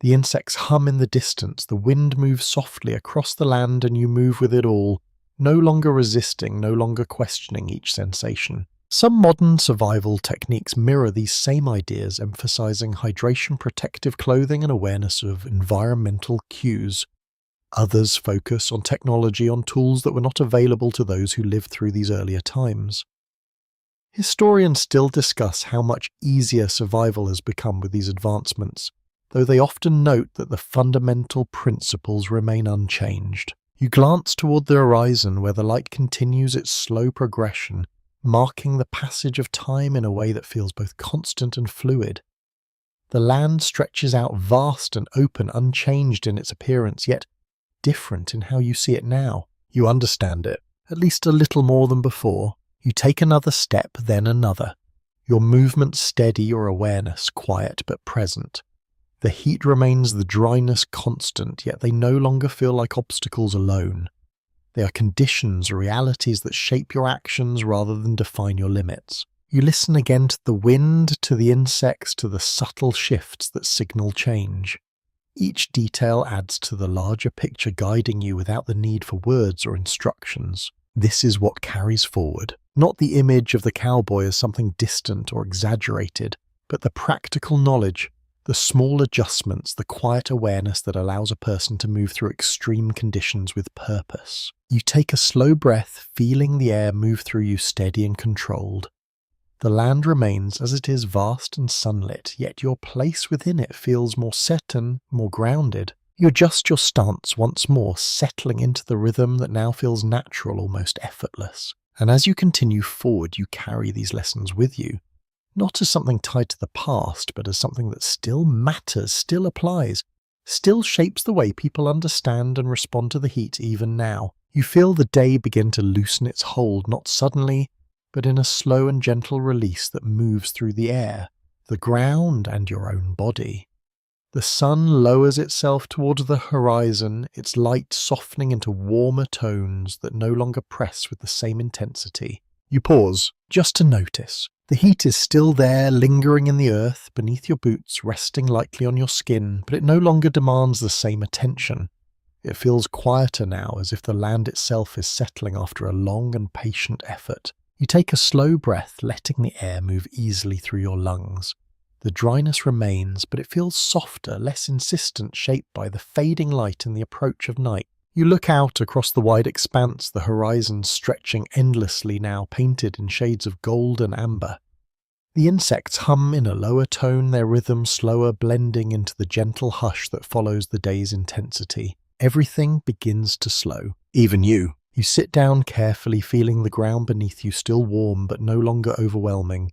The insects hum in the distance, the wind moves softly across the land, and you move with it all, no longer resisting, no longer questioning each sensation. Some modern survival techniques mirror these same ideas, emphasizing hydration, protective clothing, and awareness of environmental cues. Others focus on technology, on tools that were not available to those who lived through these earlier times. Historians still discuss how much easier survival has become with these advancements, though they often note that the fundamental principles remain unchanged. You glance toward the horizon where the light continues its slow progression, marking the passage of time in a way that feels both constant and fluid. The land stretches out vast and open, unchanged in its appearance, yet different in how you see it now. You understand it, at least a little more than before. You take another step, then another. Your movement steady, your awareness quiet but present. The heat remains, the dryness constant, yet they no longer feel like obstacles alone. They are conditions or realities that shape your actions rather than define your limits. You listen again to the wind, to the insects, to the subtle shifts that signal change. Each detail adds to the larger picture, guiding you without the need for words or instructions. This is what carries forward. Not the image of the cowboy as something distant or exaggerated, but the practical knowledge, the small adjustments, the quiet awareness that allows a person to move through extreme conditions with purpose. You take a slow breath, feeling the air move through you steady and controlled. The land remains as it is, vast and sunlit, yet your place within it feels more set and more grounded. You adjust your stance once more, settling into the rhythm that now feels natural, almost effortless. And as you continue forward, you carry these lessons with you, not as something tied to the past, but as something that still matters, still applies, still shapes the way people understand and respond to the heat even now. You feel the day begin to loosen its hold, not suddenly, but in a slow and gentle release that moves through the air, the ground, and your own body. The sun lowers itself towards the horizon, its light softening into warmer tones that no longer press with the same intensity. You pause, just to notice. The heat is still there, lingering in the earth, beneath your boots, resting lightly on your skin, but it no longer demands the same attention. It feels quieter now, as if the land itself is settling after a long and patient effort. You take a slow breath, letting the air move easily through your lungs. The dryness remains, but it feels softer, less insistent, shaped by the fading light and the approach of night. You look out across the wide expanse, the horizon stretching endlessly now, painted in shades of gold and amber. The insects hum in a lower tone, their rhythm slower, blending into the gentle hush that follows the day's intensity. Everything begins to slow, even you. You sit down carefully, feeling the ground beneath you still warm but no longer overwhelming.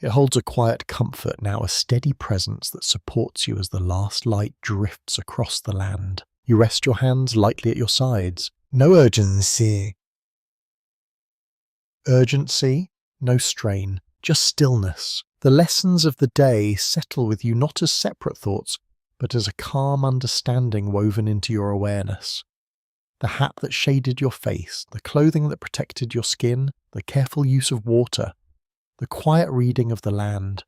It holds a quiet comfort now, a steady presence that supports you as the last light drifts across the land. You rest your hands lightly at your sides. No urgency. Urgency? No strain. Just stillness. The lessons of the day settle with you not as separate thoughts, but as a calm understanding woven into your awareness. The hat that shaded your face, the clothing that protected your skin, the careful use of water, the quiet reading of the land.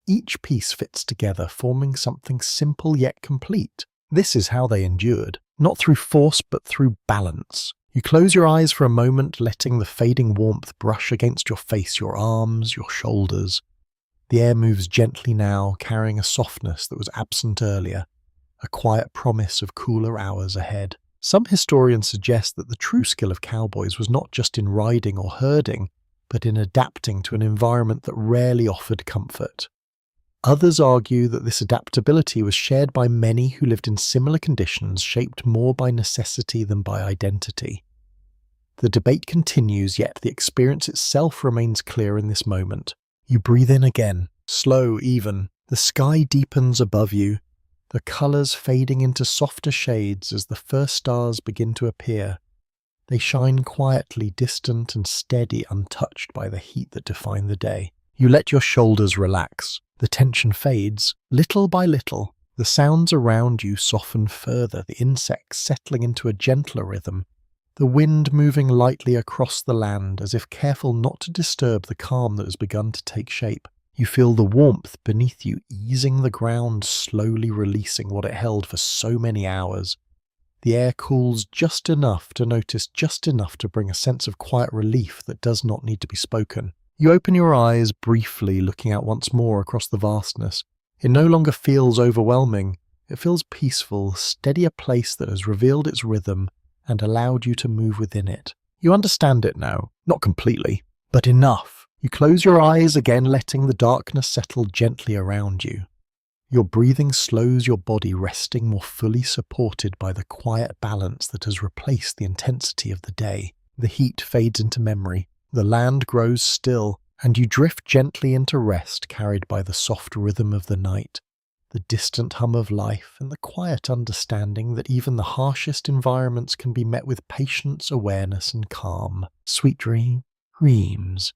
Each piece fits together, forming something simple yet complete. This is how they endured, not through force but through balance. You close your eyes for a moment, letting the fading warmth brush against your face, your arms, your shoulders. The air moves gently now, carrying a softness that was absent earlier, a quiet promise of cooler hours ahead. Some historians suggest that the true skill of cowboys was not just in riding or herding, but in adapting to an environment that rarely offered comfort. Others argue that this adaptability was shared by many who lived in similar conditions, shaped more by necessity than by identity. The debate continues, yet the experience itself remains clear in this moment. You breathe in again, slow, even. The sky deepens above you, the colours fading into softer shades as the first stars begin to appear. They shine quietly, distant and steady, untouched by the heat that defined the day. You let your shoulders relax. The tension fades, little by little. The sounds around you soften further, the insects settling into a gentler rhythm, the wind moving lightly across the land as if careful not to disturb the calm that has begun to take shape. You feel the warmth beneath you easing the ground, slowly releasing what it held for so many hours. The air cools just enough to notice, just enough to bring a sense of quiet relief that does not need to be spoken. You open your eyes briefly, looking out once more across the vastness. It no longer feels overwhelming. It feels peaceful, steady, a place that has revealed its rhythm and allowed you to move within it. You understand it now, not completely, but enough. You close your eyes again, letting the darkness settle gently around you. Your breathing slows your body, resting more fully, supported by the quiet balance that has replaced the intensity of the day. The heat fades into memory. The land grows still, and you drift gently into rest, carried by the soft rhythm of the night, the distant hum of life, and the quiet understanding that even the harshest environments can be met with patience, awareness, and calm. Sweet dreams.